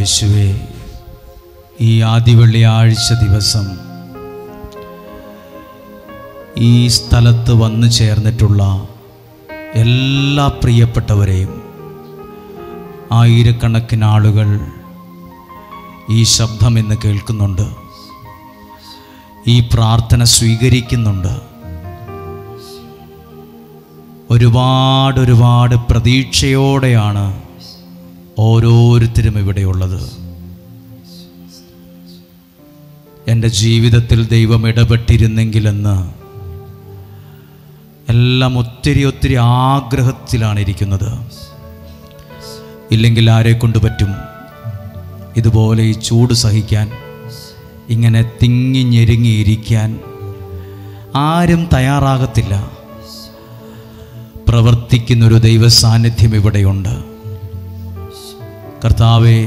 യേശുവേ, ഈ ആദ്യ വെള്ളിയാഴ്ച ദിവസം ഈ സ്ഥലത്ത് വന്നു ചേർന്നിട്ടുള്ള എല്ലാ പ്രിയപ്പെട്ടവരെയും, ആയിരക്കണക്കിന് ആളുകൾ ഈ ശബ്ദം ഇന്ന് കേൾക്കുന്നുണ്ട്, ഈ പ്രാർത്ഥന സ്വീകരിക്കുന്നുണ്ട്. ഒരുപാട് പ്രതീക്ഷയോടെയാണ് ഓരോരുത്തരും ഇവിടെയുള്ളത്. എൻ്റെ ജീവിതത്തിൽ ദൈവം ഇടപെട്ടിരുന്നെങ്കിലെന്ന് എല്ലാം ഒത്തിരി ആഗ്രഹത്തിലാണ് ഇരിക്കുന്നത്. ഇല്ലെങ്കിൽ ആരെക്കൊണ്ട് പറ്റും ഇതുപോലെ ഈ ചൂട് സഹിക്കാൻ, ഇങ്ങനെ തിങ്ങി ഞെരുങ്ങിയിരിക്കാൻ? ആരും തയ്യാറാകത്തില്ല. പ്രവർത്തിക്കുന്നൊരു ദൈവ സാന്നിധ്യം ഇവിടെയുണ്ട്. കർത്താവേ,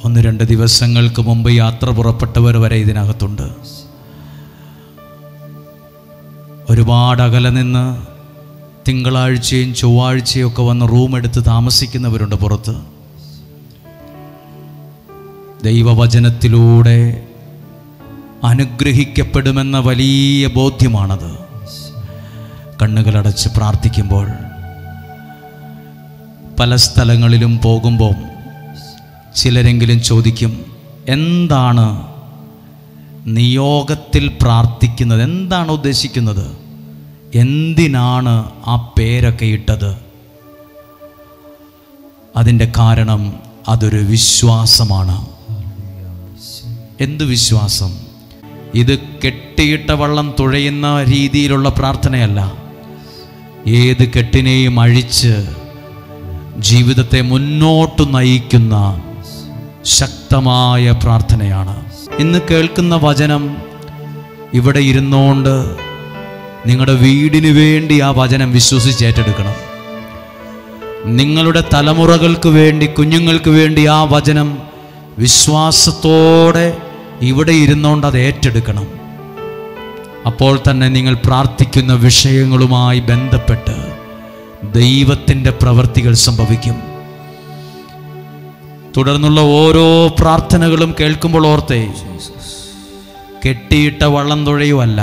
1-2 ദിവസങ്ങൾക്ക് മുമ്പ് യാത്ര പുറപ്പെട്ടവർ വരെ ഇതിനകത്തുണ്ട്. ഒരുപാട് അകലെ നിന്ന് തിങ്കളാഴ്ചയും ചൊവ്വാഴ്ചയും ഒക്കെ വന്ന് റൂമെടുത്ത് താമസിക്കുന്നവരുണ്ട് പുറത്ത്. ദൈവവചനത്തിലൂടെ അനുഗ്രഹിക്കപ്പെടുമെന്ന വലിയ ബോധ്യമാണത്. കണ്ണുകളടച്ച് പ്രാർത്ഥിക്കുമ്പോൾ, പല സ്ഥലങ്ങളിലും പോകുമ്പോൾ ചിലരെങ്കിലും ചോദിക്കും, എന്താണ് നിയോഗത്തിൽ പ്രാർത്ഥിക്കുന്നത്? എന്താണ് ഉദ്ദേശിക്കുന്നത്? എന്തിനാണ് ആ പേരൊക്കെ ഇട്ടത്? അതിൻ്റെ കാരണം അതൊരു വിശ്വാസമാണ്. എന്ത് വിശ്വാസം? ഇത് കെട്ടിയിട്ട വള്ളം തുഴയുന്ന രീതിയിലുള്ള പ്രാർത്ഥനയല്ല. ഏത് കെട്ടിനെയും അഴിച്ച് ജീവിതത്തെ മുന്നോട്ട് നയിക്കുന്ന ശക്തമായ പ്രാർത്ഥനയാണ്. ഇന്ന് കേൾക്കുന്ന വചനം ഇവിടെ ഇരുന്നുകൊണ്ട് നിങ്ങളുടെ വീടിന് വേണ്ടി ആ വചനം വിശ്വസിച്ചേറ്റെടുക്കണം. നിങ്ങളുടെ തലമുറകൾക്ക് വേണ്ടി, കുഞ്ഞുങ്ങൾക്ക് വേണ്ടി ആ വചനം വിശ്വാസത്തോടെ ഇവിടെ ഇരുന്നുകൊണ്ട് അത് ഏറ്റെടുക്കണം. അപ്പോൾ തന്നെ നിങ്ങൾ പ്രാർത്ഥിക്കുന്ന വിഷയങ്ങളുമായി ബന്ധപ്പെട്ട് ദൈവത്തിൻ്റെ പ്രവൃത്തികൾ സംഭവിക്കും. തുടർന്നുള്ള ഓരോ പ്രാർത്ഥനകളും കേൾക്കുമ്പോൾ ഓർത്തേ, കെട്ടിയിട്ട വള്ളം തുഴയുമല്ല,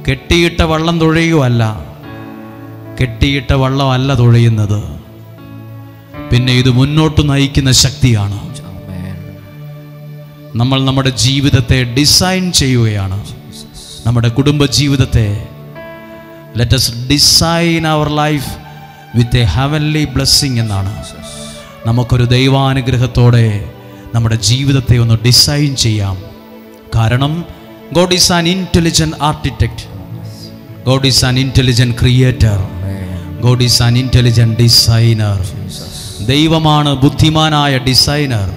കെട്ടിയിട്ട വള്ളം തുഴയുമല്ല, കെട്ടിയിട്ട വള്ളമല്ല തുഴയുന്നത്. പിന്നെ ഇത് മുന്നോട്ട് നയിക്കുന്ന ശക്തിയാണ്. നമ്മൾ നമ്മുടെ ജീവിതത്തെ ഡിസൈൻ ചെയ്യുകയാണ്. നമ്മുടെ കുടുംബ ജീവിതത്തെ, let us design our life with a heavenly blessing എന്നാണ്. നമുക്കൊരു ദൈവാനുഗ്രഹത്തോടെ നമ്മുടെ ജീവിതത്തെ ഒന്ന് ഡിസൈൻ ചെയ്യാം. കാരണം God is an intelligent architect. God is an intelligent creator. God is an intelligent designer. ദൈവമാണ് ബുദ്ധിമാനായ ഡിസൈനർ.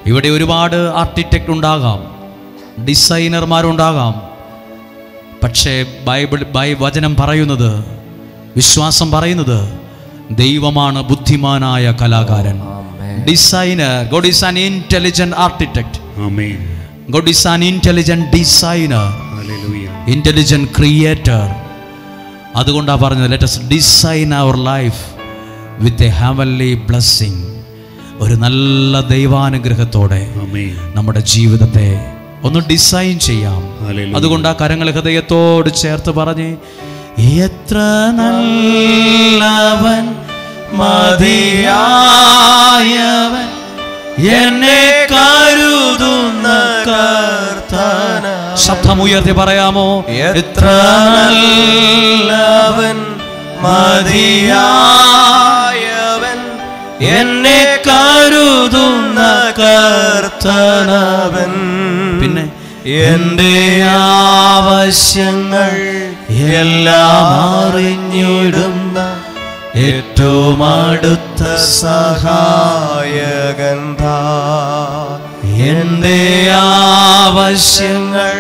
ഇവിടെ ഒരുപാട് ആർക്കിടെക്റ്റ് ഉണ്ടാകാം, ഡിസൈനർമാരുണ്ടാകാം. പക്ഷേ വചനം പറയുന്നത്, വിശ്വാസം പറയുന്നത്, ദൈവമാണ് ബുദ്ധിമാനായ കലാകാരൻ, designer. God is an intelligent architect. Amen. God is an intelligent designer. Hallelujah. Intelligent creator. അതുകൊണ്ടാണ് പറഞ്ഞത്, let us design our life with a heavenly blessing. ഒരു നല്ല ദൈവാനുഗ്രഹത്തോടെ നമ്മുടെ ജീവിതത്തെ ഒന്ന് ഡിസൈൻ ചെയ്യാം. അതുകൊണ്ട് ആ കരങ്ങൾ ഹൃദയത്തോട് ചേർത്ത് പറഞ്ഞ്, എത്ര നല്ലവൻ മതിയായവൻ എന്നെ കരുതുന്ന കർത്താന. ശബ്ദമുയർത്തി പറയാമോ? എത്ര നല്ലവൻ മതിയായവൻ എന്നെ കരുതുന്ന കർത്താനവൻ. പിന്നെ എന്റെ ആവശ്യങ്ങൾ എല്ലാം അറിഞ്ഞിടുന്ന ഏറ്റവും അടുത്ത സഹായകൻ. എന്റെ ആവശ്യങ്ങൾ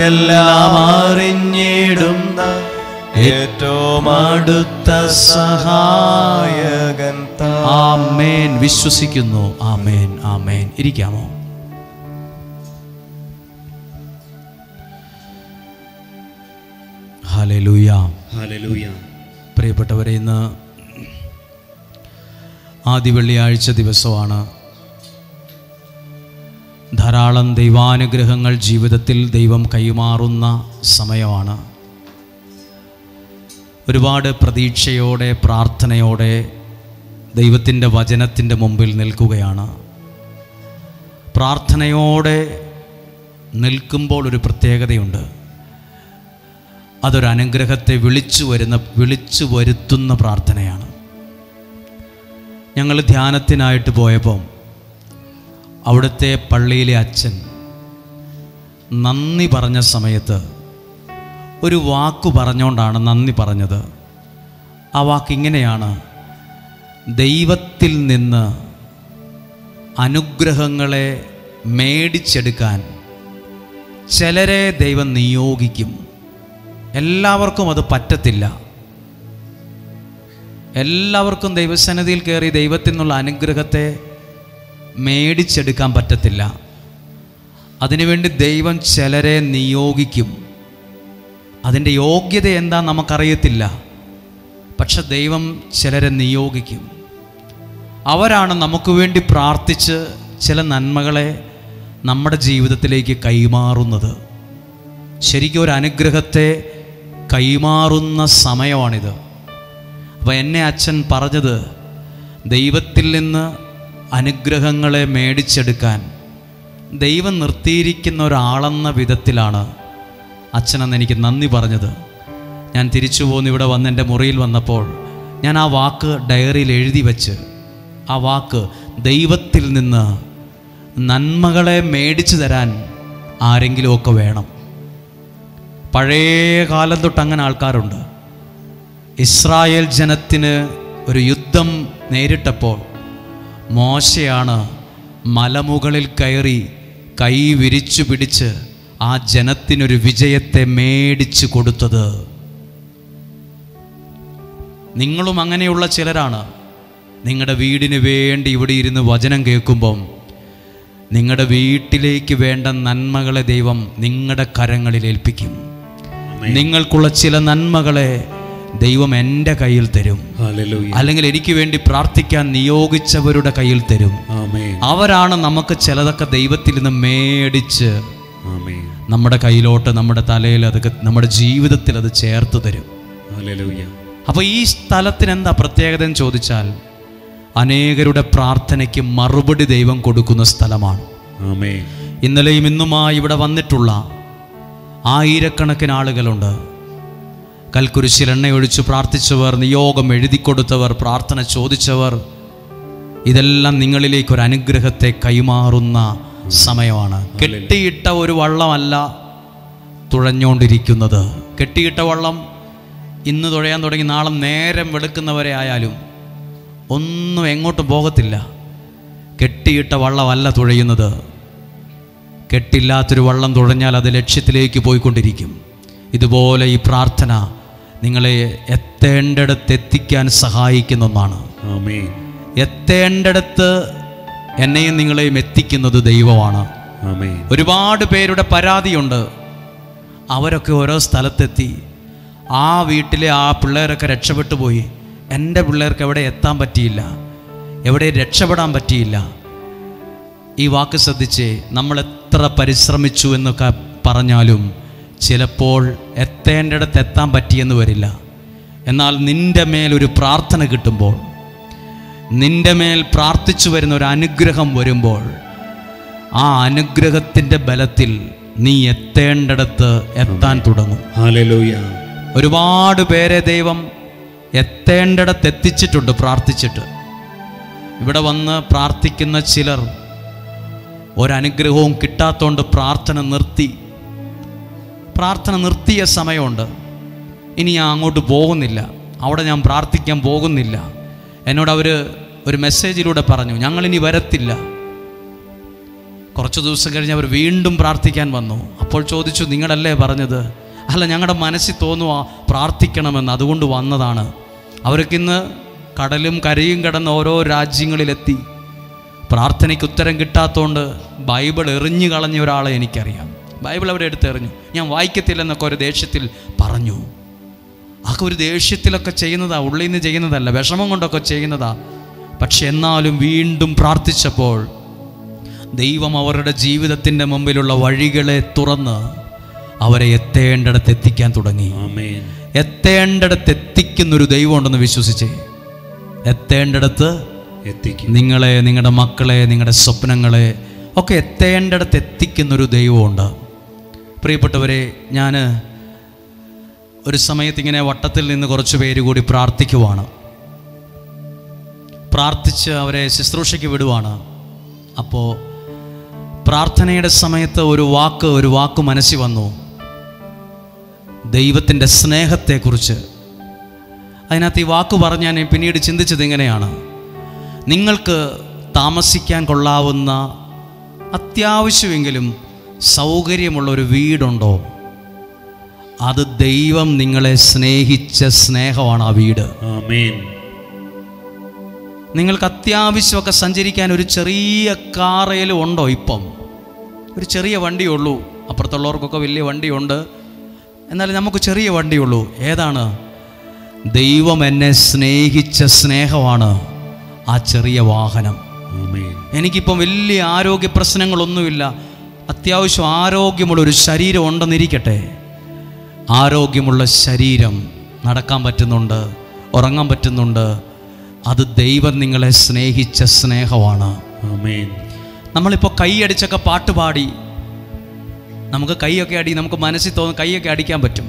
എല്ലാം അറിഞ്ഞിടുന്ന ഏറ്റവും അടുത്ത സഹായകൻ. ആമേൻ. വിശ്വസിക്കുന്നു. ആമേൻ, ആമേൻ. ഇരിക്കാമോ? ഹല്ലേലൂയ, ഹല്ലേലൂയ. പ്രിയപ്പെട്ടവരെ, ഇന്ന് ആദ്യ വെള്ളിയാഴ്ച ദിവസമാണ്. ധാരാളം ദൈവാനുഗ്രഹങ്ങൾ ജീവിതത്തിൽ ദൈവം കൈമാറുന്ന സമയമാണ്. ഒരുപാട് പ്രതീക്ഷയോടെ പ്രാർത്ഥനയോടെ ദൈവത്തിൻ്റെ വചനത്തിൻ്റെ മുമ്പിൽ നിൽക്കുകയാണ്. പ്രാർത്ഥനയോടെ നിൽക്കുമ്പോൾ ഒരു പ്രത്യേകതയുണ്ട്. അതൊരു അനുഗ്രഹത്തെ വിളിച്ചു വരുത്തുന്ന പ്രാർത്ഥനയാണ്. ഞങ്ങൾ ധ്യാനത്തിനായിട്ട് പോയപ്പോൾ അവിടുത്തെ പള്ളിയിലെ അച്ഛൻ നന്ദി പറഞ്ഞ സമയത്ത് ഒരു വാക്ക് പറഞ്ഞുകൊണ്ടാണ് നന്ദി പറഞ്ഞത്. ആ വാക്ക് ഇങ്ങനെയാണ്: ദൈവത്തിൽ നിന്ന് അനുഗ്രഹങ്ങളെ മേടിച്ചെടുക്കാൻ ചിലരെ ദൈവം നിയോഗിക്കും. എല്ലാവർക്കും അത് പറ്റത്തില്ല. എല്ലാവർക്കും ദൈവസന്നിധിയിൽ കയറി ദൈവത്തിൽ നിന്നുള്ള അനുഗ്രഹത്തെ മേടിച്ചെടുക്കാൻ പറ്റത്തില്ല. അതിനുവേണ്ടി ദൈവം ചിലരെ നിയോഗിക്കും. അതിൻ്റെ യോഗ്യത എന്താ നമുക്കറിയത്തില്ല. പക്ഷെ ദൈവം ചിലരെ നിയോഗിക്കും. അവരാണ് നമുക്ക് വേണ്ടി പ്രാർത്ഥിച്ച് ചില നന്മകളെ നമ്മുടെ ജീവിതത്തിലേക്ക് കൈമാറുന്നത്. ശരിക്കും ഒരു അനുഗ്രഹത്തെ കൈമാറുന്ന സമയമാണിത്. അപ്പോൾ എന്നെ അച്ഛൻ പറഞ്ഞത്, ദൈവത്തിൽ നിന്ന് അനുഗ്രഹങ്ങളെ മേടിച്ചെടുക്കാൻ ദൈവം നിർത്തിയിരിക്കുന്ന ഒരാളെന്ന വിധത്തിലാണ് അച്ഛനെന്ന് എനിക്ക് നന്ദി പറഞ്ഞത്. ഞാൻ തിരിച്ചു പോന്ന് ഇവിടെ വന്ന് എൻ്റെ മുറിയിൽ വന്നപ്പോൾ ഞാൻ ആ വാക്ക് ഡയറിയിൽ എഴുതി വെച്ച്, ആ വാക്ക് ദൈവത്തിൽ നിന്ന് നന്മകളെ മേടിച്ചു തരാൻ ആരെങ്കിലുമൊക്കെ വേണം. പഴയ കാലം തൊട്ട് അങ്ങനെ ആൾക്കാരുണ്ട്. ഇസ്രായേൽ ജനത്തിന് ഒരു യുദ്ധം നേരിട്ടപ്പോൾ മോശയാണ് മലമുകളിൽ കയറി കൈ വിരിച്ചു പിടിച്ച് ആ ജനത്തിനൊരു വിജയത്തെ മേടിച്ചു കൊടുത്തത്. നിങ്ങളും അങ്ങനെയുള്ള ചിലരാണ്. നിങ്ങളുടെ വീടിന് വേണ്ടി ഇവിടെ ഇരുന്ന് വചനം കേൾക്കുമ്പം നിങ്ങളുടെ വീട്ടിലേക്ക് വേണ്ട നന്മകളെ ദൈവം നിങ്ങളുടെ കരങ്ങളിൽ ഏൽപ്പിക്കും. നിങ്ങൾക്കുള്ള ചില നന്മകളെ ദൈവം എൻ്റെ കയ്യിൽ തരും. അല്ലെങ്കിൽ എനിക്ക് വേണ്ടി പ്രാർത്ഥിക്കാൻ നിയോഗിച്ചവരുടെ കയ്യിൽ തരും. അവരാണ് നമുക്ക് ചിലതൊക്കെ ദൈവത്തിൽ നിന്ന് മേടിച്ച് നമ്മുടെ കയ്യിലോട്ട്, നമ്മുടെ തലയിൽ, അതൊക്കെ നമ്മുടെ ജീവിതത്തിൽ അത് ചേർത്ത് തരും. അപ്പോൾ ഈ സ്ഥലത്തിന് എന്താ പ്രത്യേകത എന്ന് ചോദിച്ചാൽ, അനേകരുടെ പ്രാർത്ഥനയ്ക്ക് മറുപടി ദൈവം കൊടുക്കുന്ന സ്ഥലമാണ്. ഇന്നലെയും ഇന്നുമായി ഇവിടെ വന്നിട്ടുള്ള ആയിരക്കണക്കിന് ആളുകളുണ്ട്. കൽക്കുരിശിൽ എണ്ണയൊഴിച്ച് പ്രാർത്ഥിച്ചവർ, നിയോഗം എഴുതിക്കൊടുത്തവർ, പ്രാർത്ഥന ചോദിച്ചവർ, ഇതെല്ലാം നിങ്ങളിലേക്ക് ഒരു അനുഗ്രഹത്തെ കൈമാറുന്ന സമയമാണ്. കെട്ടിയിട്ട ഒരു വള്ളമല്ല തുഴഞ്ഞുകൊണ്ടിരിക്കുന്നത്. കെട്ടിയിട്ട വള്ളം ഇന്ന് തുഴയാൻ തുടങ്ങി നാളെ നേരം വെളുക്കുന്നവരെ ആയാലും ഒന്നും എങ്ങോട്ടും പോകത്തില്ല. കെട്ടിയിട്ട വള്ളമല്ല തുഴയുന്നത്. കെട്ടില്ലാത്തൊരു വള്ളം തുഴഞ്ഞാൽ അത് ലക്ഷ്യത്തിലേക്ക് പോയിക്കൊണ്ടിരിക്കും. ഇതുപോലെ ഈ പ്രാർത്ഥന നിങ്ങളെ എത്തേണ്ടിടത്ത് എത്തിക്കാൻ സഹായിക്കുന്ന ഒന്നാണ്. എത്തേണ്ടിടത്ത് എന്നെയും നിങ്ങളെയും എത്തിക്കുന്നത് ദൈവമാണ്. ഒരുപാട് പേരുടെ പരാതിയുണ്ട്. അവരൊക്കെ ഓരോ സ്ഥലത്തെത്തി. ആ വീട്ടിലെ ആ പിള്ളേരൊക്കെ രക്ഷപ്പെട്ടു പോയി. എൻ്റെ പിള്ളേർക്ക് എവിടെ എത്താൻ പറ്റിയില്ല, എവിടെ രക്ഷപ്പെടാൻ പറ്റിയില്ല. ഈ വാക്ക് ശ്രദ്ധിച്ച്, നമ്മൾ എത്ര പരിശ്രമിച്ചു എന്നൊക്കെ പറഞ്ഞാലും ചിലപ്പോൾ എത്തേണ്ടിടത്ത് എത്താൻ പറ്റിയെന്ന് വരില്ല. എന്നാൽ നിൻ്റെ മേലൊരു പ്രാർത്ഥന കിട്ടുമ്പോൾ, നിൻ്റെ മേൽ പ്രാർത്ഥിച്ചു വരുന്ന ഒരു അനുഗ്രഹം വരുമ്പോൾ, ആ അനുഗ്രഹത്തിൻ്റെ ബലത്തിൽ നീ എത്തേണ്ടിടത്ത് എത്താൻ തുടങ്ങും. ഹല്ലേലൂയ. ഒരുപാട് പേരെ ദൈവം എത്തേണ്ടിടത്ത് എത്തിച്ചിട്ടുണ്ട് പ്രാർത്ഥിച്ചിട്ട്. ഇവിടെ വന്ന് പ്രാർത്ഥിക്കുന്ന ചിലർ ഒരനുഗ്രഹവും കിട്ടാത്തതുകൊണ്ട് പ്രാർത്ഥന നിർത്തിയ സമയമുണ്ട്. ഇനി ഞാൻ അങ്ങോട്ട് പോകുന്നില്ല, അവിടെ ഞാൻ പ്രാർത്ഥിക്കാൻ പോകുന്നില്ല. എന്നോട് അവർ ഒരു മെസ്സേജിലൂടെ പറഞ്ഞു, ഞങ്ങളിനി വരത്തില്ല. കുറച്ച് ദിവസം കഴിഞ്ഞ് അവർ വീണ്ടും പ്രാർത്ഥിക്കാൻ വന്നു. അപ്പോൾ ചോദിച്ചു, നിങ്ങളല്ലേ പറഞ്ഞത്? അല്ല, ഞങ്ങളുടെ മനസ്സിൽ തോന്നുക പ്രാർത്ഥിക്കണമെന്ന്, അതുകൊണ്ട് വന്നതാണ്. അവർക്കിന്ന് കടലും കരയും കിടന്ന് ഓരോ രാജ്യങ്ങളിലെത്തി. പ്രാർത്ഥനയ്ക്ക് ഉത്തരം കിട്ടാത്തതുകൊണ്ട് ബൈബിൾ എറിഞ്ഞു കളഞ്ഞ ഒരാളെ എനിക്കറിയാം. ബൈബിൾ അവിടെ എടുത്തെറിഞ്ഞു. ഞാൻ വായിക്കത്തില്ലെന്നൊക്കെ ഒരു ദേഷ്യത്തിൽ പറഞ്ഞു. അതൊക്കെ ഒരു ദേഷ്യത്തിലൊക്കെ ചെയ്യുന്നതാ, ഉള്ളിൽ നിന്ന് ചെയ്യുന്നതല്ല, വിഷമം കൊണ്ടൊക്കെ ചെയ്യുന്നതാ. പക്ഷെ എന്നാലും വീണ്ടും പ്രാർത്ഥിച്ചപ്പോൾ ദൈവം അവരുടെ ജീവിതത്തിൻ്റെ മുമ്പിലുള്ള വഴികളെ തുറന്ന് അവരെ എത്തേണ്ടിടത്ത് എത്തിക്കാൻ തുടങ്ങി. എത്തേണ്ടിടത്ത് എത്തിക്കുന്നൊരു ദൈവം ഉണ്ടെന്ന് വിശ്വസിച്ചേ. എത്തേണ്ടിടത്ത് നിങ്ങളെ, നിങ്ങളുടെ മക്കളെ, നിങ്ങളുടെ സ്വപ്നങ്ങളെ ഒക്കെ എത്തേണ്ടിടത്ത് എത്തിക്കുന്നൊരു ദൈവമുണ്ട്. പ്രിയപ്പെട്ടവരെ, ഞാൻ ഒരു സമയത്ത് ഇങ്ങനെ വട്ടത്തിൽ നിന്ന് കുറച്ച് പേര് കൂടി പ്രാർത്ഥിക്കുവാണ്. പ്രാർത്ഥിച്ച് അവരെ ശുശ്രൂഷയ്ക്ക് വിടുവാണ്. അപ്പോൾ പ്രാർത്ഥനയുടെ സമയത്ത് ഒരു വാക്ക് മനസ്സിൽ വന്നു, ദൈവത്തിൻ്റെ സ്നേഹത്തെക്കുറിച്ച്. അതിനകത്ത് ഈ വാക്ക് പറഞ്ഞ് ഞാൻ പിന്നീട് ചിന്തിച്ചത് ഇങ്ങനെയാണ്: നിങ്ങൾക്ക് താമസിക്കാൻ കൊള്ളാവുന്ന അത്യാവശ്യമെങ്കിലും സൗകര്യമുള്ള ഒരു വീടുണ്ടോ? അത് ദൈവം നിങ്ങളെ സ്നേഹിച്ച സ്നേഹമാണ് ആ വീട്. ആമേൻ. നിങ്ങൾക്ക് അത്യാവശ്യമൊക്കെ സഞ്ചരിക്കാൻ ഒരു ചെറിയ കാറേലും ഉണ്ടോ? ഇപ്പം ഒരു ചെറിയ വണ്ടിയുള്ളൂ. അപ്പുറത്തുള്ളവർക്കൊക്കെ വലിയ വണ്ടിയുണ്ട്, എന്നാലും നമുക്ക് ചെറിയ വണ്ടിയുള്ളൂ. ഏതാണ്? ദൈവം എന്നെ സ്നേഹിച്ച സ്നേഹമാണ് ആ ചെറിയ വാഹനം. എനിക്കിപ്പം വലിയ ആരോഗ്യ പ്രശ്നങ്ങളൊന്നുമില്ല, അത്യാവശ്യം ആരോഗ്യമുള്ളൊരു ശരീരം ഉണ്ടെന്നിരിക്കട്ടെ. ആരോഗ്യമുള്ള ശരീരം, നടക്കാൻ പറ്റുന്നുണ്ട്, ഉറങ്ങാൻ പറ്റുന്നുണ്ട്. അത് ദൈവം നിങ്ങളെ സ്നേഹിച്ച സ്നേഹമാണ്. നമ്മളിപ്പോൾ കൈയടിച്ചൊക്കെ പാട്ട് പാടി, നമുക്ക് കൈയൊക്കെ നമുക്ക് മനസ്സിൽ തോന്നുന്ന കൈയൊക്കെ അടിക്കാൻ പറ്റും.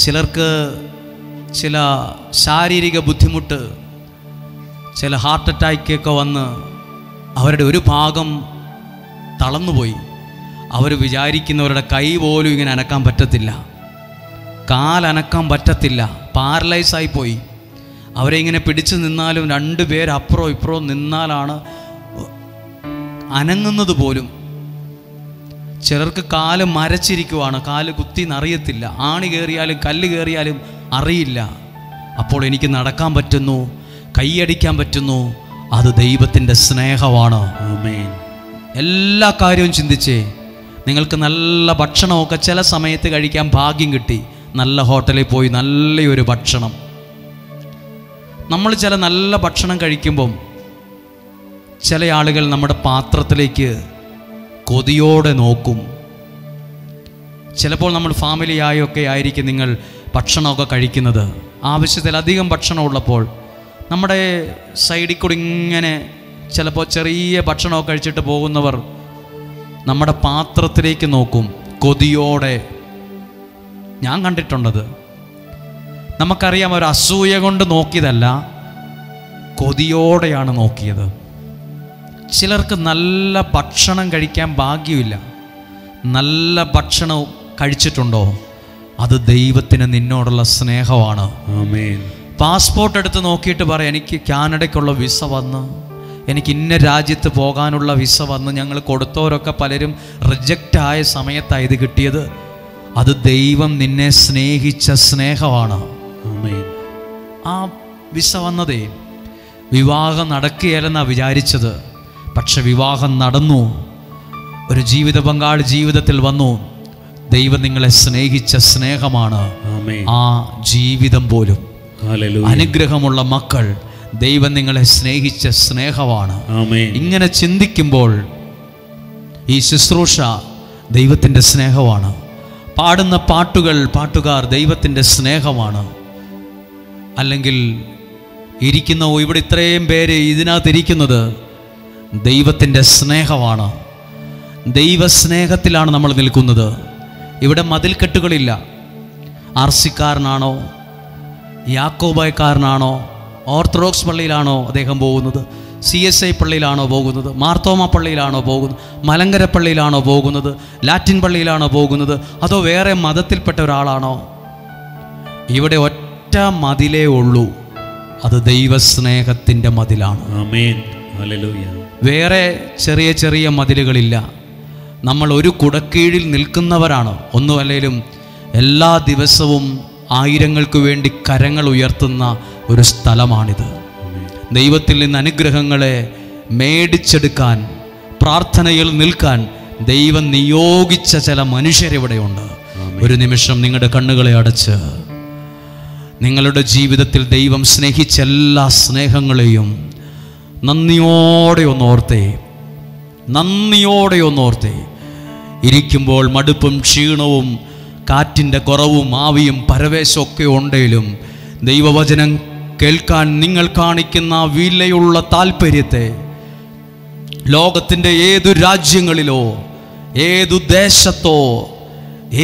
ചിലർക്ക് ചില ശാരീരിക ബുദ്ധിമുട്ട്, ചില ഹാർട്ട് അറ്റാക്കൊക്കെ വന്ന് അവരുടെ ഒരു ഭാഗം തളർന്നുപോയി. അവർ വിചാരിക്കുന്നവരുടെ കൈ പോലും ഇങ്ങനെ അനക്കാൻ പറ്റത്തില്ല, കാലനക്കാൻ പറ്റത്തില്ല, പാരലൈസായിപ്പോയി. അവരെ ഇങ്ങനെ പിടിച്ചു നിന്നാലും രണ്ടുപേർ അപ്പുറവും ഇപ്പുറവും നിന്നാലാണ് അനങ്ങുന്നത് പോലും. ചിലർക്ക് കാല് മരച്ചിരിക്കുവാണ്, കാല് കുത്തിന്നറിയത്തില്ല, ആണി കയറിയാലും കല്ല് കയറിയാലും അറിയില്ല. അപ്പോൾ എനിക്ക് നടക്കാൻ പറ്റുന്നു, കൈയടിക്കാൻ പറ്റുന്നു, അത് ദൈവത്തിൻ്റെ സ്നേഹമാണ്. എല്ലാ കാര്യവും ചിന്തിച്ചേ. നിങ്ങൾക്ക് നല്ല ഭക്ഷണമൊക്കെ ചില സമയത്ത് കഴിക്കാൻ ഭാഗ്യം കിട്ടി, നല്ല ഹോട്ടലിൽ പോയി നല്ലൊരു ഭക്ഷണം. നമ്മൾ ചില നല്ല ഭക്ഷണം കഴിക്കുമ്പം ചില ആളുകൾ നമ്മുടെ പാത്രത്തിലേക്ക് കൊതിയോടെ നോക്കും. ചിലപ്പോൾ നമ്മൾ ഫാമിലിയായൊക്കെ ആയിരിക്കും നിങ്ങൾ ഭക്ഷണമൊക്കെ കഴിക്കുന്നത്. ആവശ്യത്തിലധികം ഭക്ഷണം ഉള്ളപ്പോൾ നമ്മുടെ സൈഡിൽ കൂടി ഇങ്ങനെ ചിലപ്പോൾ ചെറിയ ഭക്ഷണമൊക്കെ കഴിച്ചിട്ട് പോകുന്നവർ നമ്മുടെ പാത്രത്തിലേക്ക് നോക്കും കൊതിയോടെ. ഞാൻ കണ്ടിട്ടുണ്ടത്. നമുക്കറിയാം, ഒരു അസൂയ കൊണ്ട് നോക്കിയതല്ല, കൊതിയോടെയാണ് നോക്കിയത്. ചിലർക്ക് നല്ല ഭക്ഷണം കഴിക്കാൻ ഭാഗ്യമില്ല. നല്ല ഭക്ഷണം കഴിച്ചിട്ടുണ്ടോ? അത് ദൈവത്തിന് നിന്നോടുള്ള സ്നേഹമാണ്. പാസ്പോർട്ട് എടുത്ത് നോക്കിയിട്ട് പറയാം, എനിക്ക് കാനഡയ്ക്കുള്ള വിസ വന്ന്, എനിക്ക് ഇന്ന രാജ്യത്ത് പോകാനുള്ള വിസ വന്ന്. ഞങ്ങൾ കൊടുത്തവരൊക്കെ പലരും റിജക്റ്റായ സമയത്താണ് ഇത് കിട്ടിയത്. അത് ദൈവം നിന്നെ സ്നേഹിച്ച സ്നേഹമാണ്. ആ വിസ വന്നതേ വിവാഹം നടക്കുകയല്ലെന്നാണ് വിചാരിച്ചത്, പക്ഷെ വിവാഹം നടന്നു. ഒരു ജീവിത പങ്കാളി ജീവിതത്തിൽ വന്നു. ദൈവം നിങ്ങളെ സ്നേഹിച്ച സ്നേഹമാണ് ആ ജീവിതം പോലും. അനുഗ്രഹമുള്ള മക്കൾ, ദൈവം നിങ്ങളെ സ്നേഹിച്ച സ്നേഹമാണ്. ഇങ്ങനെ ചിന്തിക്കുമ്പോൾ ഈ ശുശ്രൂഷ ദൈവത്തിൻ്റെ സ്നേഹമാണ്. പാടുന്ന പാട്ടുകാർ ദൈവത്തിൻ്റെ സ്നേഹമാണ്. അല്ലെങ്കിൽ ഇരിക്കുന്ന ഇവിടെ ഇത്രയും പേര് ഇതിനകത്തിരിക്കുന്നത് ദൈവത്തിൻ്റെ സ്നേഹമാണ്. ദൈവസ്നേഹത്തിലാണ് നമ്മൾ നിൽക്കുന്നത്. ഇവിടെ മതിൽക്കെട്ടുകളില്ല. ആർസിക്കാരനാണോ, യാക്കോബായക്കാരനാണോ, ഓർത്തഡോക്സ് പള്ളിയിലാണോ അദ്ദേഹം പോകുന്നത്, CSI പള്ളിയിലാണോ പോകുന്നത്, മാർത്തോമ പള്ളിയിലാണോ പോകുന്നത്, മലങ്കര പള്ളിയിലാണോ പോകുന്നത്, ലാറ്റിൻ പള്ളിയിലാണോ പോകുന്നത്, അതോ വേറെ മതത്തിൽപ്പെട്ട ഒരാളാണോ? ഇവിടെ ഒറ്റ മതിലേ ഉള്ളൂ, അത് ദൈവസ്നേഹത്തിൻ്റെ മതിലാണ്. വേറെ ചെറിയ ചെറിയ മതിലുകളില്ല. നമ്മൾ ഒരു കുടക്കീഴിൽ നിൽക്കുന്നവരാണ്. ഒന്നുമല്ലേലും എല്ലാ ദിവസവും ആയിരങ്ങൾക്ക് വേണ്ടി കരങ്ങൾ ഉയർത്തുന്ന ഒരു സ്ഥലമാണിത്. ദൈവത്തിൽ നിന്ന് അനുഗ്രഹങ്ങളെ മേടിച്ചെടുക്കാൻ, പ്രാർത്ഥനയിൽ നിൽക്കാൻ ദൈവം നിയോഗിച്ച ചില മനുഷ്യരിവിടെയുണ്ട്. ഒരു നിമിഷം നിങ്ങളുടെ കണ്ണുകളെ അടച്ച് നിങ്ങളുടെ ജീവിതത്തിൽ ദൈവം സ്നേഹിച്ച എല്ലാ സ്നേഹങ്ങളെയും നന്ദിയോടെ ഒന്നോർത്തേ, നന്ദിയോടെ ഒന്നോർത്തേ. ഇരിക്കുമ്പോൾ മടുപ്പും ക്ഷീണവും കാറ്റിൻ്റെ കുറവും ആവിയും പരവേശമൊക്കെ ഉണ്ടെങ്കിലും ദൈവവചനം കേൾക്കാൻ നിങ്ങൾ കാണിക്കുന്ന വിലയുള്ള താല്പര്യത്തെ ലോകത്തിൻ്റെ ഏതു രാജ്യങ്ങളിലോ ഏതു ദേശത്തോ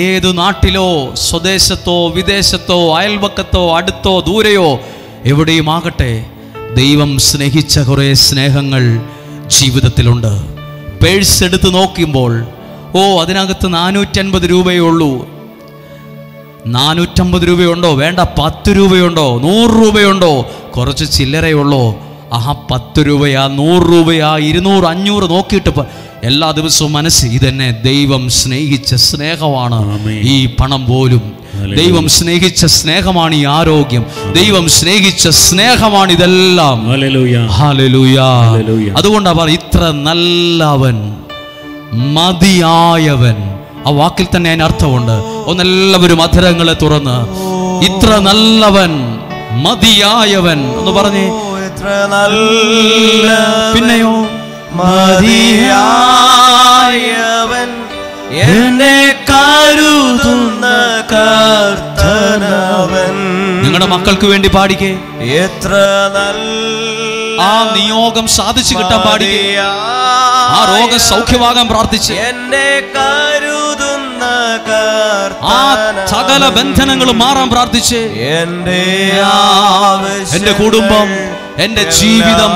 ഏതു നാട്ടിലോ സ്വദേശത്തോ വിദേശത്തോ അയൽവക്കത്തോ അടുത്തോ ദൂരെയോ എവിടെയുമാകട്ടെ, ദൈവം സ്നേഹിച്ച കുറേ സ്നേഹങ്ങൾ ജീവിതത്തിലുണ്ട്. പേഴ്സ് എടുത്ത് നോക്കുമ്പോൾ അതിനകത്ത് 450 രൂപയേ ഉള്ളൂ. 450 രൂപയുണ്ടോ? വേണ്ട. 10 രൂപയുണ്ടോ? 100 രൂപയുണ്ടോ? കുറച്ച് ചില്ലറയുള്ളോ? 10 രൂപയാ, 100 രൂപയാ, 200, 500 നോക്കിയിട്ട് എല്ലാ ദിവസവും ഇതെന്നെ ദൈവം സ്നേഹിച്ച സ്നേഹമാണ് ഈ പണം പോലും. ദൈവം സ്നേഹിച്ച സ്നേഹമാണ് ഈ ആരോഗ്യം. ദൈവം സ്നേഹിച്ച സ്നേഹമാണ് ഇതെല്ലാം. ഹല്ലേലൂയ. അതുകൊണ്ടാ ഇത്ര നല്ലവൻ, മതിയായവൻ. ആ വാക്കിൽ തന്നെ അതിന് അർത്ഥമുണ്ട്. ഒന്നെല്ലാവരും അധരങ്ങളെ തുറന്ന് ഇത്ര നല്ലവൻ, മതിയായവൻ ഒന്ന് പറഞ്ഞേ. പിന്നെയോ മതിയായവൻ, എന്നെ കരുതുന്ന കർത്തനവൻ. നിങ്ങളുടെ മക്കൾക്ക് വേണ്ടി പാടിക്കേ. എത്ര നല്ല ആ നിയോഗം സാധിച്ചു കിട്ടാൻ പാടിക്കേ. ആ രോഗ സൗഖ്യമാകാൻ പ്രാർത്ഥിച്ച് എന്നെ കരുതുന്ന ആ സകല ബന്ധനങ്ങളും മാറാൻ പ്രാർത്ഥിച്ച് എന്റെ കുടുംബം, എന്റെ ജീവിതം,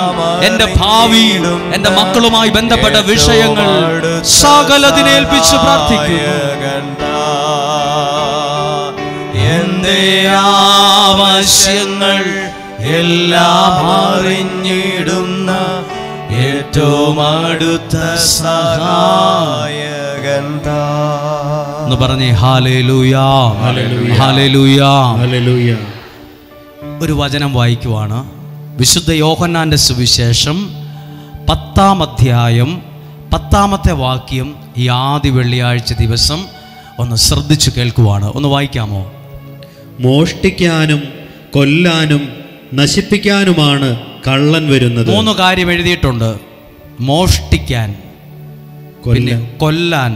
എന്റെ ഭാവി, എന്റെ മക്കളുമായി ബന്ധപ്പെട്ട വിഷയങ്ങൾ സകലതിനേൽപ്പിച്ച് പ്രാർത്ഥിക്കുന്നു. എന്റെ ആവശ്യങ്ങൾ എല്ലാം അറിഞ്ഞിടുന്ന ഏറ്റവും അടുത്ത സഹായകൻ എന്ന് പറഞ്ഞേ. ഹല്ലേലൂയാ, ഹല്ലേലൂയാ, ഹല്ലേലൂയ. ഒരു വചനം വായിക്കുവാണ്. വിശുദ്ധ യോഹന്നാന്റെ സുവിശേഷം 10-ാം അധ്യായം 10-ാമത്തെ വാക്യം. ഈ ആദ്യ വെള്ളിയാഴ്ച ദിവസം ഒന്ന് ശ്രദ്ധിച്ചു കേൾക്കുവാണ്. ഒന്ന് വായിക്കാമോ? മോഷ്ടിക്കാനും കൊല്ലാനും നശിപ്പിക്കാനുമാണ് കള്ളൻ വരുന്നത്. 3 കാര്യം എഴുതിയിട്ടുണ്ട്. മോഷ്ടിക്കാൻ, പിന്നെ കൊല്ലാൻ,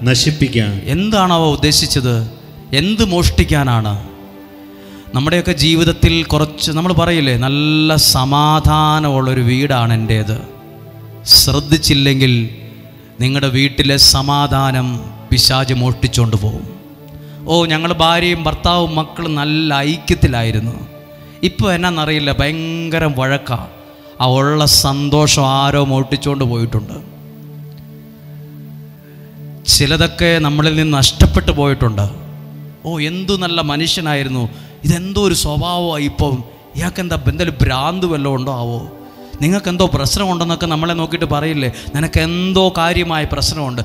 നശിപ്പിക്കാൻ. എന്താണ് അവ ഉദ്ദേശിച്ചത്? എന്ത് മോഷ്ടിക്കാനാണ്? നമ്മുടെയൊക്കെ ജീവിതത്തിൽ കുറച്ച് നമ്മൾ പറയില്ലേ, നല്ല സമാധാനമുള്ളൊരു വീടാണ് എൻ്റേത്. ശ്രദ്ധിച്ചില്ലെങ്കിൽ നിങ്ങളുടെ വീട്ടിലെ സമാധാനം പിശാച് മോഷ്ടിച്ചുകൊണ്ട് പോകും. ഞങ്ങൾ ഭാര്യയും ഭർത്താവും മക്കളും നല്ല ഐക്യത്തിലായിരുന്നു. ഇപ്പോൾ എന്നാന്നറിയില്ല, ഭയങ്കര വഴക്കാണ്. ആ ഉള്ള സന്തോഷം ആരോ മോഷ്ടിച്ചുകൊണ്ട് പോയിട്ടുണ്ട്. ചിലതൊക്കെ നമ്മളിൽ നിന്ന് നഷ്ടപ്പെട്ടു പോയിട്ടുണ്ട്. എന്തു നല്ല മനുഷ്യനായിരുന്നു, ഇതെന്തോ ഒരു സ്വഭാവമായി. ഇപ്പം ഇയാൾക്കെന്താ എന്തെങ്കിലും ഭ്രാന്ത് വല്ലതും ഉണ്ടോ ആവോ, നിങ്ങൾക്കെന്തോ പ്രശ്നമുണ്ടെന്നൊക്കെ നമ്മളെ നോക്കിയിട്ട് പറയില്ലേ, നിനക്കെന്തോ കാര്യമായ പ്രശ്നമുണ്ട്,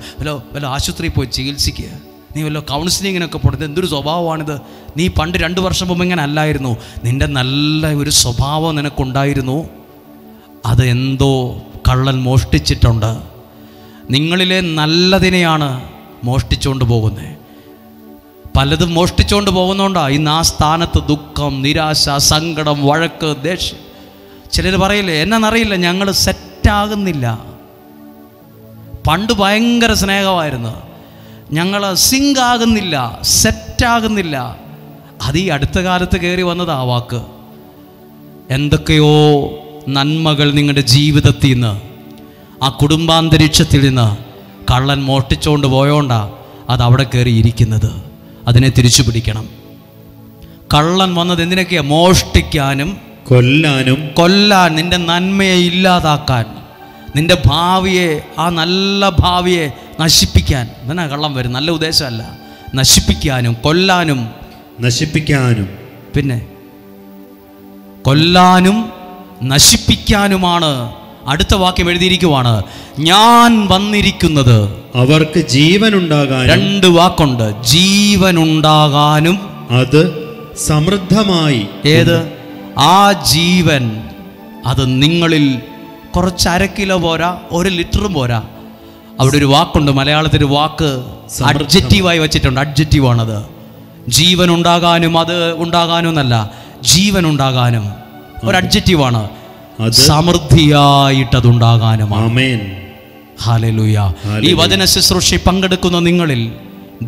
വല്ല ആശുപത്രിയിൽ പോയി ചികിത്സിക്കുക, നീ വല്ല കൗൺസിലിങ്ങിനൊക്കെ പോയിട്ട്. എന്തൊരു സ്വഭാവമാണിത്, നീ പണ്ട് 2 വർഷം മുമ്പ് ഇങ്ങനെ അല്ലായിരുന്നു, നിൻ്റെ നല്ല ഒരു സ്വഭാവം നിനക്കുണ്ടായിരുന്നു, അത് എന്തോ കള്ളൻ മോഷ്ടിച്ചിട്ടുണ്ട്. നിങ്ങളിലെ നല്ലതിനെയാണ് മോഷ്ടിച്ചുകൊണ്ട് പോകുന്നത്. പലതും മോഷ്ടിച്ചുകൊണ്ട് പോകുന്നതുകൊണ്ടാണ് ഇന്ന് ആ സ്ഥാനത്ത് ദുഃഖം, നിരാശ, സങ്കടം, വഴക്ക്, ദേഷ്യം. ചിലർ പറയില്ലേ, എന്നാന്നറിയില്ല, ഞങ്ങൾ സെറ്റാകുന്നില്ല. പണ്ട് ഭയങ്കര സ്നേഹമായിരുന്നു, ഞങ്ങൾ സിങ്ക് ആകുന്നില്ല, സെറ്റാകുന്നില്ല. അത് ഈ അടുത്ത കാലത്ത് കയറി വന്നത് ആ വാക്ക്. എന്തൊക്കെയോ നന്മകൾ നിങ്ങളുടെ ജീവിതത്തിൽ നിന്ന്, ആ കുടുംബാന്തരീക്ഷത്തിൽ നിന്ന് കള്ളൻ മോഷ്ടിച്ചുകൊണ്ട് പോയോണ്ടാ അത് അവിടെ കയറി ഇരിക്കുന്നത്. അതിനെ തിരിച്ചു പിടിക്കണം. കള്ളൻ വന്നത് എന്തിനൊക്കെയാ? മോഷ്ടിക്കാനും കൊല്ലാൻ, നിന്റെ നന്മയെ ഇല്ലാതാക്കാൻ, നിന്റെ ഭാവിയെ, ആ നല്ല ഭാവിയെ നശിപ്പിക്കാൻ. എന്നാ കള്ളം വരും, നല്ല ഉദ്ദേശമല്ല. നശിപ്പിക്കാനും കൊല്ലാനും നശിപ്പിക്കാനും, പിന്നെ കൊല്ലാനും നശിപ്പിക്കാനുമാണ്. അടുത്ത വാക്യം എഴുതിയിരിക്കുവാണ്, ഞാൻ വന്നിരിക്കുന്നത് അവർക്ക് ജീവനുണ്ടാകാനും. 2 വാക്കുണ്ട്, ജീവനുണ്ടാകാനും, അത് സമൃദ്ധമായി. ഏത്? ആ ജീവൻ അത് നിങ്ങളിൽ കുറച്ച് 1/2 കിലോ പോരാ, 1 ലിറ്ററും പോരാ. അവിടെ ഒരു വാക്കുണ്ട്, മലയാളത്തിൽ വാക്ക് അഡ്ജക്റ്റീവായി വെച്ചിട്ടുണ്ട്. അഡ്ജക്റ്റീവാണത്. ജീവൻ ഉണ്ടാകാനും, അത് ഉണ്ടാകാനും എന്നല്ല, ജീവൻ ഉണ്ടാകാനും ഒരു അഡ്ജക്റ്റീവാണ്. അത് സമൃദ്ധിയായിട്ടതുണ്ടാകാനുമാണ്. ആമേൻ. ഹല്ലേലൂയ. ഈ വചന ശുശ്രൂഷയിൽ പങ്കെടുക്കുന്ന നിങ്ങളിൽ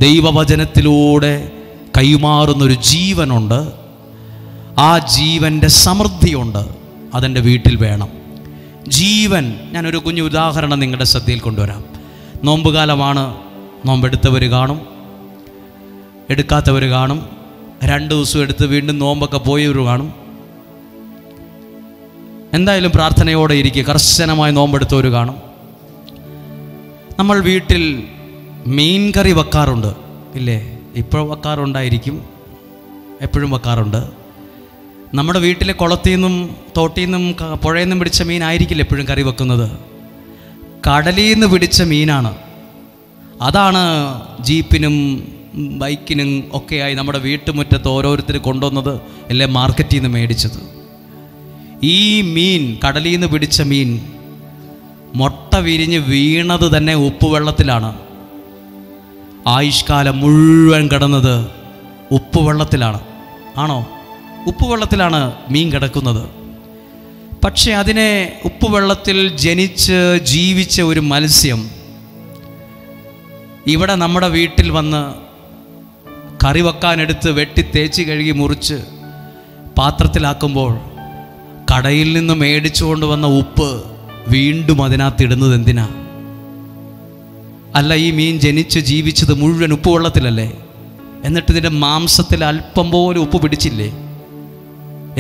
ദൈവവചനത്തിലൂടെ കൈമാറുന്നൊരു ജീവനുണ്ട്. ആ ജീവൻ്റെ സമൃദ്ധിയുണ്ട്. അതെൻ്റെ വീട്ടിൽ വേണം. ജീവൻ, ഞാനൊരു കുഞ്ഞു ഉദാഹരണം നിങ്ങളുടെ ശ്രദ്ധയിൽ കൊണ്ടുവരാം. നോമ്പ് കാലമാണ്. നോമ്പെടുത്തവർ കാണും, എടുക്കാത്തവർ കാണും. 2 ദിവസം എടുത്ത് വീണ്ടും നോമ്പൊക്കെ പോയവർ കാണും. എന്തായാലും പ്രാർത്ഥനയോടെ ഇരിക്കുക. കർശനമായി നോമ്പെടുത്തവർ കാണും. നമ്മൾ വീട്ടിൽ മീൻ കറി വെക്കാറുണ്ട്, ഇല്ലേ? ഇപ്പോൾ വെക്കാറുണ്ടായിരിക്കും, എപ്പോഴും വെക്കാറുണ്ട്. നമ്മുടെ വീട്ടിലെ കുളത്തിൽ നിന്നും തോട്ടിൽ നിന്നും പുഴയിൽ നിന്നും പിടിച്ച മീനായിരിക്കില്ല എപ്പോഴും കറി വെക്കുന്നത്. കടലിൽ നിന്ന് പിടിച്ച മീനാണ്. അതാണ് ജീപ്പിനും ബൈക്കിനും ഒക്കെയായി നമ്മുടെ വീട്ടുമുറ്റത്ത് ഓരോരുത്തർ കൊണ്ടുവന്നത്, അല്ലെ മാർക്കറ്റിൽ നിന്ന് മേടിച്ചത്. ഈ മീൻ, കടലിൽ നിന്ന് പിടിച്ച മീൻ മുട്ട വിരിഞ്ഞ് വീണത് തന്നെ ഉപ്പുവെള്ളത്തിലാണ്. ആയുഷ്കാലം മുഴുവൻ കിടന്നത് ഉപ്പുവെള്ളത്തിലാണ്. ആണോ? ഉപ്പുവെള്ളത്തിലാണ് മീൻ കിടക്കുന്നത്. പക്ഷെ അതിനെ ഉപ്പുവെള്ളത്തിൽ ജനിച്ച് ജീവിച്ച ഒരു മത്സ്യം ഇവിടെ നമ്മുടെ വീട്ടിൽ വന്ന് കറി വെക്കാനെടുത്ത് വെട്ടി തേച്ച് കഴുകി മുറിച്ച് പാത്രത്തിലാക്കുമ്പോൾ കടയിൽ നിന്ന് മേടിച്ചു കൊണ്ടുവന്ന ഉപ്പ് വീണ്ടും അതിനകത്തിടുന്നത് എന്തിനാ? അല്ല, ഈ മീൻ ജനിച്ച് ജീവിച്ചത് മുഴുവൻ ഉപ്പുവെള്ളത്തിലല്ലേ? എന്നിട്ട് ഇതിൻ്റെ മാംസത്തിൽ അല്പം പോലും ഉപ്പ് പിടിച്ചില്ലേ?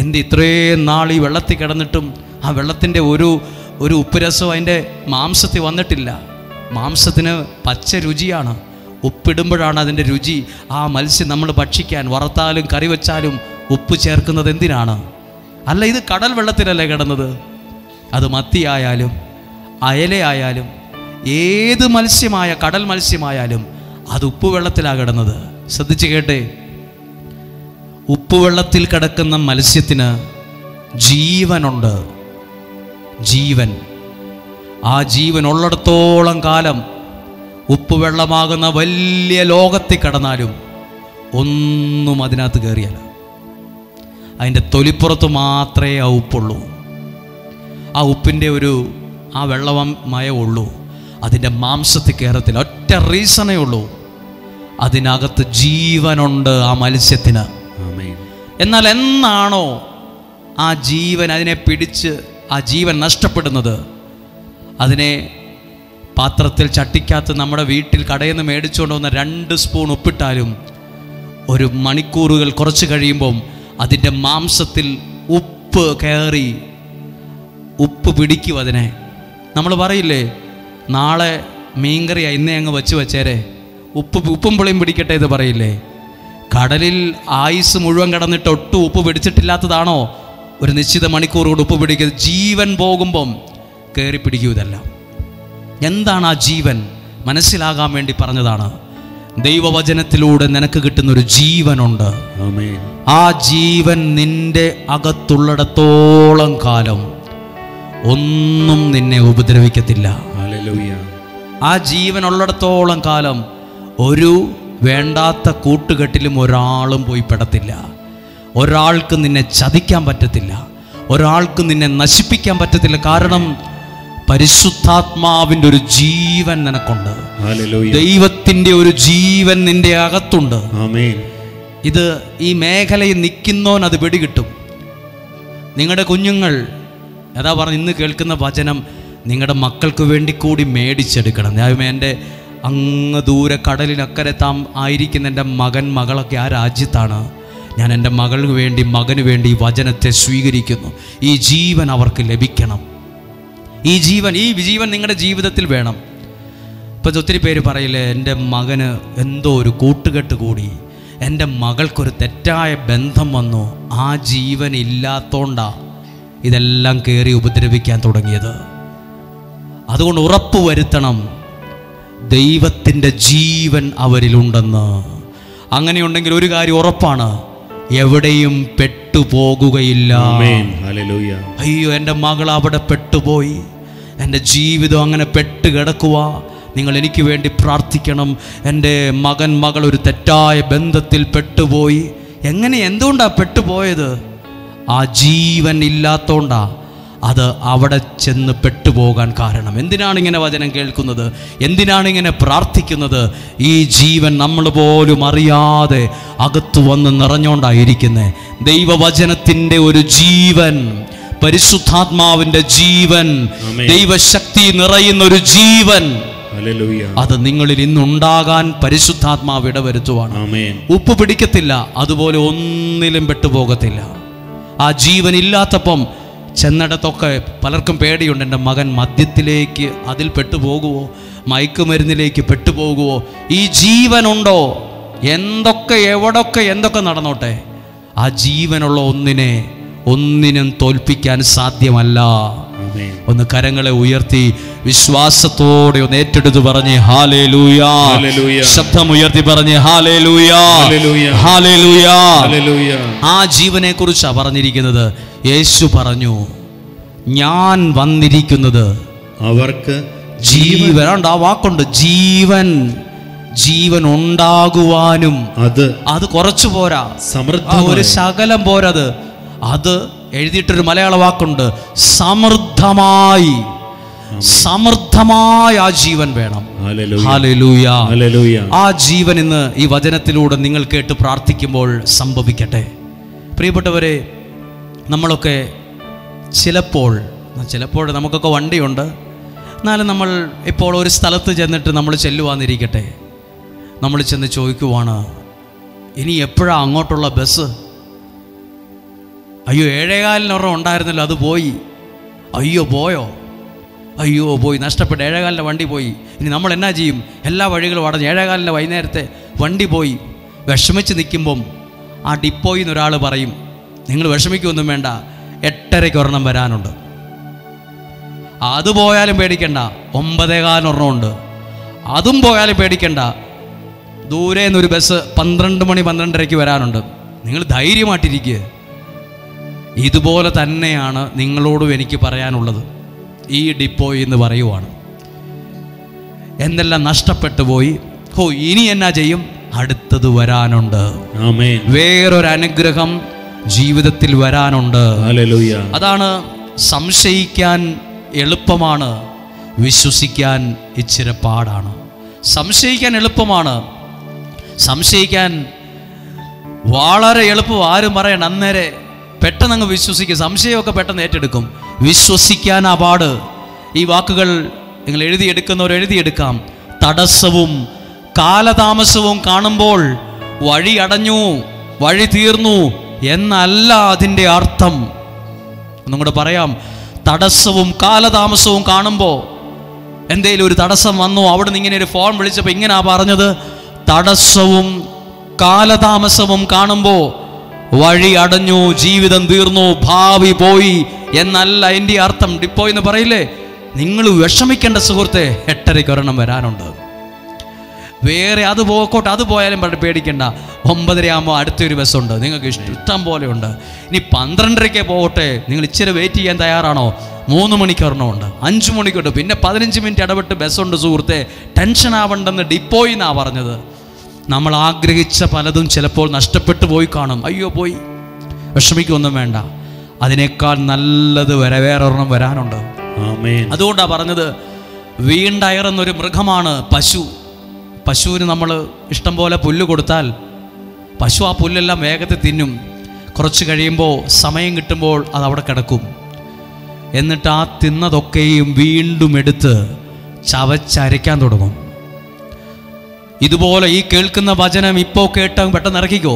എന്ത് ഇത്രയും നാൾ ഈ വെള്ളത്തിൽ കിടന്നിട്ടും ആ വെള്ളത്തിൻ്റെ ഒരു ഉപ്പ് രസം അതിൻ്റെ മാംസത്തിൽ വന്നിട്ടില്ല? മാംസത്തിന് പച്ച രുചിയാണ്. ഉപ്പിടുമ്പോഴാണ് അതിൻ്റെ രുചി. ആ മത്സ്യം നമ്മൾ ഭക്ഷിക്കാൻ വറുത്താലും കറി വെച്ചാലും ഉപ്പ് ചേർക്കുന്നത് എന്തിനാണ്? അല്ല, ഇത് കടൽ വെള്ളത്തിലല്ലേ കിടന്നത്? അത് മത്തിയായാലും അയലയായാലും ഏത് മത്സ്യമായ കടൽ മത്സ്യമായാലും അത് ഉപ്പുവെള്ളത്തിലാണ് കിടന്നത്. ശ്രദ്ധിച്ച് കേട്ടേ, ഉപ്പുവെള്ളത്തിൽ കിടക്കുന്ന മത്സ്യത്തിന് ജീവനുണ്ട്. ജീവൻ. ആ ജീവൻ ഉള്ളിടത്തോളം കാലം ഉപ്പുവെള്ളമാകുന്ന വലിയ ലോകത്തിൽ കിടന്നാലും ഒന്നും അതിനകത്ത് കയറിയല്ല. അതിൻ്റെ തൊലിപ്പുറത്ത് മാത്രമേ ആ ഉപ്പുള്ളൂ. ആ ഉപ്പിൻ്റെ ആ വെള്ളമയമുള്ളൂ. അതിൻ്റെ മാംസത്തിൽ കയറത്തില്ല. ഒറ്റ റീസണേ ഉള്ളൂ, അതിനകത്ത് ജീവനുണ്ട് ആ മത്സ്യത്തിന്. എന്നാൽ എന്നാണോ ആ ജീവൻ അതിനെ പിടിച്ച് ആ ജീവൻ നഷ്ടപ്പെടുന്നത്, അതിനെ പാത്രത്തിൽ ചട്ടിക്കകത്ത് നമ്മുടെ വീട്ടിൽ കടയിൽ നിന്ന് മേടിച്ചുകൊണ്ട് വന്ന 2 സ്പൂൺ ഉപ്പിട്ടാലും ഒരു മണിക്കൂറുകൾ കുറച്ച് കഴിയുമ്പം അതിൻ്റെ മാംസത്തിൽ ഉപ്പ് കയറി ഉപ്പ് പിടിക്കും അതിനെ. നമ്മൾ പറയില്ലേ, നാളെ മീൻകറിയാ ഇന്നേ അങ്ങ് വെച്ചേരെ, ഉപ്പും പുളിയും പിടിക്കട്ടെ എന്ന് പറയില്ലേ? കടലിൽ ആയുസ് മുഴുവൻ കിടന്നിട്ട് ഒട്ടും ഉപ്പ് പിടിച്ചിട്ടില്ലാത്തതാണോ ഒരു നിശ്ചിത മണിക്കൂർ കൊണ്ട് ഉപ്പ് പിടിക്കുന്നത്? ജീവൻ പോകുമ്പം കയറി പിടിക്കൂ ഇതെല്ലാം. എന്താണ് ആ ജീവൻ? മനസ്സിലാകാൻ വേണ്ടി പറഞ്ഞതാണ്. ദൈവവചനത്തിലൂടെ നിനക്ക് കിട്ടുന്നൊരു ജീവനുണ്ട്. ആ ജീവൻ നിന്റെ അകത്തുള്ളിടത്തോളം കാലം ഒന്നും നിന്നെ ഉപദ്രവിക്കത്തില്ല. ആ ജീവൻ ഉള്ളിടത്തോളം കാലം ഒരു വേണ്ടാത്ത കൂട്ടുകെട്ടിലും ഒരാളും പോയി പെടത്തില്ല. ഒരാൾക്ക് നിന്നെ ചതിക്കാൻ പറ്റത്തില്ല. ഒരാൾക്ക് നിന്നെ നശിപ്പിക്കാൻ പറ്റത്തില്ല. കാരണം പരിശുദ്ധാത്മാവിൻ്റെ ഒരു ജീവൻ നിനക്കുണ്ട്. ദൈവത്തിൻ്റെ ഒരു ജീവൻ നിന്റെ അകത്തുണ്ട്. ഇത് ഈ മേഖലയിൽ നിൽക്കുന്നവൻ അത് പിടികിട്ടും. നിങ്ങളുടെ കുഞ്ഞുങ്ങൾ, അതാ പറഞ്ഞു, ഇന്ന് കേൾക്കുന്ന വചനം നിങ്ങളുടെ മക്കൾക്ക് വേണ്ടി കൂടി മേടിച്ചെടുക്കണം. ഞാൻ എൻ്റെ അങ്ങ് ദൂരെ കടലിനക്കരെ ആയിരിക്കുന്ന എൻ്റെ മകളൊക്കെ ആ രാജ്യത്താണ്. ഞാൻ എൻ്റെ മകൾക്ക് വേണ്ടി മകന് വേണ്ടി ഈ വചനത്തെ സ്വീകരിക്കുന്നു. ഈ ജീവൻ അവർക്ക് ലഭിക്കണം. ഈ ജീവൻ നിങ്ങളുടെ ജീവിതത്തിൽ വേണം. ഇപ്പം ഒത്തിരി പേര് പറയില്ലേ, എൻ്റെ മകന് എന്തോ ഒരു കൂട്ടുകെട്ട് കൂടി, എൻ്റെ മകൾക്കൊരു തെറ്റായ ബന്ധം വന്നു. ആ ജീവൻ ഇല്ലാത്തോണ്ടാണ് ഇതെല്ലാം കയറി ഉപദ്രവിക്കാൻ തുടങ്ങിയത്. അതുകൊണ്ട് ഉറപ്പ് വരുത്തണം ദൈവത്തിൻ്റെ ജീവൻ അവരിലുണ്ടെന്ന്. അങ്ങനെയുണ്ടെങ്കിൽ ഒരു കാര്യം ഉറപ്പാണ്, എവിടെയും പെട്ടുപോകുകയില്ല. അയ്യോ, എൻ്റെ മകൾ അവിടെ പെട്ടുപോയി, എൻ്റെ ജീവിതം അങ്ങനെ പെട്ടുകിടക്കുക, നിങ്ങൾ എനിക്ക് വേണ്ടി പ്രാർത്ഥിക്കണം. എൻ്റെ മകൾ ഒരു തെറ്റായ ബന്ധത്തിൽ പെട്ടുപോയി. എന്തുകൊണ്ടാണ് പെട്ടുപോയത്? ആ ജീവൻ ഇല്ലാത്തോണ്ടാ. അത് അവിടെ ചെന്ന് പെട്ടുപോകാൻ കാരണം. എന്തിനാണ് ഇങ്ങനെ വചനം കേൾക്കുന്നത്? എന്തിനാണ് ഇങ്ങനെ പ്രാർത്ഥിക്കുന്നത്? ഈ ജീവൻ നമ്മൾ പോലും അറിയാതെ അകത്തു വന്ന് നിറഞ്ഞുകൊണ്ടായിരിക്കുന്നത്. ദൈവവചനത്തിൻ്റെ ഒരു ജീവൻ, പരിശുദ്ധാത്മാവിൻ്റെ ജീവൻ, ദൈവശക്തി നിറയുന്ന ഒരു ജീവൻ, അത് നിങ്ങളിൽ ഇന്നുണ്ടാകാൻ പരിശുദ്ധാത്മാവ് ഇടവരുത്തുവാണ്. ഉപ്പ് പിടിക്കത്തില്ല, അതുപോലെ ഒന്നിലും പെട്ടുപോകത്തില്ല. ആ ജീവൻ ഇല്ലാത്തപ്പം ചെന്നിടത്തൊക്കെ പലർക്കും പേടിയുണ്ട്. എൻ്റെ മകൻ മദ്യത്തിലേക്ക് അതിൽ പെട്ടുപോകുമോ, മയക്കുമരുന്നിലേക്ക് പെട്ടുപോകുമോ? ഈ ജീവനുണ്ടോ, എന്തൊക്കെ എവിടൊക്കെ എന്തൊക്കെ നടന്നോട്ടെ, ആ ജീവനുള്ള ഒന്നിനും തോൽപ്പിക്കാൻ സാധ്യമല്ല. ഒന്ന് കരങ്ങളെ ഉയർത്തി വിശ്വാസത്തോടെ ഒന്ന് ഏറ്റെടുത്ത് പറഞ്ഞ് ഹല്ലേലൂയാ. ശബ്ദം ഉയർത്തി പറഞ്ഞ് ഹല്ലേലൂയാ, ഹല്ലേലൂയാ. ആ ജീവനെ കുറിച്ചാണ് പറഞ്ഞിരിക്കുന്നത്. യേശു പറഞ്ഞു, ഞാൻ വന്നിരിക്കുന്നത് അവർക്ക് ജീവൻ. ആ വാക്കുണ്ട്, ജീവൻ. ജീവൻ ഉണ്ടാകുവാനും അത് കുറച്ചു പോരാ, ഒരു ശകലം പോരത്. അത് എഴുതിയിട്ടൊരു മലയാള വാക്കുണ്ട്, സമൃദ്ധമായി. സമൃദ്ധമായ ആ ജീവൻ വേണം. ഹല്ലേലൂയാ. ആ ജീവൻ ഇന്ന് ഈ വചനത്തിലൂടെ നിങ്ങൾ കേട്ട് പ്രാർത്ഥിക്കുമ്പോൾ സംഭവിക്കട്ടെ. പ്രിയപ്പെട്ടവരെ, നമ്മളൊക്കെ ചിലപ്പോൾ നമുക്കൊക്കെ വണ്ടിയുണ്ട്, എന്നാലും നമ്മൾ ഇപ്പോൾ ഒരു സ്ഥലത്ത് ചെന്നിട്ട് നമ്മൾ ചെല്ലുവാന്നിരിക്കട്ടെ. നമ്മൾ ചെന്ന് ചോദിക്കുവാണ്, ഇനി എപ്പോഴാണ് അങ്ങോട്ടുള്ള ബസ്? അയ്യോ, 7:15 ഉണ്ടായിരുന്നല്ലോ, അത് പോയി. അയ്യോ പോയോ? അയ്യോ പോയി, നഷ്ടപ്പെട്ടു. 7:15 വണ്ടി പോയി. ഇനി നമ്മൾ എന്നാ ചെയ്യും? എല്ലാ വഴികളും അടഞ്ഞു. 7:15 വൈകുന്നേരത്തെ വണ്ടി പോയി. വിഷമിച്ച് നിൽക്കുമ്പം ആ ഡിപ്പോയിൽ നിന്ന് ഒരാൾ പറയും, നിങ്ങൾ വിഷമിക്കൊന്നും വേണ്ട, 8:30 ഒരെണ്ണം വരാനുണ്ട്. അത് പോയാലും പേടിക്കണ്ട, 9:15 ഒരെണ്ണമുണ്ട്. അതും പോയാലും പേടിക്കണ്ട, ദൂരെ നിന്നൊരു ബസ് 12 മണി 12:30 വരാനുണ്ട്. നിങ്ങൾ ധൈര്യമായിട്ടിരിക്കുക. ഇതുപോലെ തന്നെയാണ് നിങ്ങളോടും എനിക്ക് പറയാനുള്ളത്. ഈ ഡിപ്പോയിൽ എന്ന് പറയുവാണ്, എന്തെല്ലാം നഷ്ടപ്പെട്ടു പോയി. ഇനി എന്നാ ചെയ്യും? അടുത്തത് വരാനുണ്ട്. വേറൊരു അനുഗ്രഹം ജീവിതത്തിൽ വരാനുണ്ട്. അതാണ് സംശയിക്കാൻ എളുപ്പമാണ്, വിശ്വസിക്കാൻ ഇച്ചിരി പാടാണ്. സംശയിക്കാൻ എളുപ്പമാണ്, സംശയിക്കാൻ വളരെ എളുപ്പം. ആരും പറയണം, അന്നേരെ പെട്ടെന്ന് അങ്ങ് വിശ്വസിക്കും. സംശയമൊക്കെ പെട്ടെന്ന് ഏറ്റെടുക്കും. വിശ്വസിക്കാൻ ആ പാട്. ഈ വാക്കുകൾ നിങ്ങൾ എഴുതിയെടുക്കുന്നവർ എഴുതിയെടുക്കാം. തടസ്സവും കാലതാമസവും കാണുമ്പോൾ വഴി അടഞ്ഞു, വഴി തീർന്നു എന്നല്ല അതിൻ്റെ അർത്ഥം. ഒന്നും കൂടെ പറയാം. തടസ്സവും കാലതാമസവും കാണുമ്പോൾ, എന്തേലും ഒരു തടസ്സം വന്നു, അവിടെ നിന്ന് ഇങ്ങനെ ഒരു ഫോൺ വിളിച്ചപ്പോൾ ഇങ്ങനെയാ പറഞ്ഞത്, തടസ്സവും കാലതാമസവും കാണുമ്പോൾ വഴി അടഞ്ഞു, ജീവിതം തീർന്നു, ഭാവി പോയി എന്നല്ല എൻ്റെ അർത്ഥം. ഡിപ്പോ എന്ന് പറയില്ലേ? നിങ്ങൾ വിഷമിക്കേണ്ട സുഹൃത്തെ, 8:30 ഒരെണ്ണം വരാനുണ്ട്. വേറെ അത് പോക്കോട്ടെ, അത് പോയാലും പേടിക്കണ്ട. 9:30 ആകുമ്പോൾ അടുത്തൊരു ബസ്സുണ്ട്, നിങ്ങൾക്ക് ഇഷ്ടം പോലെ ഉണ്ട്. ഇനി 12:30 പോകട്ടെ, നിങ്ങൾ ഇച്ചിരി വെയിറ്റ് ചെയ്യാൻ തയ്യാറാണോ? 3 മണിക്ക് ഒരെണ്ണമുണ്ട്, 5 മണിക്കുണ്ട്, പിന്നെ 15 മിനിറ്റ് ഇടപെട്ട് ബസ്സുണ്ട് സുഹൃത്തെ. ടെൻഷൻ ആവണ്ടെന്ന് ഡിപ്പോയിൽ നിന്നാണ് പറഞ്ഞത്. നമ്മൾ ആഗ്രഹിച്ച പലതും ചിലപ്പോൾ നഷ്ടപ്പെട്ടു പോയി കാണും. അയ്യോ പോയി, വിഷമിക്കൊന്നും വേണ്ട, അതിനേക്കാൾ നല്ലത് വേറൊരെണ്ണം വരാനുണ്ട്. അതുകൊണ്ടാണ് പറഞ്ഞത്, വീണ്ടയറുന്നൊരു മൃഗമാണ് പശു. പശുവിന് നമ്മൾ ഇഷ്ടം പോലെ പുല്ല് കൊടുത്താൽ പശു ആ പുല്ലെല്ലാം വേഗത്തിൽ തിന്നും. കുറച്ച് കഴിയുമ്പോൾ, സമയം കിട്ടുമ്പോൾ അത് അവിടെ കിടക്കും. എന്നിട്ട് ആ തിന്നതൊക്കെയും വീണ്ടും എടുത്ത് ചവച്ചരയ്ക്കാൻ തുടങ്ങും. ഇതുപോലെ ഈ കേൾക്കുന്ന വചനം ഇപ്പോൾ കേട്ടാൽ പെട്ടെന്ന് ഇറക്കിക്കോ.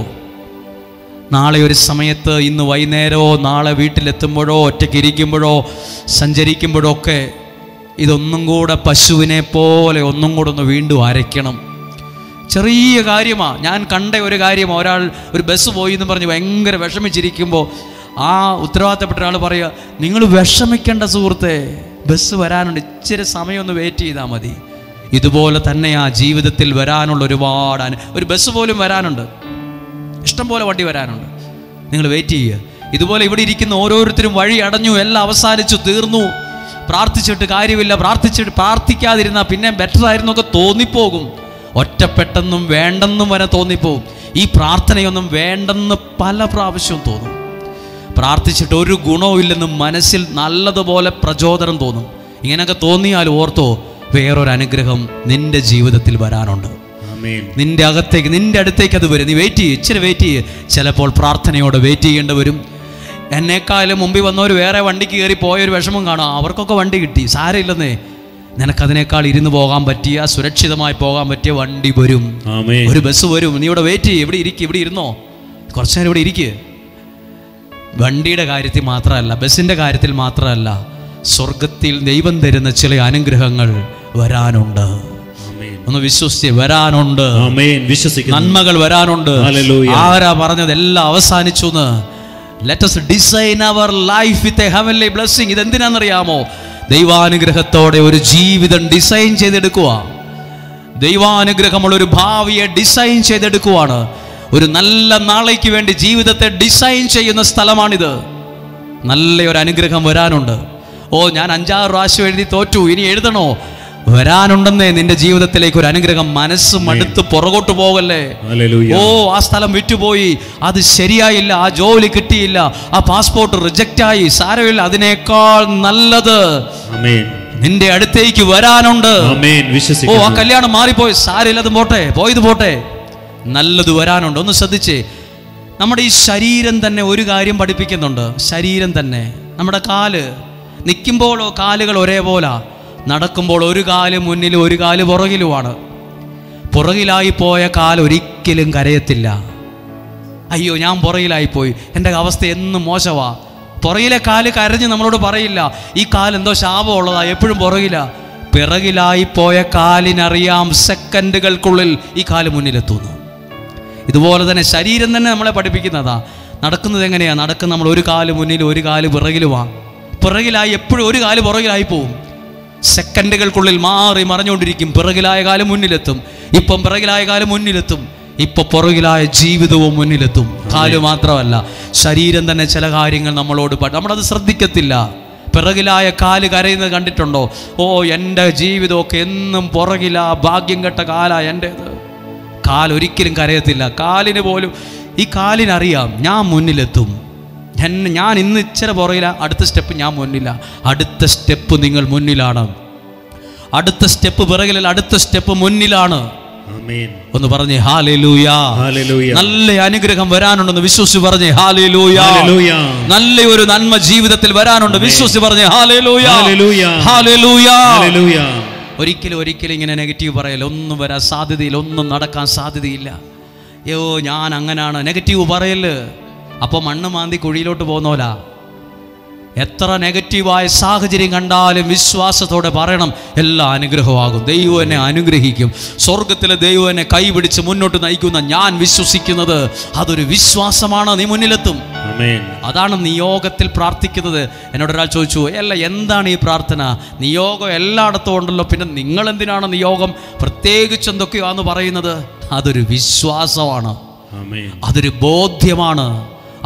നാളെ ഒരു സമയത്ത്, ഇന്ന് വൈകുന്നേരമോ നാളെ വീട്ടിലെത്തുമ്പോഴോ ഒറ്റയ്ക്ക് ഇരിക്കുമ്പോഴോ സഞ്ചരിക്കുമ്പോഴോ ഒക്കെ ഇതൊന്നും കൂടെ പശുവിനെ പോലെ ഒന്നും കൂടെ ഒന്ന് വീണ്ടും അരയ്ക്കണം. ചെറിയ കാര്യമാണ്. ഞാൻ കണ്ട ഒരു കാര്യമാണ്. ഒരാൾ ഒരു ബസ് പോയി എന്ന് പറഞ്ഞ് ഭയങ്കര വിഷമിച്ചിരിക്കുമ്പോൾ ആ ഉത്തരവാദിത്തപ്പെട്ട ഒരാൾ പറയുക, നിങ്ങൾ വിഷമിക്കേണ്ട സുഹൃത്തെ, ബസ് വരാനുണ്ട്, ഇച്ചിരി സമയം ഒന്ന് വെയിറ്റ് ചെയ്താൽ മതി. ഇതുപോലെ തന്നെയാ ജീവിതത്തിൽ വരാനുള്ള ഒരുപാട് ഒരു ബസ് പോലും വരാനുണ്ട്, ഇഷ്ടംപോലെ വണ്ടി വരാനുണ്ട്. നിങ്ങൾ വെയിറ്റ് ചെയ്യുക. ഇതുപോലെ ഇവിടെ ഇരിക്കുന്ന ഓരോരുത്തരും വഴി അടഞ്ഞു, എല്ലാം അവസാനിച്ചു, തീർന്നു, പ്രാർത്ഥിച്ചിട്ട് കാര്യമില്ല, പ്രാർത്ഥിക്കാതിരുന്നാൽ പിന്നെ ബെറ്റർ ആയിരുന്നു ഒക്കെ തോന്നിപ്പോകും. ഒറ്റപ്പെട്ടെന്നും വേണ്ടെന്നും വരെ തോന്നിപ്പോകും. ഈ പ്രാർത്ഥനയൊന്നും വേണ്ടെന്ന് പല പ്രാവശ്യവും തോന്നും. പ്രാർത്ഥിച്ചിട്ട് ഒരു ഗുണവും ഇല്ലെന്ന് മനസ്സിൽ നല്ലതുപോലെ പ്രചോദനം തോന്നും. ഇങ്ങനെയൊക്കെ തോന്നിയാൽ ഓർത്തോ, വേറൊരു അനുഗ്രഹം നിന്റെ ജീവിതത്തിൽ വരാനുണ്ട്. നിന്റെ അകത്തേക്ക്, നിന്റെ അടുത്തേക്ക് അത് വരും. നീ വെയിറ്റ് ചെയ്യ്, ഇച്ചിരി വെയിറ്റ് ചെയ്യ്. ചിലപ്പോൾ പ്രാർത്ഥനയോടെ വെയിറ്റ് ചെയ്യേണ്ടി വരും. എന്നെക്കാളും മുമ്പിൽ വന്നവർ വേറെ വണ്ടിക്ക് കയറി പോയൊരു വിഷമം കാണാം. അവർക്കൊക്കെ വണ്ടി കിട്ടി, സാരമില്ലെന്നേ. നിനക്കതിനേക്കാൾ ഇരുന്ന് പോകാൻ പറ്റിയ, സുരക്ഷിതമായി പോകാൻ പറ്റിയ വണ്ടി വരും, ഒരു ബസ് വരും. നീ ഇവിടെ വെയിറ്റ് ചെയ്യ്, ഇവിടെ ഇരിക്കുക, ഇവിടെ ഇരുന്നോ, കുറച്ചു നേരം ഇവിടെ ഇരിക്കുക. വണ്ടിയുടെ കാര്യത്തിൽ മാത്രമല്ല, ബസ്സിൻ്റെ കാര്യത്തിൽ മാത്രമല്ല, സ്വർഗത്തിൽ ദൈവം തരുന്ന ചില അനുഗ്രഹങ്ങൾ വരാനുണ്ട്. ഒന്ന് വിശ്വസിച്ച്, വരാനുണ്ട്. നന്മകൾ വരാനുണ്ട്. ആരാ പറഞ്ഞത് എല്ലാം അവസാനിച്ചു എന്ന്? Let us design our life with a heavenly blessing. ഇതെന്തിനാണെന്നറിയാമോ? ദൈവാനുഗ്രഹത്തോടെ ഒരു ജീവിതം ഡിസൈൻ ചെയ്തെടുക്കുക. ദൈവാനുഗ്രഹമുള്ള ഒരു ഭാവിയെ ഡിസൈൻ ചെയ്തെടുക്കുവാണ്. ഒരു നല്ല നാളേക്ക് വേണ്ടി ജീവിതത്തെ ഡിസൈൻ ചെയ്യുന്ന സ്ഥലമാണിത്. നല്ലൊരു അനുഗ്രഹം വരാനുണ്ട്. ഓ, ഞാൻ 5-6 പ്രാവശ്യം എഴുതി തോറ്റു, ഇനി എഴുതണോ? വരാനുണ്ടെന്നേ നിന്റെ ജീവിതത്തിലേക്ക് ഒരു അനുഗ്രഹം. മനസ്സ് മടുത്ത് പുറകോട്ട് പോകല്ലേ. ഓ, ആ സ്ഥലം വിറ്റുപോയി, അത് ശരിയായില്ല, ആ ജോലി കിട്ടിയില്ല, ആ പാസ്പോർട്ട് റിജക്റ്റ് ആയി, സാരമില്ല, അതിനേക്കാൾ നല്ലത് നിന്റെ അടുത്തേക്ക് വരാനുണ്ട്. ഓ, ആ കല്യാണം മാറിപ്പോയി, സാരമില്ല, അത് പോട്ടെ, പോയത് പോട്ടെ, നല്ലത് വരാനുണ്ട്. ഒന്ന് ശ്രദ്ധിച്ചേ, നമ്മുടെ ഈ ശരീരം തന്നെ ഒരു കാര്യം പഠിപ്പിക്കുന്നുണ്ട്. ശരീരം തന്നെ, നമ്മുടെ കാല് നിൽക്കുമ്പോഴോ കാലുകൾ ഒരേപോലെ, നടക്കുമ്പോൾ ഒരു കാല് മുന്നിലും ഒരു കാല് പുറകിലുമാണ്. പുറകിലായി പോയ കാല് ഒരിക്കലും കരയത്തില്ല. അയ്യോ, ഞാൻ പുറകിലായിപ്പോയി, എൻ്റെ അവസ്ഥ എന്നും മോശമാ. പുറകിലെ കാല് കരഞ്ഞ് നമ്മളോട് പറയില്ല, ഈ കാലെന്തോ ശാപമുള്ളതാ, എപ്പോഴും പുറകില. പിറകിലായി പോയ കാലിനറിയാം സെക്കൻഡുകൾക്കുള്ളിൽ ഈ കാല് മുന്നിലെത്തുന്നു. ഇതുപോലെ തന്നെ ശരീരം തന്നെ നമ്മളെ പഠിപ്പിക്കുന്നതാ. നടക്കുന്നത് എങ്ങനെയാ? നടക്കുന്ന നമ്മൾ ഒരു കാല് മുന്നിൽ ഒരു കാല് പിറകിലുമാണ്. പിറകിലായി എപ്പോഴും ഒരു കാല് പുറകിലായി പോവും. സെക്കൻഡുകൾക്കുള്ളിൽ മാറി മറിഞ്ഞുകൊണ്ടിരിക്കും. പിറകിലായ കാലം മുന്നിലെത്തും, ഇപ്പം പിറകിലായ കാലം മുന്നിലെത്തും, ഇപ്പൊ പുറകിലായ ജീവിതവും മുന്നിലെത്തും. കാല് മാത്രമല്ല, ശരീരം തന്നെ ചില കാര്യങ്ങൾ നമ്മളോട് നമ്മളത് ശ്രദ്ധിക്കത്തില്ല. പിറകിലായ കാല് കരയുന്നത് കണ്ടിട്ടുണ്ടോ? ഓ, എൻ്റെ ജീവിതമൊക്കെ എന്നും പുറകിലാ, ഭാഗ്യം കെട്ട കാലാ എൻ്റേത്. കാലൊരിക്കലും കരയത്തില്ല. കാലിന് പോലും, ഈ കാലിനറിയാം ഞാൻ മുന്നിലെത്തും. ഞാൻ ഇന്ന് ഇച്ചിരി പുറകില, അടുത്ത സ്റ്റെപ്പ് ഞാൻ മുന്നില്ല, അടുത്ത സ്റ്റെപ്പ് നിങ്ങൾ മുന്നിലാണ്, അടുത്ത സ്റ്റെപ്പ് പിറകിലല്ല, അടുത്ത സ്റ്റെപ്പ് മുന്നിലാണ്. ഒന്ന് പറഞ്ഞേ ഹല്ലേലൂയ. നല്ല അനുഗ്രഹം വരാനുണ്ടെന്ന് വിശ്വസിച്ച് പറഞ്ഞേ ഹല്ലേലൂയ. നല്ല ഒരു നന്മ ജീവിതത്തിൽ വരാനുണ്ട്, വിശ്വസിച്ച് പറഞ്ഞേ ഹല്ലേലൂയ. ഹല്ലേലൂയ. ഒരിക്കലും ഇങ്ങനെ നെഗറ്റീവ് പറയല്ല. ഒന്നും വരാൻ സാധ്യതയില്ല, ഒന്നും നടക്കാൻ സാധ്യതയില്ല. അയ്യോ, ഞാൻ അങ്ങനാണ്, നെഗറ്റീവ് പറയല്. അപ്പോൾ മണ്ണ് മാന്തി കുഴിയിലോട്ട് പോകുന്നോല. എത്ര നെഗറ്റീവായ സാഹചര്യം കണ്ടാലും വിശ്വാസത്തോടെ പറയണം, എല്ലാം അനുഗ്രഹമാകും. ദൈവം എന്നെ അനുഗ്രഹിക്കും. സ്വർഗത്തിലെ ദൈവം എന്നെ കൈപിടിച്ച് മുന്നോട്ട് നയിക്കുന്ന ഞാൻ വിശ്വസിക്കുന്നത് അതൊരു വിശ്വാസമാണ്. നീ മുന്നിലെത്തും. അതാണ് നിയോഗത്തിൽ പ്രാർത്ഥിക്കുന്നത്. എന്നോടൊരാൾ ചോദിച്ചു, അല്ല എന്താണ് ഈ പ്രാർത്ഥന? നിയോഗം എല്ലായിടത്തും ഉണ്ടല്ലോ, പിന്നെ നിങ്ങൾ എന്തിനാണ് നിയോഗം പ്രത്യേകിച്ച് എന്തൊക്കെയാന്ന് പറയുന്നത്? അതൊരു വിശ്വാസമാണ്, അതൊരു ബോധ്യമാണ്.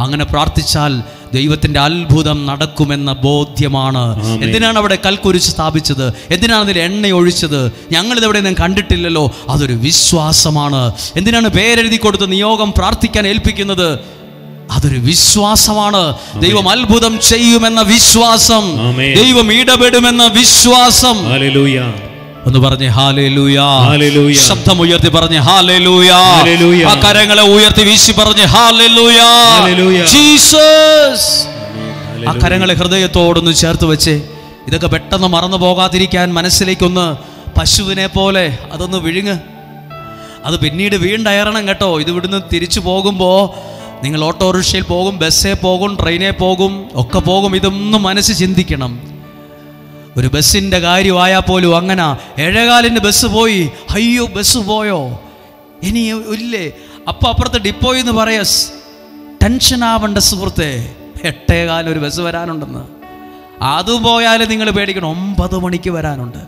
അങ്ങനെ പ്രാർത്ഥിച്ചാൽ ദൈവത്തിൻ്റെ അത്ഭുതം നടക്കുമെന്ന ബോധ്യമാണ്. എന്തിനാണ് അവിടെ കൽക്കുരിശ് സ്ഥാപിച്ചത്? എന്തിനാണ് അതിൽ എണ്ണ ഒഴിച്ചത്? ഞങ്ങളിതെവിടെ ഞാൻ കണ്ടിട്ടില്ലല്ലോ. അതൊരു വിശ്വാസമാണ്. എന്തിനാണ് പേരെഴുതി കൊടുത്ത് നിയോഗം പ്രാർത്ഥിക്കാൻ ഏൽപ്പിക്കുന്നത്? അതൊരു വിശ്വാസമാണ്. ദൈവം അത്ഭുതം ചെയ്യുമെന്ന വിശ്വാസം, ദൈവം ഇടപെടുമെന്ന വിശ്വാസം. ഒന്ന് പറഞ്ഞേ ഹല്ലേലൂയ. ശബ്ദം ഉയർത്തി പറഞ്ഞേ ഹല്ലേലൂയ. ആ കരങ്ങളെ ഉയർത്തി വീശി പറഞ്ഞേ ഹല്ലേലൂയ. ജീസസ്. ആ കരങ്ങളെ ഹൃദയത്തോടൊന്ന് ചേർത്ത് വെച്ചേ. ഇതൊക്കെ പെട്ടെന്ന് മറന്നു പോകാതിരിക്കാൻ മനസ്സിലേക്കൊന്ന് പശുവിനെ പോലെ അതൊന്ന് വിഴുങ്ങ്. അത് പിന്നീട് വീണ്ടയറണം കേട്ടോ. ഇത് ഇവിടുന്ന് തിരിച്ചു പോകുമ്പോൾ നിങ്ങൾ ഓട്ടോറിക്ഷയിൽ പോകും, ബസ്സിൽ പോകും, ട്രെയിനിൽ പോകും, ഒക്കെ പോകും. ഇതൊന്നും മനസ്സ് ചിന്തിക്കണം. ഒരു ബസ്സിൻ്റെ കാര്യമായാൽ പോലും അങ്ങനെ. ഏഴേകാലിൻ്റെ ബസ് പോയി, അയ്യോ ബസ് പോയോ, ഇനി ഇല്ലേ? അപ്പം അപ്പുറത്ത് ഡിപ്പോയിൽ നിന്ന് പറയാ, ടെൻഷൻ ആവണ്ട സുഹൃത്തെ, 8:15 ഒരു ബസ് വരാനുണ്ടെന്ന്. അത് പോയാലും നിങ്ങൾ പേടിക്കണം, 9 മണിക്ക് വരാനുണ്ട്.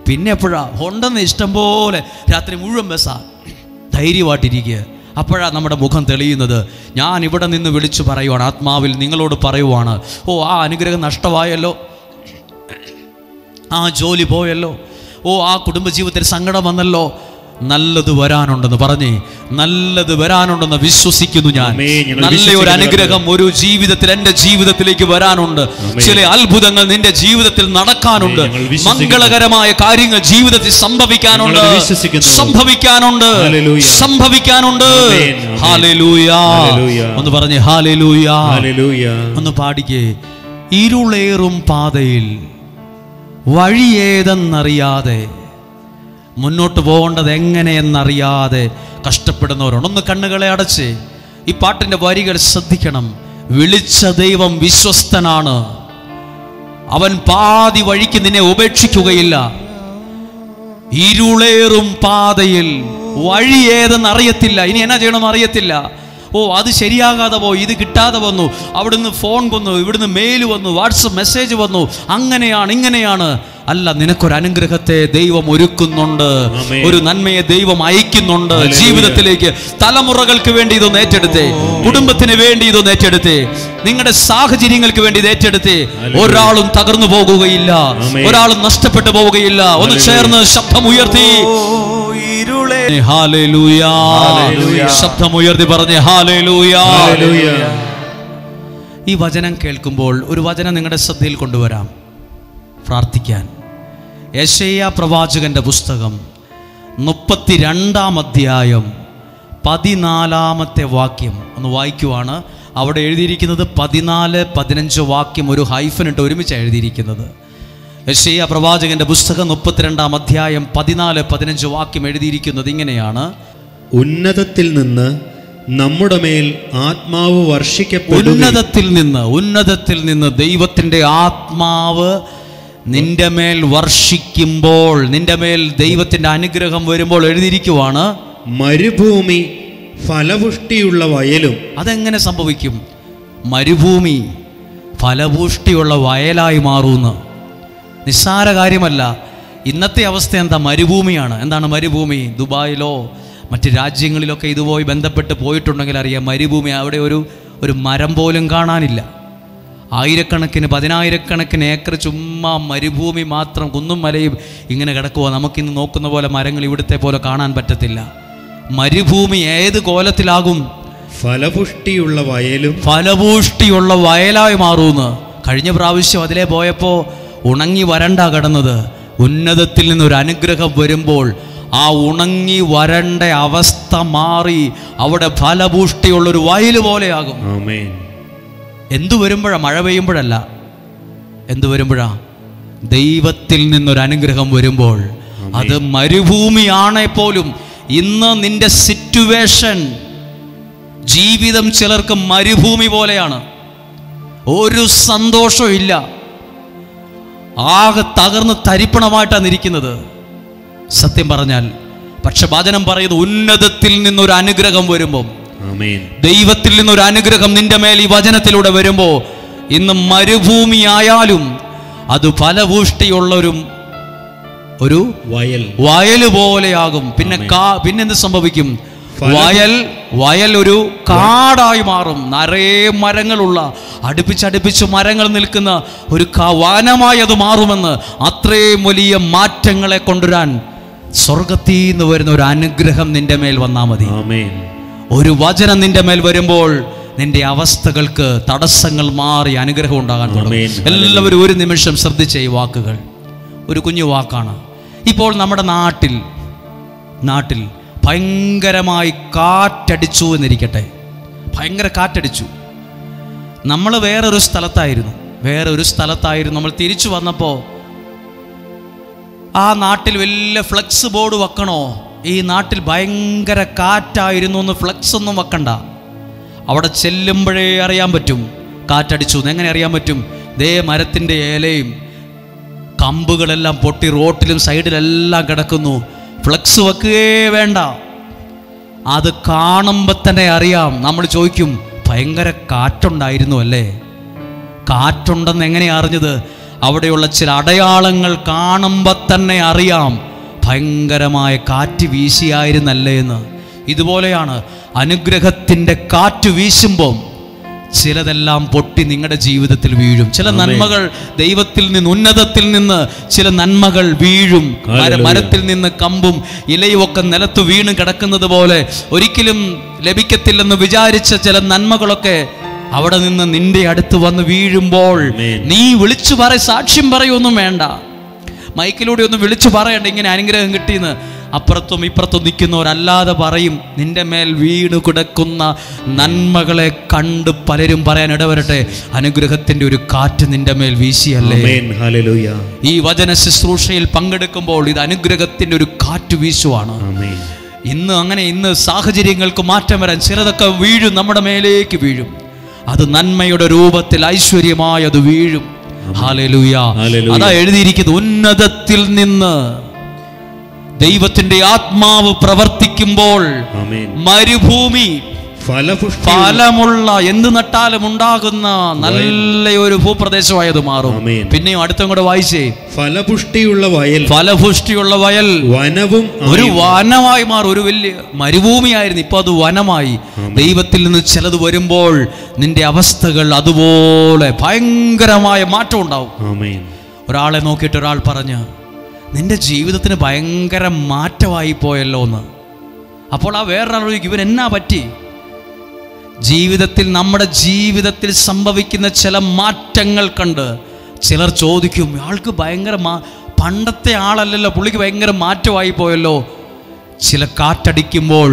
പിന്നെ എപ്പോഴാണ് ഉണ്ടെന്ന് ഇഷ്ടം പോലെ, രാത്രി മുഴുവൻ ബസ്സാ. ധൈര്യമായിട്ടിരിക്കുക. അപ്പോഴാണ് നമ്മുടെ മുഖം തെളിയുന്നത്. ഞാൻ ഇവിടെ നിന്ന് വിളിച്ചു പറയുവാണ്, ആത്മാവിൽ നിങ്ങളോട് പറയുവാണ്, ഓ ആ അനുഗ്രഹം നഷ്ടമായല്ലോ, ആ ജോലി പോയല്ലോ, ഓ ആ കുടുംബജീവിതത്തിൽ സങ്കടം വന്നല്ലോ, നല്ലത് വരാനുണ്ടെന്ന് പറഞ്ഞേ. നല്ലത് വരാനുണ്ടെന്ന് വിശ്വസിക്കുന്നു ഞാൻ. നല്ലൊരു അനുഗ്രഹം ഒരു ജീവിതത്തിൽ, എൻ്റെ ജീവിതത്തിലേക്ക് വരാനുണ്ട്. ചില അത്ഭുതങ്ങൾ നിന്റെ ജീവിതത്തിൽ നടക്കാനുണ്ട്. മംഗളകരമായ കാര്യങ്ങൾ ജീവിതത്തിൽ സംഭവിക്കാനുണ്ട്. ഹല്ലേലൂയ. ഒന്ന് പറഞ്ഞേ ഹല്ലേലൂയ. ഒന്ന് പാടിക്കേ. ഇരുളേറും പാതയിൽ വഴിയേതെന്നറിയാതെ, മുന്നോട്ട് പോകേണ്ടത് എങ്ങനെയെന്നറിയാതെ കഷ്ടപ്പെടുന്നവരുണ്ട്. ഒന്ന് കണ്ണുകളെ അടച്ച് ഈ പാട്ടിൻ്റെ വരികൾ ശ്രദ്ധിക്കണം. വിളിച്ച ദൈവം വിശ്വസ്തനാണ്. അവൻ പാതി വഴിക്ക് നിന്നെ ഉപേക്ഷിക്കുകയില്ല. ഇരുളേറും പാതയിൽ വഴി ഏതെന്ന് അറിയത്തില്ല, ഇനി എന്നാ ചെയ്യണമെന്ന് അറിയത്തില്ല. ഓ, അത് ശരിയാകാതെ പോയി, ഇത് കിട്ടാതെ വന്നു, അവിടുന്ന് ഫോൺ വന്നു, ഇവിടുന്ന് മെയിൽ വന്നു, വാട്സപ്പ് മെസ്സേജ് വന്നു, അങ്ങനെയാണ് ഇങ്ങനെയാണ്. അല്ല, നിനക്കൊരു അനുഗ്രഹത്തെ ദൈവം ഒരുക്കുന്നുണ്ട്. ഒരു നന്മയെ ദൈവം അയക്കുന്നുണ്ട് ജീവിതത്തിലേക്ക്. തലമുറകൾക്ക് വേണ്ടി ഇതൊന്ന് ഏറ്റെടുത്തേ, കുടുംബത്തിന് വേണ്ടി ഇതൊന്ന് ഏറ്റെടുത്തേ, നിങ്ങളുടെ സാഹചര്യങ്ങൾക്ക് വേണ്ടി ഇത് ഏറ്റെടുത്തേ. ഒരാളും തകർന്നു പോകുകയില്ല, ഒരാളും നഷ്ടപ്പെട്ടു പോവുകയില്ല. ഒന്ന് ചേർന്ന് ശബ്ദമുയർത്തി ഹല്ലേലൂയ, ശബ്ദമുയർത്തി പറഞ്ഞേ ഹല്ലേലൂയ. ഈ വചനം കേൾക്കുമ്പോൾ ഒരു വചനം നിങ്ങളുടെ ശ്രദ്ധയിൽ കൊണ്ടുവരാം, പ്രാർത്ഥിക്കാൻ. യെശയ്യാ പ്രവാചകന്റെ പുസ്തകം 32-ാം അധ്യായം 14-ാമത്തെ വാക്യം ഒന്ന് വായിക്കുവാണ്. അവിടെ എഴുതിയിരിക്കുന്നത് 14-15 വാക്യം ഒരു ഹൈഫനിട്ട് ഒരുമിച്ച് എഴുതിയിരിക്കുന്നത്. യെശയ്യാ പ്രവാചകന്റെ പുസ്തകം 32-ാം അധ്യായം 14-15 വാക്യം എഴുതിയിരിക്കുന്നത് ഇങ്ങനെയാണ്. ഉന്നതത്തിൽ നിന്ന് നമ്മുടെ മേൽ ആത്മാവ് വർഷിക്കപ്പെടും. ഉന്നതത്തിൽ നിന്ന് ദൈവത്തിൻ്റെ ആത്മാവ് നിന്റെ മേൽ വർഷിക്കുമ്പോൾ, നിന്റെ മേൽ ദൈവത്തിൻ്റെ അനുഗ്രഹം വരുമ്പോൾ എഴുതിയിരിക്കുവാണ്, മരുഭൂമി ഫലപുഷ്ടിയുള്ള വയലും. അതെങ്ങനെ സംഭവിക്കും? മരുഭൂമി ഫലപുഷ്ടിയുള്ള വയലായി മാറുന്നു. നിസ്സാര കാര്യമല്ല. ഇന്നത്തെ അവസ്ഥ എന്താ? മരുഭൂമിയാണ്. എന്താണ് മരുഭൂമി? ദുബായിലോ മറ്റ് രാജ്യങ്ങളിലൊക്കെ ഇതുപോയി ബന്ധപ്പെട്ട് പോയിട്ടുണ്ടെങ്കിൽ അറിയാം, മരുഭൂമി. അവിടെ ഒരു മരം പോലും കാണാനില്ല. ആയിരക്കണക്കിന് 10,000-കണക്കിന് ഏക്കർ ചുമ്മാ മരുഭൂമി മാത്രം, കുന്നും മലയും ഇങ്ങനെ കിടക്കുക. നമുക്കിന്ന് നോക്കുന്ന പോലെ മരങ്ങൾ ഇവിടുത്തെ പോലെ കാണാൻ പറ്റത്തില്ല. മരുഭൂമി ഏത് കോലത്തിലാകും? ഫലപുഷ്ടിയുള്ള വയലും. ഫലപുഷ്ടിയുള്ള വയലായി മാറുമെന്ന്. കഴിഞ്ഞ പ്രാവശ്യം അതിലെ പോയപ്പോൾ ഉണങ്ങി വരണ്ട കിടന്നത്. ഉന്നതത്തിൽ നിന്നൊരു അനുഗ്രഹം വരുമ്പോൾ ആ ഉണങ്ങി വരണ്ട അവസ്ഥ മാറി അവിടെ ഫലപുഷ്ടിയുള്ളൊരു വയൽ പോലെയാകും. ആമേൻ. എന്തു വരുമ്പോഴാണ്? മഴ പെയ്യുമ്പോഴല്ല. എന്തു വരുമ്പോഴാ? ദൈവത്തിൽ നിന്നൊരു അനുഗ്രഹം വരുമ്പോൾ. അത് മരുഭൂമിയാണെ പോലും ഇന്ന് നിന്റെ സിറ്റുവേഷൻ, ജീവിതം ചിലർക്ക് മരുഭൂമി പോലെയാണ്. ഒരു സന്തോഷവും ഇല്ല, ആകെ തകർന്ന് തരിപ്പണമായിട്ടാണ് ഇരിക്കുന്നത് സത്യം പറഞ്ഞാൽ. പക്ഷെ വചനം പറയുന്നത് ഉന്നതത്തിൽ നിന്നൊരു അനുഗ്രഹം വരുമ്പോൾ, ദൈവത്തിൽ നിന്നൊരു അനുഗ്രഹം നിന്റെ മേൽ ഈ വചനത്തിലൂടെ വരുമ്പോൾ, ഇന്ന് മരുഭൂമി ആയാലും അത് ഫലപുഷ്ടിയുള്ള ഒരു വയൽ പോലെയാകും. പിന്നെന്ത് സംഭവിക്കും? വയൽ ഒരു കാടായി മാറും. നിറയെ മരങ്ങളുള്ള, അടുപ്പിച്ചടുപ്പിച്ച് മരങ്ങൾ നിൽക്കുന്ന ഒരു വനമായി അത് മാറുമെന്ന്. അത്രയും വലിയ മാറ്റങ്ങളെ കൊണ്ടുവരാൻ സ്വർഗത്തിൽ നിന്ന് വരുന്ന ഒരു അനുഗ്രഹം നിന്റെ മേൽ വന്നാൽ മതി. ഒരു വചനം നിന്റെ മേൽ വരുമ്പോൾ നിന്റെ അവസ്ഥകൾക്ക് തടസ്സങ്ങൾ മാറി അനുഗ്രഹം ഉണ്ടാകാൻ തുടങ്ങും. എല്ലാവരും ഒരു നിമിഷം ശ്രദ്ധിച്ച ഈ വാക്കുകൾ. ഒരു കുഞ്ഞു വാക്കാണ്. ഇപ്പോൾ നമ്മുടെ നാട്ടിൽ ഭയങ്കരമായി കാറ്റടിച്ചു എന്നിരിക്കട്ടെ. ഭയങ്കര കാറ്റടിച്ചു. നമ്മൾ വേറൊരു സ്ഥലത്തായിരുന്നു. നമ്മൾ തിരിച്ചു വന്നപ്പോൾ ആ നാട്ടിൽ വലിയ ഫ്ലെക്സ് ബോർഡ് വെക്കണോ? ഈ നാട്ടിൽ ഭയങ്കര കാറ്റായിരുന്നു എന്ന് ഫ്ലെക്സ് ഒന്നും വെക്കണ്ട. അവിടെ ചെല്ലുമ്പോഴേ അറിയാൻ പറ്റും കാറ്റടിച്ചു. എങ്ങനെ അറിയാൻ പറ്റും? ദേ മരത്തിൻ്റെ ഇലയും കമ്പുകളെല്ലാം പൊട്ടി റോട്ടിലും സൈഡിലെല്ലാം കിടക്കുന്നു. ഫ്ലെക്സ് വെക്കുകയേ വേണ്ട, അത് കാണുമ്പോൾ തന്നെ അറിയാം. നമ്മൾ ചോദിക്കും, ഭയങ്കര കാറ്റുണ്ടായിരുന്നു അല്ലേ? കാറ്റുണ്ടെന്ന് എങ്ങനെയാണ് അറിഞ്ഞത്? അവിടെയുള്ള ചില അടയാളങ്ങൾ കാണുമ്പോൾ തന്നെ അറിയാം ഭയങ്കരമായ കാറ്റ് വീശിയായിരുന്നല്ലേ എന്ന്. ഇതുപോലെയാണ് അനുഗ്രഹത്തിൻ്റെ കാറ്റ് വീശുമ്പം ചിലതെല്ലാം പൊട്ടി നിങ്ങളുടെ ജീവിതത്തിൽ വീഴും. ചില നന്മകൾ ദൈവത്തിൽ നിന്ന്, ഉന്നതത്തിൽ നിന്ന് ചില നന്മകൾ വീഴും. മരത്തിൽ നിന്ന് കമ്പും ഇലയും ഒക്കെ നിലത്ത് വീണ് കിടക്കുന്നത് പോലെ ഒരിക്കലും ലഭിക്കത്തില്ലെന്ന് വിചാരിച്ച ചില നന്മകളൊക്കെ അവിടെ നിന്ന് നിന്റെ അടുത്ത് വന്ന് വീഴുമ്പോൾ നീ വിളിച്ചു സാക്ഷ്യം പറയൊന്നും വേണ്ട, മൈക്കിലൂടെ ഒന്നും വിളിച്ചു പറയണ്ട ഇങ്ങനെ അനുഗ്രഹം കിട്ടിയെന്ന്. അപ്പുറത്തും ഇപ്പുറത്തും നിൽക്കുന്നവരല്ലാതെ പറയും, നിന്റെ മേൽ വീണ് കിടക്കുന്ന നന്മകളെ കണ്ട് പലരും പറയാൻ ഇടവരട്ടെ, അനുഗ്രഹത്തിന്റെ ഒരു കാറ്റ് നിന്റെ മേൽ വീശിയല്ലേ. ഈ വചന ശുശ്രൂഷയിൽ പങ്കെടുക്കുമ്പോൾ ഇത് അനുഗ്രഹത്തിന്റെ ഒരു കാറ്റ് വീശുവാണ്. ഇന്ന് സാഹചര്യങ്ങൾക്ക് മാറ്റം വരാൻ ചിലതൊക്കെ വീഴും, നമ്മുടെ മേലേക്ക് വീഴും. അത് നന്മയുടെ രൂപത്തിൽ ഐശ്വര്യമായി അത് വീഴും. ഹല്ലേലൂയ. അതാ എഴുതിയിരിക്കുന്നത്, ഉന്നതത്തിൽ നിന്ന് ദൈവത്തിന്റെ ആത്മാവ് പ്രവർത്തിക്കുമ്പോൾ മരുഭൂമി ഫലമുള്ള എന്ത് നട്ടാലും ഉണ്ടാകുന്ന നല്ല ഒരു ഭൂപ്രദേശമായത് മാറും. പിന്നെയും അടുത്തും കൂടെ വായിച്ചേ, ഫലപുഷ്ടിയുള്ള വയൽ വനവും ഒരു വനമായി മാറും. ഒരു വലിയ മരുഭൂമിയായിരുന്നു, ഇപ്പൊ അത് വനമായി. ദൈവത്തിൽ നിന്ന് ചിലത് വരുമ്പോൾ നിന്റെ അവസ്ഥകൾ അതുപോലെ ഭയങ്കരമായ മാറ്റം ഉണ്ടാവും. ഒരാളെ നോക്കിയിട്ട് ഒരാൾ പറഞ്ഞ്, നിന്റെ ജീവിതത്തിന് ഭയങ്കര മാറ്റമായി പോയല്ലോ എന്ന്. അപ്പോൾ ആ വേറൊരാൾ ചോദിക്കും, ഇവൻ എന്നാ പറ്റി? ജീവിതത്തിൽ, നമ്മുടെ ജീവിതത്തിൽ സംഭവിക്കുന്ന ചില മാറ്റങ്ങൾ കണ്ട് ചിലർ ചോദിക്കും, ആൾക്ക് ഭയങ്കര പണ്ടത്തെ ആളല്ലല്ലോ, പുള്ളിക്ക് ഭയങ്കര മാറ്റമായി പോയല്ലോ. ചില കാറ്റടിക്കുമ്പോൾ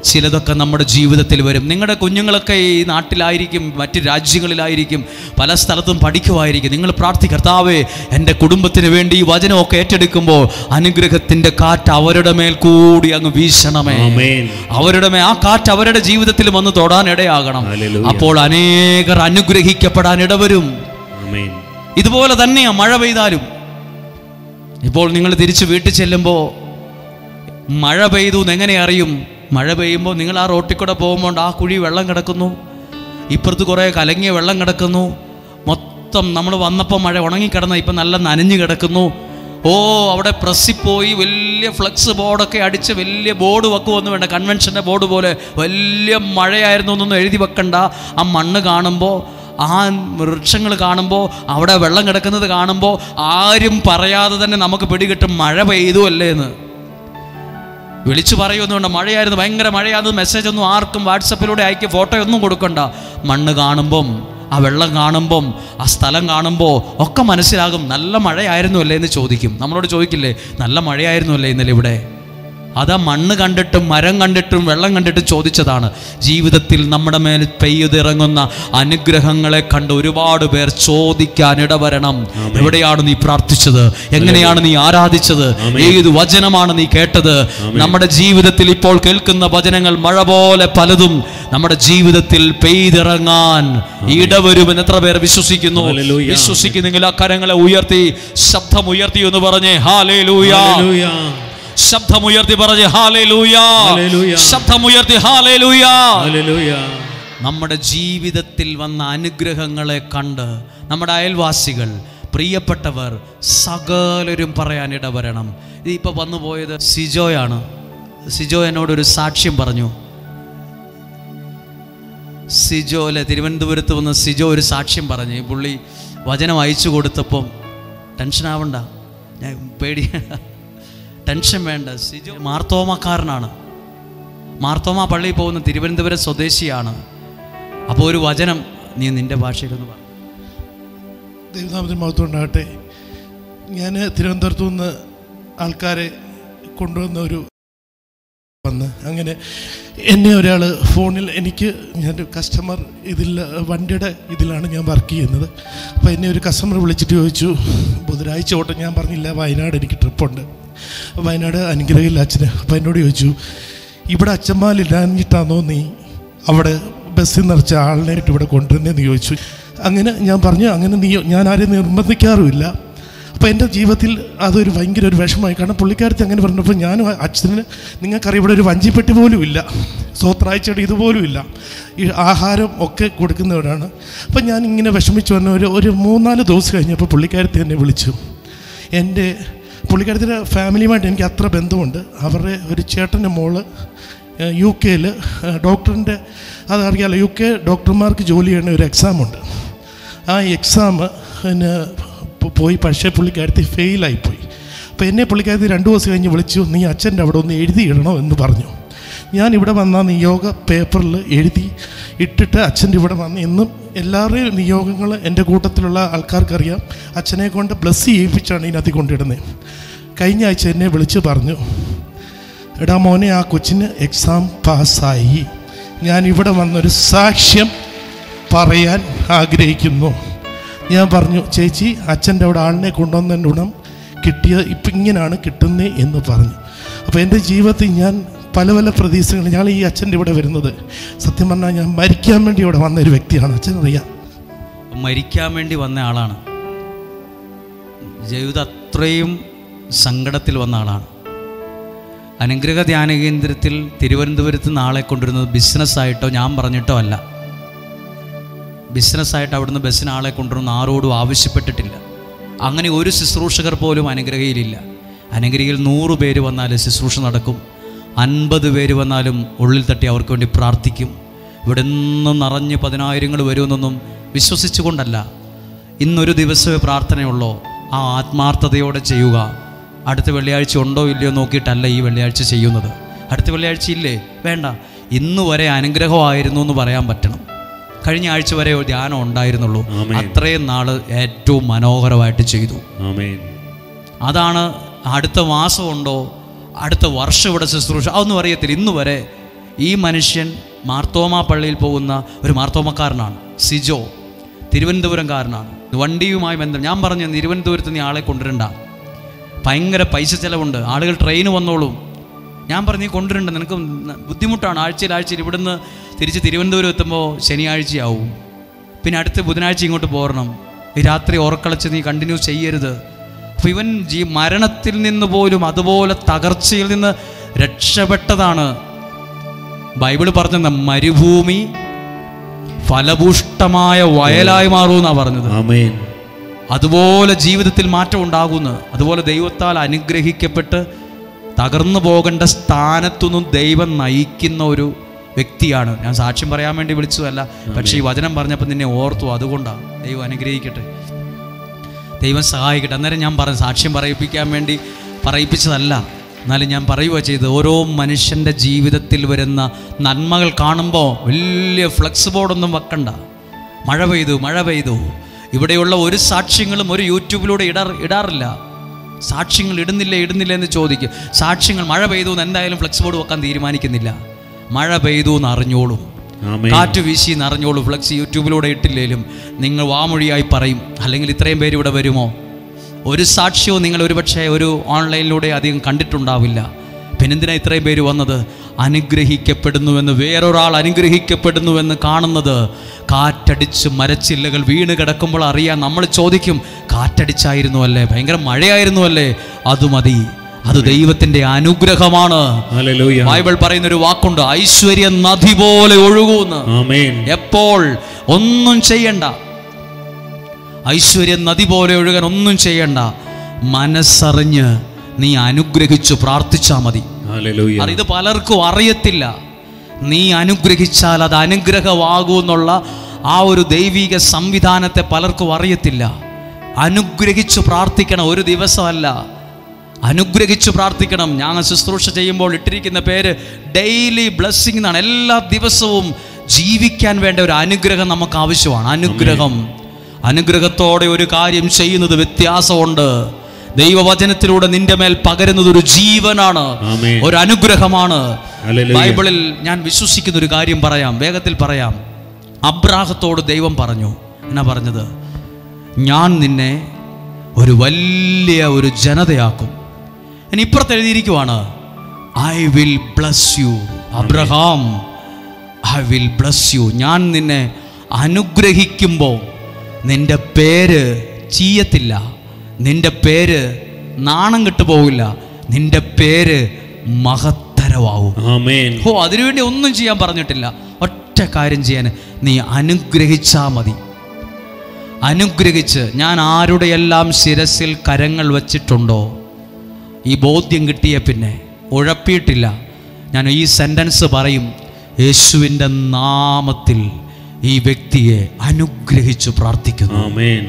ചിലതൊക്കെ നമ്മുടെ ജീവിതത്തിൽ വരും. നിങ്ങളുടെ കുഞ്ഞുങ്ങളൊക്കെ ഈ നാട്ടിലായിരിക്കും, മറ്റ് രാജ്യങ്ങളിലായിരിക്കും, പല സ്ഥലത്തും പഠിക്കുമായിരിക്കും. നിങ്ങൾ പ്രാർത്ഥിക്കുക, കർത്താവേ എൻ്റെ കുടുംബത്തിന് വേണ്ടി ഈ വചനമൊക്കെ ഏറ്റെടുക്കുമ്പോൾ അനുഗ്രഹത്തിൻ്റെ കാറ്റ് അവരുടെ മേൽ കൂടി അങ്ങ് വീശണമേ. അവരുടെ മേൽ ആ കാറ്റ് അവരുടെ ജീവിതത്തിൽ വന്ന് തൊടാൻ ഇടയാകണം. അപ്പോൾ അനേകർ അനുഗ്രഹിക്കപ്പെടാൻ ഇടവരും. ഇതുപോലെ തന്നെയാണ് മഴ പെയ്താലും. ഇപ്പോൾ നിങ്ങൾ തിരിച്ച് വീട്ടിൽ ചെല്ലുമ്പോൾ മഴ പെയ്തു എങ്ങനെ അറിയും? മഴ പെയ്യുമ്പോൾ നിങ്ങൾ ആ റോട്ടിൽ കൂടെ പോകുമ്പോൾ ആ കുഴി വെള്ളം കിടക്കുന്നു, ഇപ്പുറത്ത് കുറേ കലങ്ങിയ വെള്ളം കിടക്കുന്നു, മൊത്തം നമ്മൾ വന്നപ്പോൾ മഴ ഉണങ്ങിക്കിടന്ന ഇപ്പം നല്ല നനഞ്ഞു കിടക്കുന്നു. അവിടെ പ്രസ്സിൽ പോയി വലിയ ഫ്ലക്സ് ബോർഡൊക്കെ അടിച്ച് വലിയ ബോർഡ് വെക്കുമൊന്നും വേണ്ട, കൺവെൻഷൻ്റെ ബോർഡ് പോലെ വലിയ മഴയായിരുന്നു എന്നൊന്നും എഴുതി വെക്കണ്ട. ആ മണ്ണ് കാണുമ്പോൾ, ആ വൃക്ഷങ്ങൾ കാണുമ്പോൾ, അവിടെ വെള്ളം കിടക്കുന്നത് കാണുമ്പോൾ ആരും പറയാതെ തന്നെ നമുക്ക് പിടികിട്ടും മഴ പെയ്തു അല്ലേ എന്ന്. വിളിച്ചു പറയുമൊന്നുമുണ്ട്, മഴയായിരുന്നു, ഭയങ്കര മഴയായിരുന്നു, മെസ്സേജ് ഒന്നും ആർക്കും വാട്സപ്പിലൂടെ അയക്കുക, ഫോട്ടോ ഒന്നും കൊടുക്കണ്ട. മണ്ണ് കാണുമ്പം, ആ വെള്ളം കാണുമ്പം, ആ സ്ഥലം കാണുമ്പോൾ ഒക്കെ മനസ്സിലാകും നല്ല മഴയായിരുന്നു അല്ലേ എന്ന് ചോദിക്കും. നമ്മളോട് ചോദിക്കില്ലേ, നല്ല മഴയായിരുന്നു അല്ലേ ഇന്നലെ ഇവിടെ? അതാ മണ്ണ് കണ്ടിട്ടും മരം കണ്ടിട്ടും വെള്ളം കണ്ടിട്ടും ചോദിച്ചതാണ്. ജീവിതത്തിൽ നമ്മുടെ മേൽ പെയ്തിറങ്ങുന്ന അനുഗ്രഹങ്ങളെ കണ്ട് ഒരുപാട് പേർ ചോദിക്കാൻ ഇടവരണം. എവിടെയാണ് നീ പ്രാർത്ഥിച്ചത്? എങ്ങനെയാണ് നീ ആരാധിച്ചത്? ഏത് വചനമാണ് നീ കേട്ടത്? നമ്മുടെ ജീവിതത്തിൽ ഇപ്പോൾ കേൾക്കുന്ന വചനങ്ങൾ മഴ പോലെ പലതും നമ്മുടെ ജീവിതത്തിൽ പെയ്തിറങ്ങാൻ ഇടവരുമെന്ന് എത്ര പേർ വിശ്വസിക്കുന്നു? വിശ്വസിക്കുന്നെങ്കിൽ ആ കരങ്ങളെ ഉയർത്തി, ശബ്ദമുയർത്തി എന്ന് പറഞ്ഞേ ഹല്ലേലൂയ. ശബ്ദമുയർത്തി പറഞ്ഞ് ഹല്ലേലൂയ. ശബ്ദമുയർത്തി ഹല്ലേലൂയ. നമ്മുടെ ജീവിതത്തിൽ വന്ന അനുഗ്രഹങ്ങളെ കണ്ട് നമ്മുടെ അയൽവാസികൾ, പ്രിയപ്പെട്ടവർ, സകലരും പറയാനിട വരണം. ഇതിപ്പോൾ വന്നു പോയത് സിജോയാണ്. സിജോ എന്നോടൊരു സാക്ഷ്യം പറഞ്ഞു. സിജോ അല്ലെ, തിരുവനന്തപുരത്ത് വന്ന് സിജോ ഒരു സാക്ഷ്യം പറഞ്ഞു. പുള്ളി വചനം അയച്ചു കൊടുത്തപ്പം ടെൻഷനാവണ്ട, ഞാൻ ടെൻഷൻ വേണ്ട. സിജോ മാർത്തോമാക്കാരനാണ്, മാർത്തോമ പള്ളിയിൽ പോകുന്ന തിരുവനന്തപുരം സ്വദേശിയാണ്. അപ്പോൾ ഒരു വചനം നീ നിൻ്റെ ഭാഷയിലൊന്ന് പറ. ദൈവനാമത്തിന് മഹത്വം ഉണ്ടാകട്ടെ. ഞാൻ തിരുവനന്തപുരത്തു നിന്ന് ആൾക്കാരെ കൊണ്ടുവന്ന വന്ന് അങ്ങനെ എന്നെ ഒരാൾ ഫോണിൽ, ഞാനൊരു കസ്റ്റമർ വണ്ടിയുടെ ഇതിലാണ് ഞാൻ വർക്ക് ചെയ്യുന്നത്. അപ്പോൾ എന്നെ ഒരു കസ്റ്റമർ വിളിച്ചിട്ട് ചോദിച്ചു, ബുധനാഴ്ച തൊട്ട്, ഞാൻ പറഞ്ഞില്ല വയനാട് എനിക്ക് ട്രിപ്പുണ്ട്, വയനാട് അനുഗ്രഹമില്ല അച്ഛന്. അപ്പോൾ എന്നോട് ചോദിച്ചു, ഇവിടെ അച്ഛന്മാരില്ലാഞ്ഞിട്ടാണോ നീ അവിടെ ബസ്സിൽ നിറച്ച ആളിനായിട്ട് ഇവിടെ കൊണ്ടുവരുന്നതെന്ന് ചോദിച്ചു. അങ്ങനെ ഞാൻ പറഞ്ഞു, അങ്ങനെ ഞാൻ ആരെയും നിർബന്ധിക്കാറുമില്ല. അപ്പോൾ എൻ്റെ ജീവിതത്തിൽ അതൊരു ഭയങ്കര ഒരു വിഷമമായി. കാരണം പുള്ളിക്കാരത്തി അങ്ങനെ പറഞ്ഞപ്പോൾ ഞാനും അച്ഛന്, നിങ്ങൾക്കറിയാം ഇവിടെ ഒരു വഞ്ചിപ്പെട്ടി പോലും ഇല്ല, സ്വത്രാഴ്ചയുടെ ഇതുപോലും ഇല്ല, ഈ ആഹാരം ഒക്കെ കൊടുക്കുന്നവരാണ്. അപ്പം ഞാൻ ഇങ്ങനെ വിഷമിച്ച് വന്ന ഒരു 3-4 ദിവസം കഴിഞ്ഞപ്പോൾ പുള്ളിക്കാരത്തി എന്നെ വിളിച്ചു. പുള്ളിക്കാരത്തിൻ്റെ ഫാമിലിയുമായിട്ട് എനിക്ക് അത്ര ബന്ധമുണ്ട്. അവരുടെ ഒരു ചേട്ടൻ്റെ മോള് UK ഡോക്ടറിൻ്റെ അതറിയാലോ, UK ഡോക്ടർമാർക്ക് ജോലി ചെയ്യുന്ന ഒരു എക്സാമുണ്ട്. ആ എക്സാം പിന്നെ പോയി, പക്ഷേ പുള്ളിക്കാരത്തി ഫെയിലായിപ്പോയി. അപ്പോൾ എന്നെ പുള്ളിക്കാരത്തി 2 ദിവസം കഴിഞ്ഞ് വിളിച്ചു, നീ അച്ഛൻ്റെ അവിടെ ഒന്ന് എഴുതിയിടണോ എന്ന് പറഞ്ഞു. ഞാനിവിടെ വന്നാൽ നിയോഗ പേപ്പറിൽ എഴുതി ഇട്ടിട്ട് അച്ഛൻ്റെ ഇവിടെ വന്ന് എന്നും എല്ലാവരുടെയും നിയോഗങ്ങൾ എൻ്റെ കൂട്ടത്തിലുള്ള ആൾക്കാർക്കറിയാം. അച്ഛനെ കൊണ്ട് ബ്ലസ് ചെയ്യിപ്പിച്ചാണ് ഇതിനകത്ത് കൊണ്ടിടുന്നത്. കഴിഞ്ഞ ആഴ്ച എന്നെ വിളിച്ച് പറഞ്ഞു, എടാ മോനെ, ആ കൊച്ചിന് എക്സാം പാസ്സായി, ഞാനിവിടെ വന്നൊരു സാക്ഷ്യം പറയാൻ ആഗ്രഹിക്കുന്നു. ഞാൻ പറഞ്ഞു, ചേച്ചി അച്ഛൻ്റെ അവിടെ ആളിനെ കൊണ്ടുവന്നതിൻ്റെ ഗുണം കിട്ടിയ ഇപ്പം ഇങ്ങനെയാണ് കിട്ടുന്നത് എന്ന് പറഞ്ഞു. അപ്പോൾ എൻ്റെ ജീവിതത്തിൽ ഞാൻ പല പല പ്രതീക്ഷകൾ, ഞാൻ ഈ അച്ഛൻ്റെ ഇവിടെ വരുന്നത് സത്യം പറഞ്ഞാൽ ഞാൻ മരിക്കാൻ വേണ്ടി ഇവിടെ വന്നൊരു വ്യക്തിയാണ്. അച്ഛനറിയാം, മരിക്കാൻ വേണ്ടി വന്ന ആളാണ്. ജീവിതം അത്രയും സങ്കടത്തിൽ വന്ന ആളാണ്. അനുഗ്രഹ ധ്യാന കേന്ദ്രത്തിൽ തിരുവനന്തപുരത്ത് നിന്ന് ആളെ കൊണ്ടുവരുന്നത് ബിസിനസ്സായിട്ടോ ഞാൻ പറഞ്ഞിട്ടോ അല്ല. ബിസിനസ്സായിട്ട് അവിടുന്ന് ബസ്സിന് ആളെ കൊണ്ടുവരുന്ന ആരോടും ആവശ്യപ്പെട്ടിട്ടില്ല. അങ്ങനെ ഒരു ശുശ്രൂഷകർ പോലും അനുഗ്രഹയിലില്ല. അനുഗ്രഹയിൽ 100 പേര് വന്നാലും ശുശ്രൂഷ നടക്കും. 50 പേര് വന്നാലും ഉള്ളിൽ തട്ടി അവർക്ക് വേണ്ടി പ്രാർത്ഥിക്കും. ഇവിടെ നിന്നും നിറഞ്ഞ് 10,000 വരുമെന്നൊന്നും വിശ്വസിച്ചുകൊണ്ടല്ല. ഇന്നൊരു ദിവസമേ പ്രാർത്ഥനയുള്ളൂ. ആ ആത്മാർത്ഥതയോടെ ചെയ്യുക. അടുത്ത വെള്ളിയാഴ്ച ഉണ്ടോ ഇല്ലയോ നോക്കിയിട്ടല്ല ഈ വെള്ളിയാഴ്ച ചെയ്യുന്നത്. അടുത്ത വെള്ളിയാഴ്ച ഇല്ലേ, വേണ്ട, ഇന്ന് വരെ അനുഗ്രഹമായിരുന്നു എന്ന് പറയാൻ പറ്റണം. കഴിഞ്ഞ ആഴ്ച വരെ ധ്യാനം ഉണ്ടായിരുന്നുള്ളൂ. അത്രയും നാൾ ഏറ്റവും മനോഹരമായിട്ട് ചെയ്തു. അതാണ്. അടുത്ത മാസം ഉണ്ടോ, അടുത്ത വർഷം ഇവിടെ ശുശ്രൂഷ, അതൊന്നും അറിയത്തില്ല. ഇന്ന് വരെ ഈ മനുഷ്യൻ മാർത്തോമ പള്ളിയിൽ പോകുന്ന ഒരു മാർത്തോമക്കാരനാണ്. സിജോ തിരുവനന്തപുരംകാരനാണ്. വണ്ടിയുമായി ബന്ധം. ഞാൻ പറഞ്ഞു, തിരുവനന്തപുരത്ത് നീ ആളെ കൊണ്ടുവരണ്ട, ഭയങ്കര പൈസ ചിലവുണ്ട്, ആളുകൾ ട്രെയിന് വന്നോളും. ഞാൻ പറഞ്ഞു, നീ കൊണ്ടുവരണ്ട, നിനക്ക് ബുദ്ധിമുട്ടാണ്. ആഴ്ചയിൽ ഇവിടുന്ന് തിരിച്ച് തിരുവനന്തപുരം എത്തുമ്പോൾ ശനിയാഴ്ചയാവും. പിന്നെ അടുത്ത ബുധനാഴ്ച ഇങ്ങോട്ട് പോരണം. ഈ രാത്രി ഉറക്കളച്ച് നീ കണ്ടിന്യൂ ചെയ്യരുത്. അപ്പോൾ ഇവൻ മരണത്തിൽ നിന്ന് പോലും അതുപോലെ തകർച്ചയിൽ നിന്ന് രക്ഷപ്പെട്ടതാണ്. ബൈബിൾ പറഞ്ഞ മരുഭൂമി ഫലഭൂഷ്ടമായ വയലായി മാറുമെന്നാണ് പറഞ്ഞത്. അതുപോലെ ജീവിതത്തിൽ മാറ്റം ഉണ്ടാകുന്നു. അതുപോലെ ദൈവത്താൽ അനുഗ്രഹിക്കപ്പെട്ട് തകർന്നു പോകേണ്ട സ്ഥാനത്തുനിന്നും ദൈവം നയിക്കുന്ന ഒരു വ്യക്തിയാണ്. ഞാൻ സാക്ഷ്യം പറയാൻ വേണ്ടി വിളിച്ചതല്ല, പക്ഷേ ഈ വചനം പറഞ്ഞപ്പോൾ നിന്നെ ഓർത്തു. അതുകൊണ്ടാണ്. ദൈവം അനുഗ്രഹിക്കട്ടെ, ദൈവം സഹായിക്കട്ടെ. അന്നേരം ഞാൻ പറഞ്ഞു, സാക്ഷ്യം പറയിപ്പിക്കാൻ വേണ്ടി പറയിപ്പിച്ചതല്ല, എന്നാലും ഞാൻ പറയുക ചെയ്ത്. ഓരോ മനുഷ്യൻ്റെ ജീവിതത്തിൽ വരുന്ന നന്മകൾ കാണുമ്പോൾ വലിയ ഫ്ലെക്സ് ബോർഡൊന്നും വെക്കണ്ട. മഴ പെയ്തു. ഇവിടെയുള്ള ഒരു സാക്ഷ്യങ്ങളും ഒരു യൂട്യൂബിലൂടെ ഇടാറില്ല. സാക്ഷ്യങ്ങൾ ഇടുന്നില്ല എന്ന് ചോദിക്കും. സാക്ഷ്യങ്ങൾ മഴ പെയ്തു എന്ന് എന്തായാലും ഫ്ലെക്സ് ബോർഡ് വെക്കാൻ തീരുമാനിക്കുന്നില്ല. മഴ പെയ്തു എന്ന് അറിഞ്ഞോളും, കാറ്റ് വീശി എന്ന് അറിഞ്ഞോളൂ. ഫ്ലെക്സ് യൂട്യൂബിലൂടെ ഇട്ടില്ലേലും നിങ്ങൾ വാമൊഴിയായി പറയും. അല്ലെങ്കിൽ ഇത്രയും പേര് ഇവിടെ വരുമോ? ഒരു സാക്ഷ്യവും നിങ്ങൾ ഒരുപക്ഷെ ഒരു ഓൺലൈനിലൂടെ അധികം കണ്ടിട്ടുണ്ടാവില്ല. പിന്നെന്തിനാ ഇത്രയും പേര് വന്നത്? അനുഗ്രഹിക്കപ്പെടുന്നുവെന്ന്, വേറൊരാൾ അനുഗ്രഹിക്കപ്പെടുന്നുവെന്ന് കാണുന്നത്. കാറ്റടിച്ച് മരച്ചില്ലകൾ വീണ് കിടക്കുമ്പോൾ അറിയാൻ നമ്മൾ ചോദിക്കും, കാറ്റടിച്ചായിരുന്നു അല്ലേ, ഭയങ്കര മഴയായിരുന്നു അല്ലേ? അത് മതി, അത് ദൈവത്തിന്റെ അനുഗ്രഹമാണ്. ബൈബിൾ പറയുന്ന ഒരു വാക്കുണ്ട്, ഐശ്വര്യ നദി പോലെ ഒഴുകുന്നു. എപ്പോൾ ഒന്നും ചെയ്യണ്ട, ഐശ്വര്യ നദി പോലെ ഒഴുകാൻ ഒന്നും ചെയ്യണ്ട. മനസ്സറിഞ്ഞ് നീ അനുഗ്രഹിച്ചു പ്രാർത്ഥിച്ചാൽ മതി. ഇത് പലർക്കും അറിയത്തില്ല. നീ അനുഗ്രഹിച്ചാൽ അത് അനുഗ്രഹമാകുമെന്നുള്ള ആ ഒരു ദൈവിക സംവിധാനത്തെ പലർക്കും അറിയത്തില്ല. അനുഗ്രഹിച്ചു പ്രാർത്ഥിക്കണം, ഒരു ദിവസമല്ല, അനുഗ്രഹിച്ചു പ്രാർത്ഥിക്കണം. ഞാൻ ശുശ്രൂഷ ചെയ്യുമ്പോൾ ഇട്ടിരിക്കുന്ന പേര് ഡെയിലി ബ്ലെസ്സിങ് എന്നാണ്. എല്ലാ ദിവസവും ജീവിക്കാൻ വേണ്ട ഒരു അനുഗ്രഹം നമുക്ക് ആവശ്യമാണ്. അനുഗ്രഹത്തോടെ ഒരു കാര്യം ചെയ്യുന്നത് വ്യത്യാസമുണ്ട്. ദൈവവചനത്തിലൂടെ നിന്റെ മേൽ പകരുന്നത് ഒരു ജീവനാണ്, ഒരു അനുഗ്രഹമാണ്. ബൈബിളിൽ ഞാൻ വിശ്വസിക്കുന്ന ഒരു കാര്യം പറയാം, വേഗത്തിൽ പറയാം. അബ്രാഹത്തോട് ദൈവം പറഞ്ഞു, എന്നാ പറഞ്ഞത്? ഞാൻ നിന്നെ ഒരു വലിയ ഒരു ജനതയാക്കും. ഇനി ഇപ്പുറത്ത് എഴുതിയിരിക്കുവാണ്, I will bless you Abraham, I will bless you. ഞാൻ നിന്നെ അനുഗ്രഹിക്കുമ്പോൾ നിന്റെ പേര് ചീയത്തില്ല, നിന്റെ പേര് നാണം കെട്ടു പോവില്ല, നിന്റെ പേര് മഹത്തരമാവും. അതിനുവേണ്ടി ഒന്നും ചെയ്യാൻ പറഞ്ഞിട്ടില്ല, ഒറ്റ കാര്യം ചെയ്യാൻ, നീ അനുഗ്രഹിച്ചാൽ മതി. അനുഗ്രഹിച്ച്, ഞാൻ ആരുടെയെല്ലാം ശിരസിൽ കരങ്ങൾ വച്ചിട്ടുണ്ടോ, ഈ ബോധ്യം കിട്ടിയ പിന്നെ ഉഴപ്പിയിട്ടില്ല. ഞാൻ ഈ സെൻറ്റൻസ് പറയും, യേശുവിൻ്റെ നാമത്തിൽ ഈ വ്യക്തിയെ അനുഗ്രഹിച്ചു പ്രാർത്ഥിക്കുന്നു. ആമേൻ.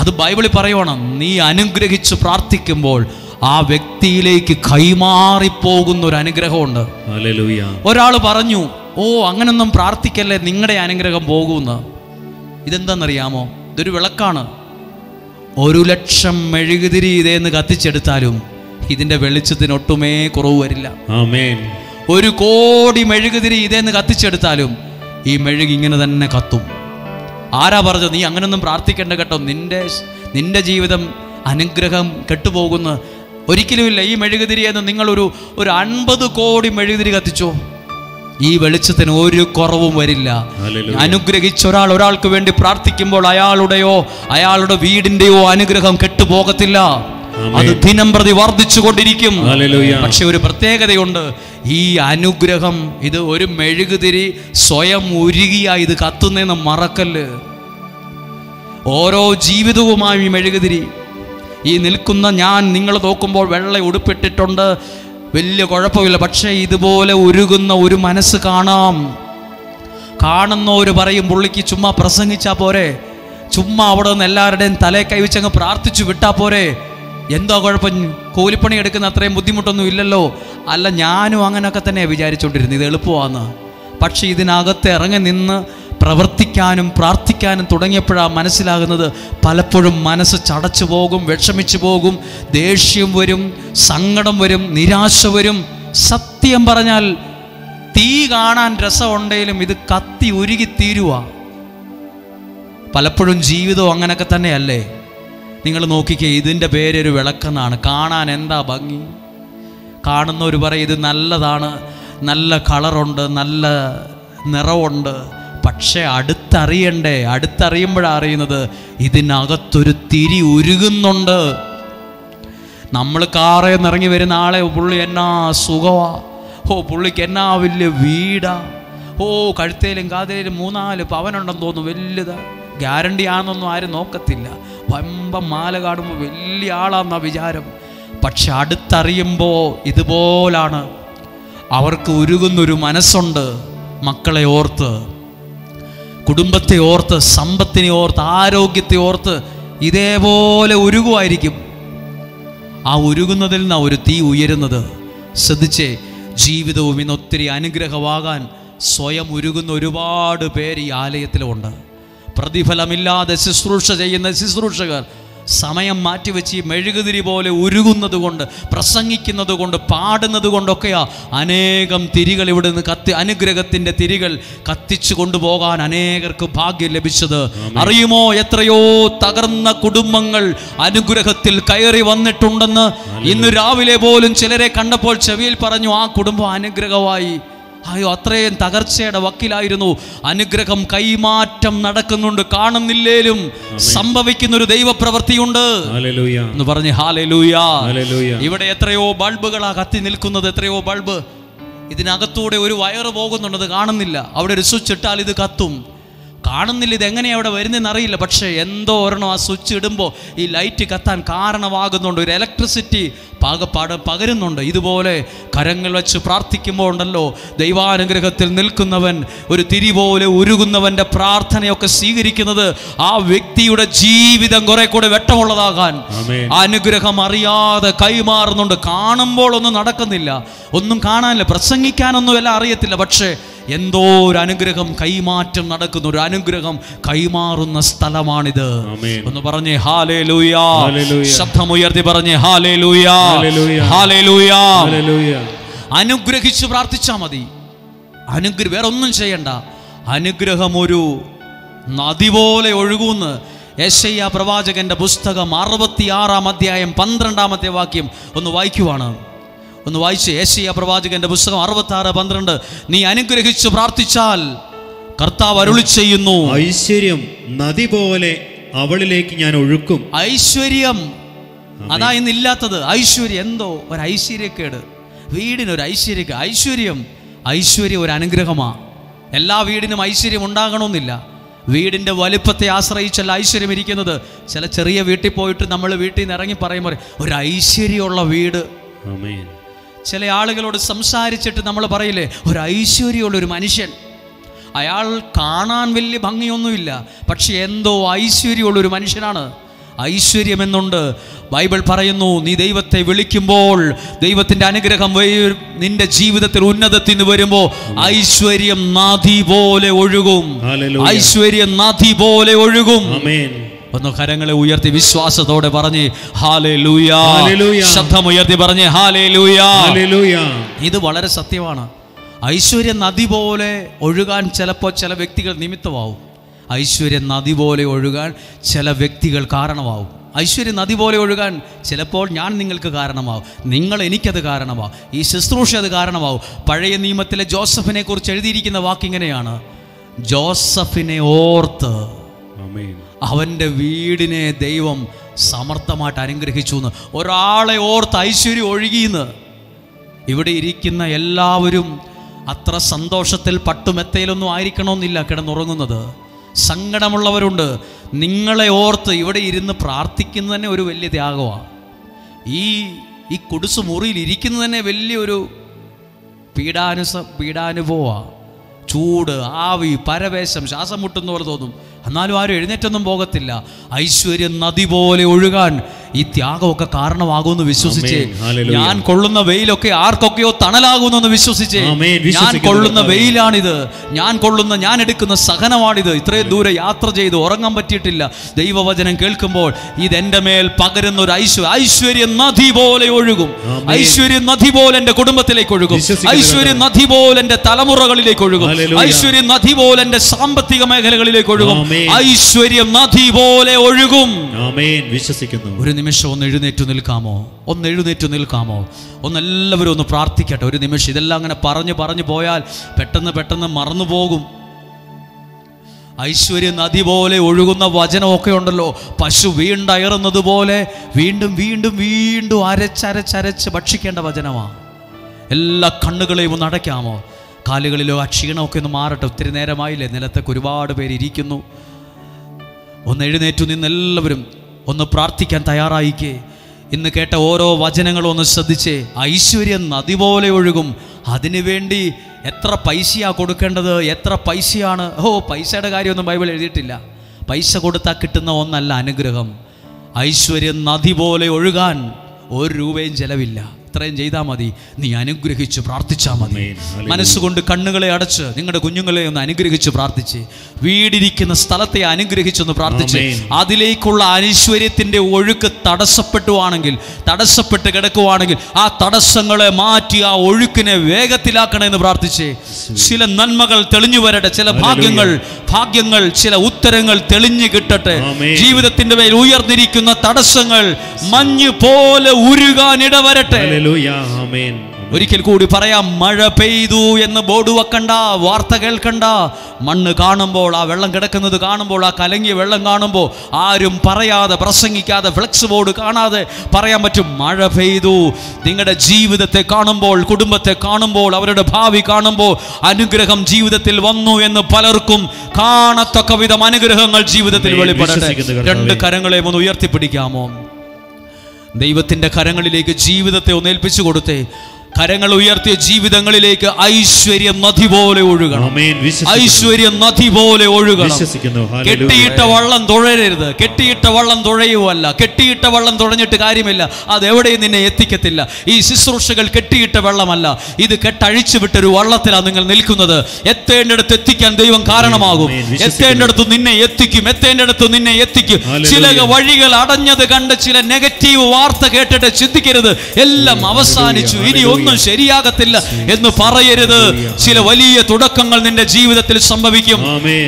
അത് ബൈബിളിൽ പറയുവാണ്, നീ അനുഗ്രഹിച്ച് പ്രാർത്ഥിക്കുമ്പോൾ ആ വ്യക്തിയിലേക്ക് കൈമാറിപ്പോകുന്ന ഒരു അനുഗ്രഹമുണ്ട്. ഹല്ലേലൂയ. ഒരാൾ പറഞ്ഞു, ഓ അങ്ങനൊന്നും പ്രാർത്ഥിക്കല്ലേ, നിങ്ങളുടെ അനുഗ്രഹം പോകുമെന്ന്. ഇതെന്താണെന്നറിയാമോ? ഇതൊരു വിളക്കാണ്. 1,00,000 മെഴുകുതിരി ഇതേന്ന് കത്തിച്ചെടുത്താലും ഇതിൻ്റെ വെളിച്ചത്തിന് ഒട്ടുമേ കുറവ് വരില്ല. ആമേൻ. 1,000,000 മെഴുകുതിരി ഇതേന്ന് കത്തിച്ചെടുത്താലും ഈ മെഴുകി ഇങ്ങനെ തന്നെ കത്തും. ആരാ പറഞ്ഞത് നീ അങ്ങനൊന്നും പ്രാർത്ഥിക്കേണ്ട കേട്ടോ, നിന്റെ ജീവിതം അനുഗ്രഹം കെട്ടുപോകുന്ന ഒരിക്കലുമില്ല. ഈ മെഴുകുതിരിയെന്ന് നിങ്ങളൊരു 50 കോടി മെഴുകുതിരി കത്തിച്ചോ, ഈ വെളിച്ചത്തിന് ഒരു കുറവും വരില്ല. അനുഗ്രഹിച്ച ഒരാൾക്ക് വേണ്ടി പ്രാർത്ഥിക്കുമ്പോൾ അയാളുടെ വീടിന്റെയോ അനുഗ്രഹം കെട്ടുപോകത്തില്ല. അത് ദിനം പ്രതി വർദ്ധിച്ചു കൊണ്ടിരിക്കും. പക്ഷെ ഒരു പ്രത്യേകതയുണ്ട്, ഈ അനുഗ്രഹം ഇത് ഒരു മെഴുകുതിരി സ്വയം ഉരുകിയ ഇത് കത്തുന്നതെന്ന് മറക്കല്ല്. ഓരോ ജീവിതവുമായി ഈ മെഴുകുതിരി, ഈ നിൽക്കുന്ന ഞാൻ നിങ്ങൾ നോക്കുമ്പോൾ വെള്ള ഉടുപ്പിട്ടിട്ടുണ്ട്, വലിയ കുഴപ്പമില്ല. പക്ഷേ ഇതുപോലെ ഉരുകുന്ന ഒരു മനസ്സ് കാണാം. കാണുന്നവർ പറയും, പുള്ളിക്ക് ചുമ്മാ പ്രസംഗിച്ചാൽ പോരെ, ചുമ്മാ അവിടെ നിന്ന് എല്ലാവരുടെയും തലേ കൈവച്ചങ്ങ് പ്രാർത്ഥിച്ചു വിട്ടാൽ പോരെ, എന്തോ കുഴപ്പം, കൂലിപ്പണി എടുക്കുന്ന അത്രയും ബുദ്ധിമുട്ടൊന്നും ഇല്ലല്ലോ. അല്ല, ഞാനും അങ്ങനെയൊക്കെ തന്നെയാണ് വിചാരിച്ചുകൊണ്ടിരുന്നത്, ഇത് എളുപ്പമാണ്. പക്ഷേ ഇതിനകത്ത് ഇറങ്ങി നിന്ന് പ്രവർത്തിക്കാനും പ്രാർത്ഥിക്കാനും തുടങ്ങിയപ്പോഴാണ് മനസ്സിലാകുന്നത്, പലപ്പോഴും മനസ്സ് ചടച്ചു പോകും, വിഷമിച്ചു പോകും, ദേഷ്യം വരും, സങ്കടം വരും, നിരാശ വരും. സത്യം പറഞ്ഞാൽ തീ കാണാൻ രസമുണ്ടെങ്കിലും ഇത് കത്തി ഉരുകി തീരുക. പലപ്പോഴും ജീവിതം അങ്ങനെയൊക്കെ തന്നെയല്ലേ? നിങ്ങൾ നോക്കിക്കേ, ഇതിൻ്റെ പേരൊരു വിളക്കെന്നാണ്. കാണാൻ എന്താ ഭംഗി. കാണുന്നവർ പറയും ഇത് നല്ലതാണ്, നല്ല കളറുണ്ട്, നല്ല നിറമുണ്ട്. പക്ഷെ അടുത്തറിയണ്ടേ? അടുത്തറിയുമ്പോഴാണ് അറിയുന്നത് ഇതിനകത്തൊരു തിരി ഉരുകുന്നുണ്ട്. നമ്മൾ കാറേ നിറങ്ങി വരുന്ന ആളെ, പുള്ളി എന്നാ സുഖമാ, ഓ പുള്ളിക്ക് എന്നാ വലിയ വീടാ, ഓ കഴുത്തേലും കാതേലും 3-4 പവനുണ്ടെന്ന് തോന്നുന്നു, വലുതാ, ഗ്യാരണ്ടി ആണെന്നൊന്നും ആരും നോക്കത്തില്ല. വമ്പം മാല കാണുമ്പോൾ വലിയ ആളാന്നാ വിചാരം. പക്ഷെ അടുത്തറിയുമ്പോൾ ഇതുപോലാണ്. അവർക്ക് ഉരുകുന്നൊരു മനസ്സുണ്ട്. മക്കളെ ഓർത്ത്, കുടുംബത്തെ ഓർത്ത്, സമ്പത്തിനെ ഓർത്ത്, ആരോഗ്യത്തെ ഓർത്ത് ഇതേപോലെ ഉരുകുമായിരിക്കും. ആ ഉരുകുന്നതിൽ നിന്നാണ് ഒരു തീ ഉയരുന്നത്. ശ്രദ്ധിച്ചേ, ജീവിതവും ഇന്ന് ഒത്തിരി അനുഗ്രഹമാകാൻ സ്വയം ഉരുകുന്ന ഒരുപാട് പേര് ഈ ആലയത്തിലുണ്ട്. പ്രതിഫലമില്ലാതെ ശുശ്രൂഷ ചെയ്യുന്ന ശുശ്രൂഷകർ സമയം മാറ്റിവെച്ച് ഈ മെഴുകുതിരി പോലെ ഉരുകുന്നത് കൊണ്ട്, പ്രസംഗിക്കുന്നത് കൊണ്ട്, പാടുന്നത് കൊണ്ടൊക്കെയാ അനേകം തിരികൾ ഇവിടെ നിന്ന് അനുഗ്രഹത്തിൻ്റെ തിരികൾ കത്തിച്ചു കൊണ്ടുപോകാൻ അനേകർക്ക് ഭാഗ്യം ലഭിച്ചത്. അറിയുമോ, എത്രയോ തകർന്ന കുടുംബങ്ങൾ അനുഗ്രഹത്തിൽ കയറി വന്നിട്ടുണ്ടെന്ന്. ഇന്ന് രാവിലെ പോലും ചിലരെ കണ്ടപ്പോൾ ചെവിയിൽ പറഞ്ഞു, ആ കുടുംബം അനുഗ്രഹമായി. അയ്യോ, അത്രയും തകർച്ചയുടെ വക്കിലായിരുന്നു. അനുഗ്രഹം കൈമാറ്റം നടക്കുന്നുണ്ട്. കാണുന്നില്ലേലും സംഭവിക്കുന്നൊരു ദൈവപ്രവൃത്തിയുണ്ട് എന്ന് പറഞ്ഞ് ഹല്ലേലൂയ. ഇവിടെ എത്രയോ ബൾബുകളാ കത്തി നിൽക്കുന്നത്, എത്രയോ ബൾബ്. ഇതിനകത്തൂടെ ഒരു വയറ് പോകുന്നുണ്ട്, അത് കാണുന്നില്ല. അവിടെ ഒരു സ്വിച്ച് ഇട്ടാൽ ഇത് കത്തും. കാണുന്നില്ല, ഇതെങ്ങനെയാണ് അവിടെ വരുന്നതെന്ന് അറിയില്ല. പക്ഷേ എന്തോ ഒരെണ്ണം ആ സ്വിച്ച് ഇടുമ്പോൾ ഈ ലൈറ്റ് കത്താൻ കാരണമാകുന്നുണ്ട്. ഒരു ഇലക്ട്രിസിറ്റി പകരുന്നുണ്ട്. ഇതുപോലെ കരങ്ങൾ വെച്ച് പ്രാർത്ഥിക്കുമ്പോൾ ഉണ്ടല്ലോ, ദൈവാനുഗ്രഹത്തിൽ നിൽക്കുന്നവൻ, ഒരു തിരി പോലെ ഉരുകുന്നവൻ്റെ പ്രാർത്ഥനയൊക്കെ സ്വീകരിക്കുന്നത് ആ വ്യക്തിയുടെ ജീവിതം കുറെ കൂടെ വെട്ടമുള്ളതാകാൻ അനുഗ്രഹം അറിയാതെ കൈമാറുന്നുണ്ട്. കാണുമ്പോൾ ഒന്നും നടക്കുന്നില്ല, ഒന്നും കാണാനില്ല, പ്രസംഗിക്കാനൊന്നും എല്ലാം അറിയത്തില്ല. പക്ഷേ എന്തോ ഒരു അനുഗ്രഹം കൈമാറ്റം നടക്കുന്ന, ഒരു അനുഗ്രഹം കൈമാറുന്ന സ്ഥലമാണിത്. ഒന്ന് പറഞ്ഞേ ഹല്ലേലൂയ. ശബ്ദമുയർത്തി പറഞ്ഞേ ഹല്ലേലൂയ, ഹല്ലേലൂയ. അനുഗ്രഹിച്ച് പ്രാർത്ഥിച്ചാൽ മതി. വേറെ ഒന്നും ചെയ്യണ്ട. അനുഗ്രഹം ഒരു നദി പോലെ ഒഴുകുന്നു. യെശയ്യാ പ്രവാചകന്റെ പുസ്തകം 66-ാം അധ്യായം 12-ാമത്തെ വാക്യം ഒന്ന് വായിക്കുവാണ്. ഒന്ന് വായിച്ച്, യെശയ്യാ പ്രവാചകന്റെ പുസ്തകം 66:12. നീ അനുഗ്രഹിച്ച് പ്രാർത്ഥിച്ചാൽ കർത്താവ് അരുളി ചെയ്യുന്നു, ഐശ്വര്യം നദി പോലെ അവളിലേക്ക് ഞാൻ ഒഴുക്കും. ഐശ്വര്യം അതാ ഇന്നില്ലാത്തത്. ഐശ്വര്യം എന്തോ ഒരു ഐശ്വര്യക്കേട്, വീടിനൊരു ഐശ്വര്യം ഒരു അനുഗ്രഹമാണ്. എല്ലാ വീടിനും ഐശ്വര്യം ഉണ്ടാകണമെന്നില്ല. വീടിൻ്റെ വലിപ്പത്തെ ആശ്രയിച്ചല്ല ഐശ്വര്യം ഇരിക്കുന്നത്. ചില ചെറിയ വീട്ടിൽ പോയിട്ട് നമ്മൾ വീട്ടിൽ നിന്ന് ഇറങ്ങി പറയുമ്പോൾ ഒരു ഐശ്വര്യമുള്ള വീട്. ചില ആളുകളോട് സംസാരിച്ചിട്ട് നമ്മൾ പറയില്ലേ, ഒരു ഐശ്വര്യമുള്ളൊരു മനുഷ്യൻ, അയാൾ കാണാൻ വലിയ ഭംഗിയൊന്നുമില്ല, പക്ഷെ എന്തോ ഐശ്വര്യമുള്ളൊരു മനുഷ്യനാണ്. ഐശ്വര്യമെന്നുണ്ട്. ബൈബിൾ പറയുന്നു, നീ ദൈവത്തെ വിളിക്കുമ്പോൾ ദൈവത്തിൻ്റെ അനുഗ്രഹം നിന്റെ ജീവിതത്തിൽ ഉന്നതത്തിൽ നിന്ന് വരുമ്പോൾ ഐശ്വര്യം നദി പോലെ ഒഴുകും. ഐശ്വര്യം നദി പോലെ ഒഴുകും. ഒന്ന് കരങ്ങളെ ഉയർത്തി വിശ്വാസത്തോടെ പറഞ്ഞ് ഹല്ലേലൂയ. ശബ്ദമുയർത്തി പറഞ്ഞ് ഹല്ലേലൂയ. ഇത് വളരെ സത്യമാണ്. ഐശ്വര്യ നദി പോലെ ഒഴുകാൻ ചിലപ്പോൾ ചില വ്യക്തികൾ നിമിത്തമാവും. ഐശ്വര്യ നദി പോലെ ഒഴുകാൻ ചില വ്യക്തികൾ കാരണമാവും. ഐശ്വര്യ നദി പോലെ ഒഴുകാൻ ചിലപ്പോൾ ഞാൻ നിങ്ങൾക്ക് കാരണമാവും, നിങ്ങൾ എനിക്കത് കാരണമാവും, ഈ ശുശ്രൂഷ അത് കാരണമാവും. പഴയ നിയമത്തിലെ ജോസഫിനെ കുറിച്ച് എഴുതിയിരിക്കുന്ന വാക്കിങ്ങനെയാണ്, ജോസഫിനെ ഓർത്ത് അവൻ്റെ വീടിനെ ദൈവം സമർത്ഥമായിട്ട് അനുഗ്രഹിച്ചു എന്ന്. ഒരാളെ ഓർത്ത് ഐശ്വര്യം ഒഴുകിയെന്ന്. ഇവിടെ ഇരിക്കുന്ന എല്ലാവരും അത്ര സന്തോഷത്തിൽ പട്ടുമെത്തയിലൊന്നും ആയിരിക്കണമെന്നില്ല കിടന്നുറങ്ങുന്നത്. സങ്കടമുള്ളവരുണ്ട്. നിങ്ങളെ ഓർത്ത് ഇവിടെ ഇരുന്ന് പ്രാർത്ഥിക്കുന്നത് തന്നെ ഒരു വലിയ ത്യാഗമാണ്. ഈ കുടുസ് മുറിയിൽ ഇരിക്കുന്നത് തന്നെ വലിയൊരു പീഡാനുഭവമാണ്. ചൂട്, ആവി, പരവേശം, ശ്വാസം മുട്ടുന്ന പോലെ തോന്നും. എന്നാലും ആരും എഴുന്നേറ്റൊന്നും പോകത്തില്ല. ഐശ്വര്യം നദി പോലെ ഒഴുകാൻ ഈ ത്യാഗമൊക്കെ കാരണമാകുമെന്ന് വിശ്വസിച്ച്, ഞാൻ കൊള്ളുന്ന വെയിലൊക്കെ ആർക്കൊക്കെയോ തണലാകുമെന്ന് വിശ്വസിച്ച്, ഞാൻ കൊള്ളുന്ന വെയിലാണിത്, ഞാൻ എടുക്കുന്ന സഹനമാണിത്. ഇത്രയും ദൂരെ യാത്ര ചെയ്ത് ഉറങ്ങാൻ പറ്റിയിട്ടില്ല. ദൈവവചനം കേൾക്കുമ്പോൾ ഇതെന്റെ മേൽ പകരുന്ന ഒരു ഐശ്വര്യം നദി പോലെ ഒഴുകും. ഐശ്വര്യം നദി പോലെ എൻ്റെ കുടുംബത്തിലേക്ക് ഒഴുകും. ഐശ്വര്യം നദി പോലെ എൻ്റെ തലമുറകളിലേക്ക് ഒഴുകും. ഐശ്വര്യം നദി പോലെ എൻ്റെ സാമ്പത്തിക മേഖലകളിലേക്ക് ഒഴുകും. ഐശ്വര്യം നദി പോലെ ഒഴുകും. വിശ്വസിക്കുന്നു. ഒരു നിമിഷം ഒന്ന് എഴുന്നേറ്റു നിൽക്കാമോ? ഒന്നെല്ലാവരും ഒന്ന് പ്രാർത്ഥിക്കട്ടെ ഒരു നിമിഷം. ഇതെല്ലാം അങ്ങനെ പറഞ്ഞു പോയാൽ പെട്ടെന്ന് മറന്നു പോകും. ഐശ്വര്യ നദി പോലെ ഒഴുകുന്ന വചനമൊക്കെ ഉണ്ടല്ലോ. പശു വീണ്ടയറുന്നത് പോലെ വീണ്ടും വീണ്ടും വീണ്ടും അരച്ചരച്ച് ഭക്ഷിക്കേണ്ട വചനമാണ്. എല്ലാ കണ്ണുകളെയും ഒന്ന് അടയ്ക്കാമോ? കാലുകളിലോ ആ ക്ഷീണമൊക്കെ ഒന്ന് മാറട്ടെ. ഒത്തിരി നേരമായില്ലേ, നിലത്തൊക്കെ ഒരുപാട് പേര് ഇരിക്കുന്നു. ഒന്ന് എഴുന്നേറ്റു നിന്നെല്ലാവരും ഒന്ന് പ്രാർത്ഥിക്കാൻ തയ്യാറായിക്കേ. ഇന്ന് കേട്ട ഓരോ വചനങ്ങളും ഒന്ന് ശ്രദ്ധിച്ചേ. ഐശ്വര്യം നദി പോലെ ഒഴുകും. അതിനുവേണ്ടി എത്ര പൈസയാണ് കൊടുക്കേണ്ടത്, എത്ര പൈസയാണ്? പൈസയുടെ കാര്യമൊന്നും ബൈബിൾ എഴുതിയിട്ടില്ല. പൈസ കൊടുത്താൽ കിട്ടുന്ന ഒന്നല്ല അനുഗ്രഹം. ഐശ്വര്യം നദി പോലെ ഒഴുകാൻ 1 രൂപയും ചെലവില്ല. ഇത്രയും ചെയ്താൽ മതി. നീ അനുഗ്രഹിച്ച് പ്രാർത്ഥിച്ചാൽ മതി. മനസ്സുകൊണ്ട് കണ്ണുകളെ അടച്ച് നിങ്ങളുടെ കുഞ്ഞുങ്ങളെ ഒന്ന് അനുഗ്രഹിച്ച് പ്രാർത്ഥിച്ച്, വീടിരിക്കുന്ന സ്ഥലത്തെ അനുഗ്രഹിച്ചൊന്ന് പ്രാർത്ഥിച്ച്, അതിലേക്കുള്ള ഐശ്വര്യത്തിൻ്റെ ഒഴുക്ക് തടസ്സപ്പെട്ട് കിടക്കുവാണെങ്കിൽ ആ തടസ്സങ്ങളെ മാറ്റി ആ ഒഴുക്കിനെ വേഗത്തിലാക്കണമെന്ന് പ്രാർത്ഥിച്ച്, ചില നന്മകൾ തെളിഞ്ഞു വരട്ടെ, ചില ഭാഗ്യങ്ങൾ ചില ഉത്തരങ്ങൾ തെളിഞ്ഞു കിട്ടട്ടെ. ജീവിതത്തിന്റെ മേൽ ഉയർന്നിരിക്കുന്ന തടസ്സങ്ങൾ മഞ്ഞ് പോലെ ഉരുകാനിടവരട്ടെ. ഒരിക്കൽ കൂടി പറയാം, മഴ പെയ്തു എന്ന് ബോർഡ് വെക്കണ്ട, വാർത്ത കേൾക്കണ്ട. മണ്ണ് കാണുമ്പോൾ, ആ വെള്ളം കിടക്കുന്നത് കാണുമ്പോൾ, ആ കലങ്ങിയ വെള്ളം കാണുമ്പോൾ ആരും പറയാതെ, പ്രസംഗിക്കാതെ, ഫ്ലെക്സ് ബോർഡ് കാണാതെ പറയാൻ പറ്റും, മഴ പെയ്തു. നിങ്ങളുടെ ജീവിതത്തെ കാണുമ്പോൾ, കുടുംബത്തെ കാണുമ്പോൾ, അവരുടെ ഭാവി കാണുമ്പോൾ അനുഗ്രഹം ജീവിതത്തിൽ വന്നു എന്ന് പലർക്കും കാണത്തക്ക വിധം അനുഗ്രഹങ്ങൾ ജീവിതത്തിൽ വെളിപ്പെടട്ടെ. 2 കരങ്ങളെയും ഒന്ന് ഉയർത്തിപ്പിടിക്കാമോ? ദൈവത്തിൻ്റെ കരങ്ങളിലേക്ക് ജീവിതത്തെ ഒന്ന് ഏൽപ്പിച്ചു കൊടുത്തേ. കരങ്ങൾ ഉയർത്തിയ ജീവിതങ്ങളിലേക്ക് ഐശ്വര്യം നദി പോലെ ഒഴുകണം. ഐശ്വര്യം നദി പോലെ ഒഴുകണം. കെട്ടിയിട്ട വള്ളം തുഴയരുത്. കെട്ടിയിട്ട വള്ളം തുഴയുവല്ല. കെട്ടിയിട്ട വള്ളം തുഴഞ്ഞിട്ട് കാര്യമില്ല, അതെവിടെയും നിന്നെ എത്തിക്കത്തില്ല. ഈ ശുശ്രൂഷകൾ കെട്ടിയിട്ട വെള്ളമല്ല, ഇത് കെട്ടഴിച്ചു വിട്ടൊരു വള്ളത്തിലാണ് നിങ്ങൾ നിൽക്കുന്നത്. എത്തേണ്ടടുത്ത് എത്തിക്കാൻ ദൈവം കാരണമാകും. എത്തേണ്ടടുത്ത് നിന്നെ എത്തിക്കും. ചില വഴികൾ അടഞ്ഞത് കണ്ട് ചില നെഗറ്റീവ് വാർത്ത കേട്ടിട്ട് ചിന്തിക്കരുത്, എല്ലാം അവസാനിച്ചു, ഇനി ഒന്നും ശരിയാകത്തില്ല എന്ന് പറയരുത്. ചില വലിയ തുടക്കങ്ങൾ നിന്റെ ജീവിതത്തിൽ സംഭവിക്കും.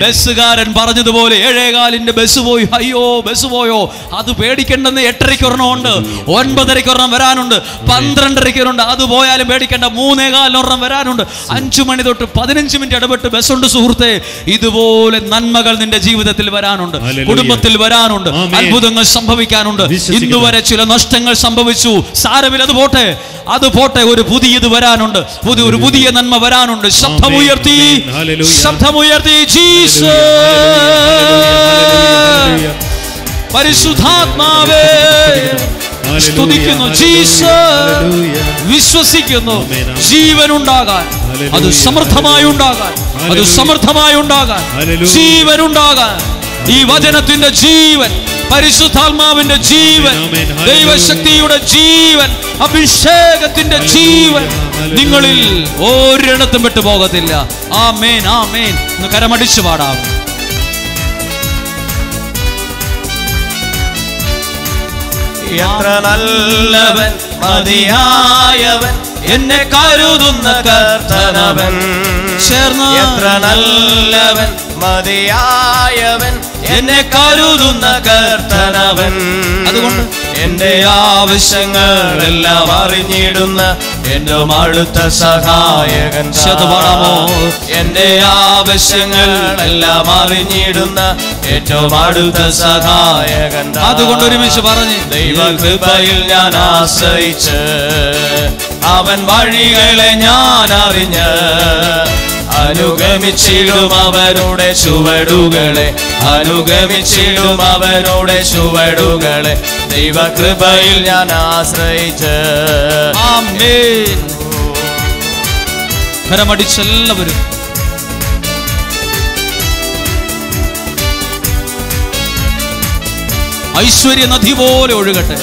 ബസ്സുകാരൻ പറഞ്ഞതുപോലെ 7:15 ബസ് പോയി. അയ്യോ, ബസ് പോയോ? അത് പേടിക്കേണ്ടെന്ന്. 8:30 ഒരെണ്ണം ഉണ്ട്, 9:30 ഒരെണ്ണം വരാനുണ്ട്, 12:30 ഒരെണ്ണം. അത് പോയാലും പേടിക്കേണ്ട. 3:15 ഒരെണ്ണം വരാനുണ്ട്. 5 മണി തൊട്ട് 15 മിനിറ്റ് ഇടപെട്ട് ബസ്സുണ്ട് സുഹൃത്തെ. ഇതുപോലെ നന്മകൾ നിന്റെ ജീവിതത്തിൽ വരാനുണ്ട്, കുടുംബത്തിൽ വരാനുണ്ട്, അത്ഭുതങ്ങൾ സംഭവിക്കാനുണ്ട്. ഇന്നുവരെ ചില നഷ്ടങ്ങൾ സംഭവിച്ചു, സാരമില്ല, അത് പോട്ടെ. ഒരു പുതിയത് വരാനുണ്ട്, ഒരു പുതിയ നന്മ വരാനുണ്ട്. ശബ്ദമുയർത്തി ജീസസ്, പരിശുദ്ധാത്മാവേ സ്തുതിക്കുന്നു. ജീസസ് വിശ്വസിക്കുന്നു. ജീവൻ ഉണ്ടാകാൻ, അത് സമൃദ്ധമായി ഉണ്ടാകാൻ, അത് സമൃദ്ധമായി ഉണ്ടാകാൻ, ജീവൻ ഉണ്ടാകാൻ, ഈ വചനത്തിന്റെ ജീവൻ, പരിശുദ്ധാത്മാവിന്റെ ജീവൻ, ദൈവശക്തിയുടെ ജീവൻ, അഭിഷേകത്തിന്റെ ജീവൻ നിങ്ങളിൽ ഒരിടത്തും വിട്ടുപോകത്തില്ല. ആമേൻ, ആമേൻ. ഒന്ന് കരമടിച്ചു പാടാം. എത്ര നല്ലവൻ മതിയായവൻ എന്നെ കരുതുന്ന കർത്തനവൻ. ചേർന്ന് എത്ര നല്ലവൻ മതിയായവൻ എന്നെ കരുതുന്ന കർത്തനവൻ. അതുകൊണ്ട് എന്റെ ആവശ്യങ്ങളെല്ലാം അറിഞ്ഞിടുന്ന ഏറ്റവും അടുത്ത സഹായകൻ. എന്റെ ആവശ്യങ്ങളെല്ലാം അറിഞ്ഞിടുന്ന ഏറ്റവും അടുത്ത സഹായകൻ. അതുകൊണ്ട് ഒരുമിച്ച് പറഞ്ഞ്, ദൈവകൃപയിൽ ഞാൻ ആശ്രയിച്ച് അവൻ വഴികളെ ഞാൻ അറിഞ്ഞ് അനുഗമിച്ചിടും അവരുടെ ചുവടുകളെ, അനുഗമിച്ചിടും അവരുടെ ചുവടുകളെ. ദൈവകൃപയിൽ ഞാൻ ആശ്രയിച്ച്. ആമേൻ. കരമടിച്ചെല്ലാവരും ഐശ്വര്യ നദി പോലെ ഒഴുകട്ടെ.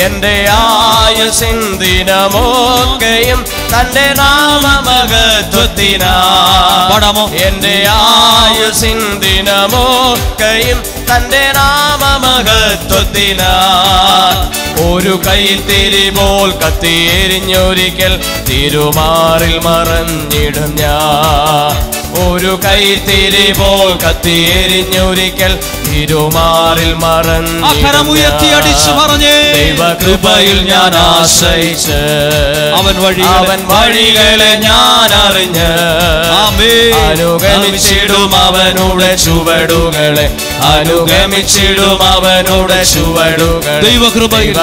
എന്റെ ആയുസ്സിൻ ദിനമൊക്കെയും തന്റെ നാമമഹത്വത്തിനാ. എന്റെ ആയുസ്സിൻ ദിനമൊക്കെയും തന്റെ നാമമഹത്വത്തിനാ. ഒരു കൈത്തിരി പോൽ കത്തിയെരിഞ്ഞൊരിക്കൽ തിരുമാറിൽ മറഞ്ഞിടും ഞാൻ. ഒരു കൈത്തിരി പോൽ കത്തിയെരിഞ്ഞൊരിക്കൽ തിരുമാറിൽ മറഞ്ഞിടും. ദൈവകൃപയിൽ ഞാൻ ആശ്രയിച്ച് അവൻ വഴികളെ ഞാൻ അറിഞ്ഞ് അനുഗമിച്ചിടും അവനുടെ ചുവടുകളെ, അനുഗമിച്ചിടും അവനുടെ ചുവടുകൾ. ദൈവകൃപയിൽ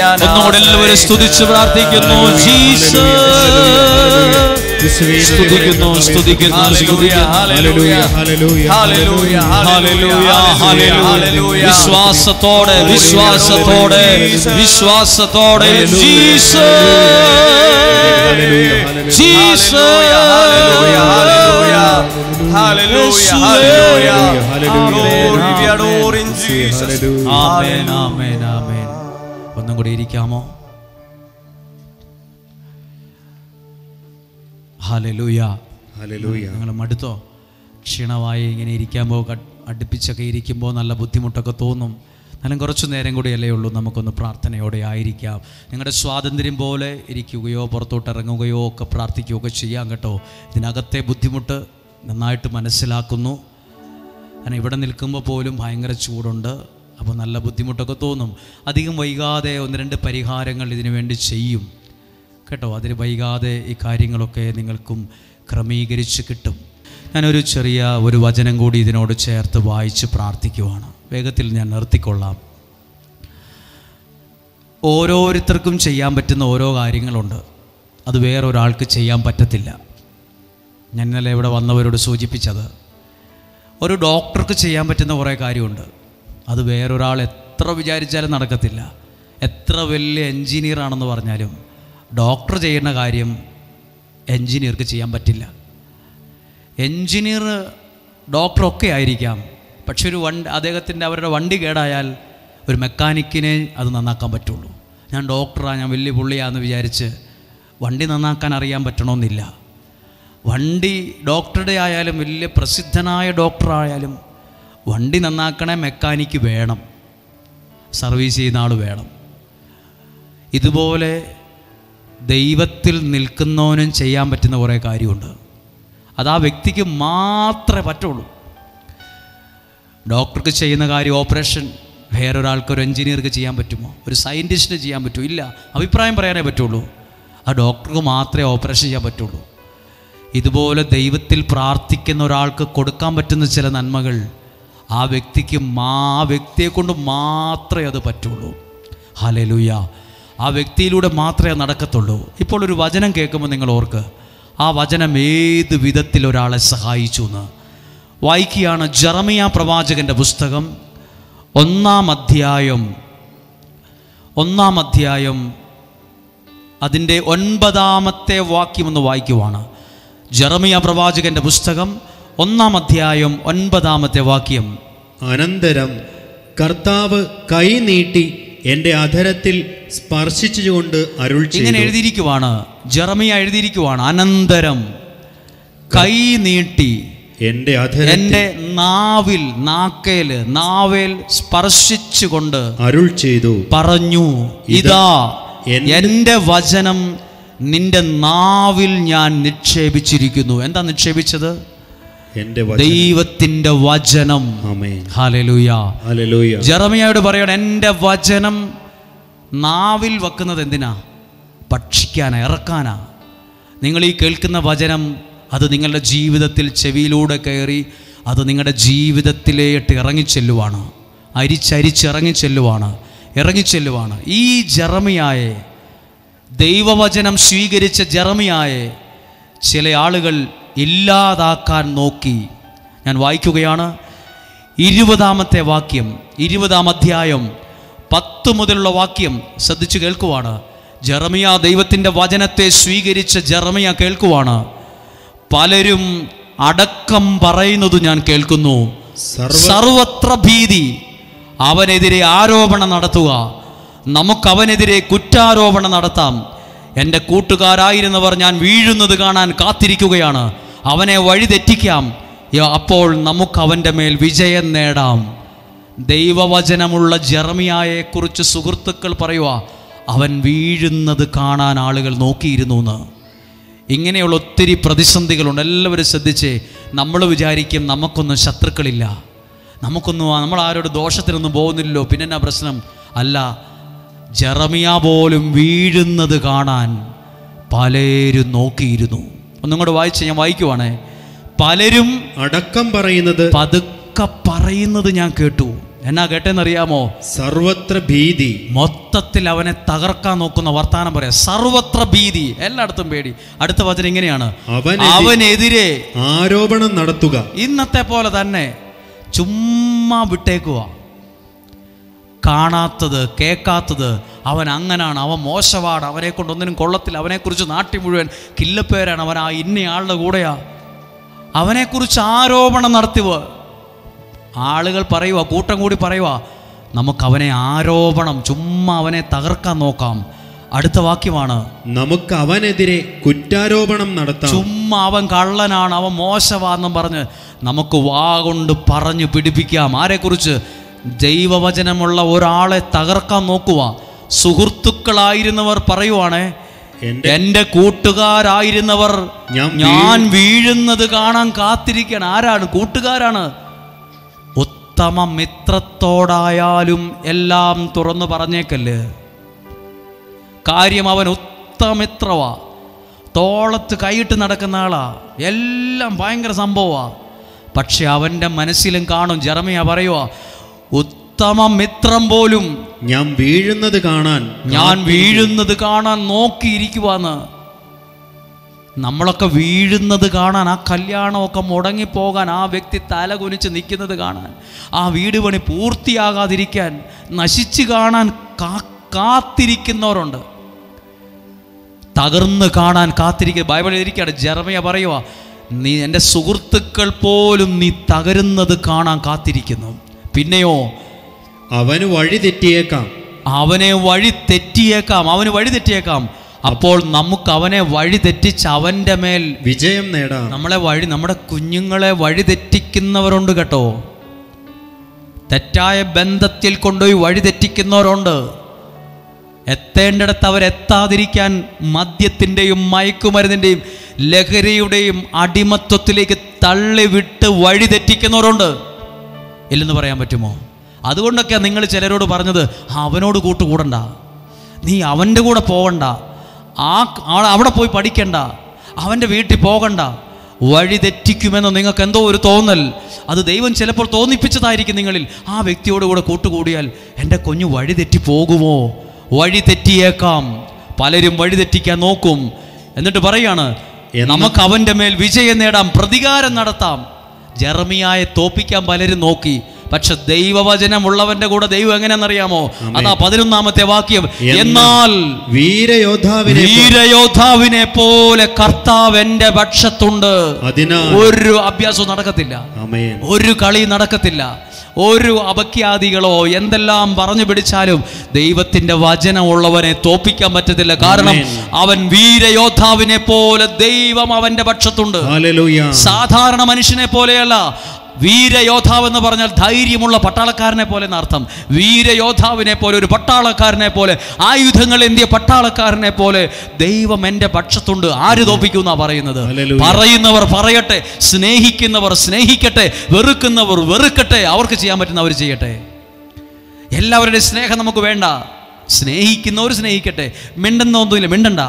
ഞാൻ ഒന്നുകൂടെ എല്ലാവരും സ്തുതിച്ച് പ്രാർത്ഥിക്കുന്നു. ജീസസ് സ്തുതിക്കുന്നു, സ്തുതിക്കുന്നു, വിശ്വാസത്തോടെ, വിശ്വാസത്തോടെ, വിശ്വാസത്തോടെ. ജീസസ്, ജീസസ്, ഒന്നും കൂടി ഇരിക്കാമോ? ഹല്ലേലൂയ, ഹല്ലേലൂയ. നിങ്ങൾ മടുത്തോ? ക്ഷീണമായി ഇങ്ങനെ ഇരിക്കുമ്പോൾ, അടുപ്പിച്ചൊക്കെ ഇരിക്കുമ്പോൾ നല്ല ബുദ്ധിമുട്ടൊക്കെ തോന്നും. എന്നാലും കുറച്ചു നേരം കൂടിയല്ലേ ഉള്ളൂ, നമുക്കൊന്ന് പ്രാർത്ഥനയോടെ ആയിരിക്കാം. നിങ്ങളുടെ സ്വാതന്ത്ര്യം പോലെ ഇരിക്കുകയോ പുറത്തോട്ട് ഇറങ്ങുകയോ ഒക്കെ പ്രാർത്ഥിക്കുകയൊക്കെ ചെയ്യാം കേട്ടോ. ഇതിനകത്തെ ബുദ്ധിമുട്ട് നന്നായിട്ട് മനസ്സിലാക്കുന്നു. കാരണം ഇവിടെ നിൽക്കുമ്പോൾ പോലും ഭയങ്കര ചൂടുണ്ട്, അപ്പോൾ നല്ല ബുദ്ധിമുട്ടൊക്കെ തോന്നും. അധികം വൈകാതെ ഒന്ന് രണ്ട് പരിഹാരങ്ങൾ ഇതിനു വേണ്ടി ചെയ്യും കേട്ടോ. അതിന് വൈകാതെ ഈ കാര്യങ്ങളൊക്കെ നിങ്ങൾക്കും ക്രമീകരിച്ച് കിട്ടും. ഞാനൊരു ചെറിയ ഒരു വചനം കൂടി ഇതിനോട് ചേർത്ത് വായിച്ച് പ്രാർത്ഥിക്കുവാണ്. വേഗത്തിൽ ഞാൻ നിർത്തിക്കൊള്ളാം. ഓരോരുത്തർക്കും ചെയ്യാൻ പറ്റുന്ന ഓരോ കാര്യങ്ങളുണ്ട്, അത് വേറൊരാൾക്ക് ചെയ്യാൻ പറ്റത്തില്ല. ഞാൻ ഇന്നലെ ഇവിടെ വന്നവരോട് സൂചിപ്പിച്ചത്, ഒരു ഡോക്ടർക്ക് ചെയ്യാൻ പറ്റുന്ന കുറേ കാര്യമുണ്ട്, അത് വേറൊരാൾ എത്ര വിചാരിച്ചാലും നടക്കത്തില്ല. എത്ര വലിയ എൻജിനീയർ ആണെന്ന് പറഞ്ഞാലും ഡോക്ടർ ചെയ്യുന്ന കാര്യം എൻജിനീയർക്ക് ചെയ്യാൻ പറ്റില്ല. എൻജിനീയർ ഡോക്ടറൊക്കെ ആയിരിക്കാം, പക്ഷെ ഒരു അവരുടെ വണ്ടി കേടായാൽ ഒരു മെക്കാനിക്കിനെ അത് നന്നാക്കാൻ പറ്റുള്ളൂ. ഞാൻ ഡോക്ടറാണ്, ഞാൻ വലിയ പുള്ളിയാണെന്ന് വിചാരിച്ച് വണ്ടി നന്നാക്കാൻ അറിയാൻ പറ്റണമെന്നില്ല. വണ്ടി ഡോക്ടറുടെ ആയാലും വലിയ പ്രസിദ്ധനായ ഡോക്ടറായാലും വണ്ടി നന്നാക്കണേ മെക്കാനിക്ക് വേണം, സർവീസ് ചെയ്യുന്ന ആൾ വേണം. ഇതുപോലെ ദൈവത്തിൽ നിൽക്കുന്നവനും ചെയ്യാൻ പറ്റുന്ന കുറേ കാര്യമുണ്ട്, അത് ആ വ്യക്തിക്ക് മാത്രമേ പറ്റുള്ളൂ. ഡോക്ടർക്ക് ചെയ്യുന്ന കാര്യം ഓപ്പറേഷൻ വേറൊരാൾക്ക്, ഒരു എഞ്ചിനീയർക്ക് ചെയ്യാൻ പറ്റുമോ? ഒരു സയൻറ്റിസ്റ്റിന് ചെയ്യാൻ പറ്റുമോ? ഇല്ല. അഭിപ്രായം പറയാനേ പറ്റുള്ളൂ. ആ ഡോക്ടർക്ക് മാത്രമേ ഓപ്പറേഷൻ ചെയ്യാൻ പറ്റുള്ളൂ. ഇതുപോലെ ദൈവത്തിൽ പ്രാർത്ഥിക്കുന്ന ഒരാൾക്ക് കൊടുക്കാൻ പറ്റുന്ന ചില നന്മകൾ ആ വ്യക്തിയെ കൊണ്ട് മാത്രമേ അത് പറ്റുള്ളൂ. ഹല്ലേലൂയ. ആ വ്യക്തിയിലൂടെ മാത്രമേ നടക്കത്തുള്ളൂ. ഇപ്പോൾ ഒരു വചനം കേൾക്കുമ്പോൾ നിങ്ങൾ ഓർക്ക്, ആ വചനം ഏത് വിധത്തിൽ ഒരാളെ സഹായിച്ചു എന്ന്. വായിക്കുകയാണ്. ജെറമിയ പ്രവാചകന്റെ പുസ്തകം 1-ാം അധ്യായം അതിൻ്റെ 9-ാമത്തെ വാക്യം ഒന്ന് വായിക്കുവാണ്. ജെറമിയ പ്രവാചകന്റെ പുസ്തകം 1-ാം അധ്യായം 9-ാമത്തെ വാക്യം. അനന്തരം കർത്താവ് കൈ നീട്ടി എൻ്റെ അധരത്തിൽ സ്പർശിച്ചുകൊണ്ട് അരുൾ ചെയ്തു. ഇങ്ങനെ എഴുതിയിരിക്കുവാണ്, ജെറമിയ എഴുതിയിരിക്കുവാണ്, അനന്തരം കൈ നീട്ടി എൻ്റെ നാവേൽ സ്പർശിച്ചുകൊണ്ട് അരുൾ ചെയ്തു പറഞ്ഞു, ഇതാ എൻ്റെ വചനം നിന്റെ നാവിൽ ഞാൻ നിക്ഷേപിച്ചിരിക്കുന്നു. എന്താ നിക്ഷേപിച്ചത്? ദൈവത്തിന്റെ വചനം. Hallelujah, hallelujah. ജെറമിയായോട് പറയണം, എൻ്റെ വചനം നാവിൽ വെക്കുന്നത് എന്തിനാ? ഭക്ഷിക്കാനാ, ഇറക്കാനാ. നിങ്ങൾ ഈ കേൾക്കുന്ന വചനം അത് നിങ്ങളുടെ ജീവിതത്തിൽ ചെവിയിലൂടെ കയറി അത് നിങ്ങളുടെ ജീവിതത്തിലേക്ക് ഇറങ്ങിച്ചെല്ലുവാണ്. ഇറങ്ങിച്ചെല്ലുവാണ്. ഈ ജെറമിയായെ, ദൈവവചനം സ്വീകരിച്ച ജെറമിയായെ ചില ആളുകൾ ഇല്ലാതാക്കാൻ നോക്കി. ഞാൻ വായിക്കുകയാണ് 20-ാമത്തെ വാക്യം, 20-ാം അധ്യായം 10 മുതലുള്ള വാക്യം ശ്രദ്ധിച്ചു കേൾക്കുവാണ്. ജെറമിയ ദൈവത്തിൻ്റെ വചനത്തെ സ്വീകരിച്ച ജെറമിയ കേൾക്കുവാണ്. പലരും അടക്കം പറയുന്നത് ഞാൻ കേൾക്കുന്നു. സർവത്ര ഭീതി, അവനെതിരെ ആരോപണം നടത്തുക, നമുക്കവനെതിരെ കുറ്റാരോപണം നടത്താം. എൻ്റെ കൂട്ടുകാരായിരുന്നവർ ഞാൻ വീഴുന്നത് കാണാൻ കാത്തിരിക്കുകയാണ്. അവനെ വഴിതെറ്റിക്കാം, അപ്പോൾ നമുക്കവൻ്റെ മേൽ വിജയം നേടാം. ദൈവവചനമുള്ള ജെറമിയായെക്കുറിച്ച് സുഹൃത്തുക്കൾ പറയുക, അവൻ വീഴുന്നത് കാണാൻ ആളുകൾ നോക്കിയിരുന്നു എന്ന്. ഇങ്ങനെയുള്ള ഒത്തിരി പ്രതിസന്ധികളുണ്ട്. എല്ലാവരും ശ്രദ്ധിച്ചേ. നമ്മൾ വിചാരിക്കും നമുക്കൊന്നും ശത്രുക്കളില്ല, നമ്മൾ ആരോട് ദോഷത്തിനൊന്നും പോകുന്നില്ലല്ലോ, പിന്നെ എന്നാ പ്രശ്നം? അല്ല, ജെറമിയ പോലും വീഴുന്നത് കാണാൻ പലരും നോക്കിയിരുന്നു. ഒന്നും കൂടെ വായിച്ച് ഞാൻ വായിക്കുവാണേ. പലരും അടക്കം പറയുന്നത്, പതുക്കെ പറയുന്നത് ഞാൻ കേട്ടു. എന്നാ കേട്ടെന്നറിയാമോ? സർവത്ര ഭീതി. മൊത്തത്തിൽ അവനെ തകർക്കാൻ നോക്കുന്ന വർത്താനം പറയാം. സർവത്ര ഭീതി, എല്ലായിടത്തും പേടി. അടുത്ത വചനം ഇങ്ങനെയാണ്, അവനെതിരെ ആരോപണം നടത്തുക. ഇന്നത്തെ പോലെ തന്നെ ചുമ്മാ വിട്ടേക്കുക. കാണാത്തത് കേൾക്കാത്തത്, അവൻ അങ്ങനാണ്, അവൻ മോശമാണ്, അവനെ കൊണ്ടൊന്നിനും കൊള്ളത്തില്ല, അവനെക്കുറിച്ച് നാട്ടിൽ മുഴുവൻ കില്ലപ്പേരാണ്, അവൻ ആ ഇന്നയാളുടെ കൂടെയാ, അവനെക്കുറിച്ച് ആരോപണം നടത്തുക. ആളുകൾ പറയുക, കൂട്ടം കൂടി പറയുക, നമുക്കവനെ ആരോപണം, ചുമ്മാ അവനെ തകർക്കാൻ നോക്കാം. അടുത്ത വാക്യമാണ്, നമുക്ക് അവനെതിരെ കുറ്റാരോപണം നടത്താം. ചുമ്മാ അവൻ കള്ളനാണ്, അവൻ മോശമാണെന്നും പറഞ്ഞ് നമുക്ക് വാ കൊണ്ട് പറഞ്ഞു പിടിപ്പിക്കാം. ആരെക്കുറിച്ച്? ദൈവവചനമുള്ള ഒരാളെ തകർക്കാൻ നോക്കുക. സുഹൃത്തുക്കളായിരുന്നവർ പറയുവാണേ, എൻ്റെ കൂട്ടുകാരായിരുന്നവർ ഞാൻ വീഴുന്നത് കാണാൻ കാത്തിരിക്കണം. ആരാണ്? കൂട്ടുകാരാണ്. ഉത്തമ മിത്രത്തോടായാലും എല്ലാം തുറന്നു പറഞ്ഞേക്കല്ലേ. കാര്യം അവൻ ഉത്തമിത്രവാ, തോളത്ത് കൈയിട്ട് നടക്കുന്ന ആളാ, എല്ലാം ഭയങ്കര സംഭവമാ. പക്ഷെ അവൻ്റെ മനസ്സിലും കാണും. ജെറമിയ പറയുക, ഉത്തമ മിത്രം പോലും ഞാൻ വീഴുന്നത് കാണാൻ നോക്കിയിരിക്കുവാന്ന്. നമ്മളൊക്കെ വീഴുന്നത് കാണാൻ, ആ കല്യാണമൊക്കെ മുടങ്ങിപ്പോകാൻ, ആ വ്യക്തി തല കുനിച്ച് നിൽക്കുന്നത് കാണാൻ, ആ വീട് പണി പൂർത്തിയാകാതിരിക്കാൻ, നശിച്ചു കാണാൻ കാത്തിരിക്കുന്നവരുണ്ട്. തകർന്ന് കാണാൻ കാത്തിരിക്കുക. ബൈബിളിൽ ഇരിക്കുകയാണ്. ജെറമിയ പറയുക, നീ എൻ്റെ സുഹൃത്തുക്കൾ പോലും നീ തകരുന്നത് കാണാൻ കാത്തിരിക്കുന്നു. പിന്നെയോ അവന് വഴി തെറ്റിയേക്കാം, അവന് വഴി തെറ്റിയേക്കാം. അപ്പോൾ നമുക്ക് അവനെ വഴി തെറ്റിച്ച് അവൻ്റെ മേൽ വിജയം നേടാം. നമ്മുടെ കുഞ്ഞുങ്ങളെ വഴി തെറ്റിക്കുന്നവരുണ്ട് കേട്ടോ. തെറ്റായ ബന്ധത്തിൽ കൊണ്ടുപോയി വഴി തെറ്റിക്കുന്നവരുണ്ട്. എത്തേണ്ടിടത്ത് അവരെത്താതിരിക്കാൻ മദ്യത്തിൻ്റെയും മയക്കുമരുന്നിൻ്റെയും ലഹരിയുടെയും അടിമത്വത്തിലേക്ക് തള്ളിവിട്ട് വഴി തെറ്റിക്കുന്നവരുണ്ട്. ഇല്ലെന്ന് പറയാൻ പറ്റുമോ? അതുകൊണ്ടൊക്കെയാണ് നിങ്ങൾ ചിലരോട് പറഞ്ഞത്, അവനോട് കൂട്ടുകൂടണ്ട, നീ അവൻ്റെ കൂടെ പോകണ്ട, അവിടെ പോയി പഠിക്കണ്ട, അവൻ്റെ വീട്ടിൽ പോകണ്ട. വഴി തെറ്റിക്കുമെന്ന് നിങ്ങൾക്ക് എന്തോ ഒരു തോന്നൽ, അത് ദൈവം ചിലപ്പോൾ തോന്നിപ്പിച്ചതായിരിക്കും നിങ്ങളിൽ. ആ വ്യക്തിയോട് കൂടെ കൂട്ടുകൂടിയാൽ എൻ്റെ കുഞ്ഞു വഴി തെറ്റി പോകുമോ? വഴി തെറ്റിയേക്കാം. പലരും വഴി തെറ്റിക്കാൻ നോക്കും. എന്നിട്ട് പറയാണ്, നമുക്ക് അവൻ്റെ മേൽ വിജയം നേടാം, പ്രതികാരം നടത്താം. ജെറമിയായെ തോപ്പിക്കാൻ പലരും നോക്കി, പക്ഷെ ദൈവവചനമുള്ളവന്റെ കൂടെ ദൈവം എങ്ങനെയാണെന്നറിയാമോ? അതാ 11-ാമത്തെ വാക്യം, എന്നാൽ വീരയോദ്ധാവിനെ പോലെ കർത്താവ് എന്റെ പക്ഷത്തുണ്ട്. ഒരു അഭ്യാസവും നടക്കത്തില്ല, ഒരു കളി നടക്കത്തില്ല, ഒരു അപഖ്യാദികളോ എന്തെല്ലാം പറഞ്ഞു പിടിച്ചാലും ദൈവത്തിന്റെ വചനമുള്ളവനെ തോപ്പിക്കാൻ പറ്റത്തില്ല. കാരണം അവൻ വീരയോദ്ധാവിനെ പോലെ ദൈവം അവന്റെ പക്ഷത്തുണ്ട്. സാധാരണ മനുഷ്യനെ പോലെയല്ല. വീരയോദ്ധാവ് എന്ന് പറഞ്ഞാൽ ധൈര്യമുള്ള പട്ടാളക്കാരനെ പോലെ എന്നർത്ഥം. വീരയോദ്ധാവിനെ പോലെ, ഒരു പട്ടാളക്കാരനെ പോലെ, ആയുധങ്ങൾ എന്തിയ പട്ടാളക്കാരനെ പോലെ ദൈവം എൻ്റെ പക്ഷത്തുണ്ട്. ആര് തോപ്പിക്കുന്ന പറയുന്നത്? പറയുന്നവർ പറയട്ടെ, സ്നേഹിക്കുന്നവർ സ്നേഹിക്കട്ടെ, വെറുക്കുന്നവർ വെറുക്കട്ടെ, അവർക്ക് ചെയ്യാൻ പറ്റുന്ന അവർ ചെയ്യട്ടെ. എല്ലാവരുടെയും സ്നേഹം നമുക്ക് വേണ്ട. സ്നേഹിക്കുന്നവർ സ്നേഹിക്കട്ടെ, മിണ്ടുന്നൊന്നുമില്ല, മിണ്ടണ്ട.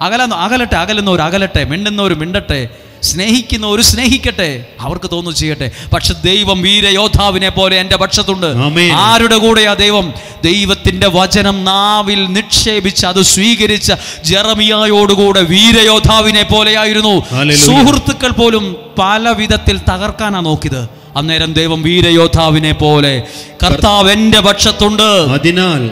അകലട്ടെ, അകലുന്നവർ അകലട്ടെ, മിണ്ടുന്നവർ മിണ്ടട്ടെ, സ്നേഹിക്കുന്നവർ സ്നേഹിക്കട്ടെ, അവർക്ക് തോന്നുന്നു ചെയ്യട്ടെ. പക്ഷെ ദൈവം വീരയോദ്ധാവിനെ പോലെ എൻ്റെ പക്ഷത്തുണ്ട്. ആരുടെ കൂടെയാ ദൈവം? ദൈവത്തിന്റെ വചനം നാവിൽ നിക്ഷേപിച്ച് അത് സ്വീകരിച്ച ജെറമിയായോടുകൂടെ വീരയോദ്ധാവിനെ പോലെയായിരുന്നു. സുഹൃത്തുക്കൾ പോലും പല വിധത്തിൽ തകർക്കാനാ നോക്കിയത്. അന്നേരം ദൈവം വീരയോദ്ധാവിനെ പോലെ കർത്താവ് എൻ്റെ പക്ഷത്തുണ്ട്, അതിനാൽ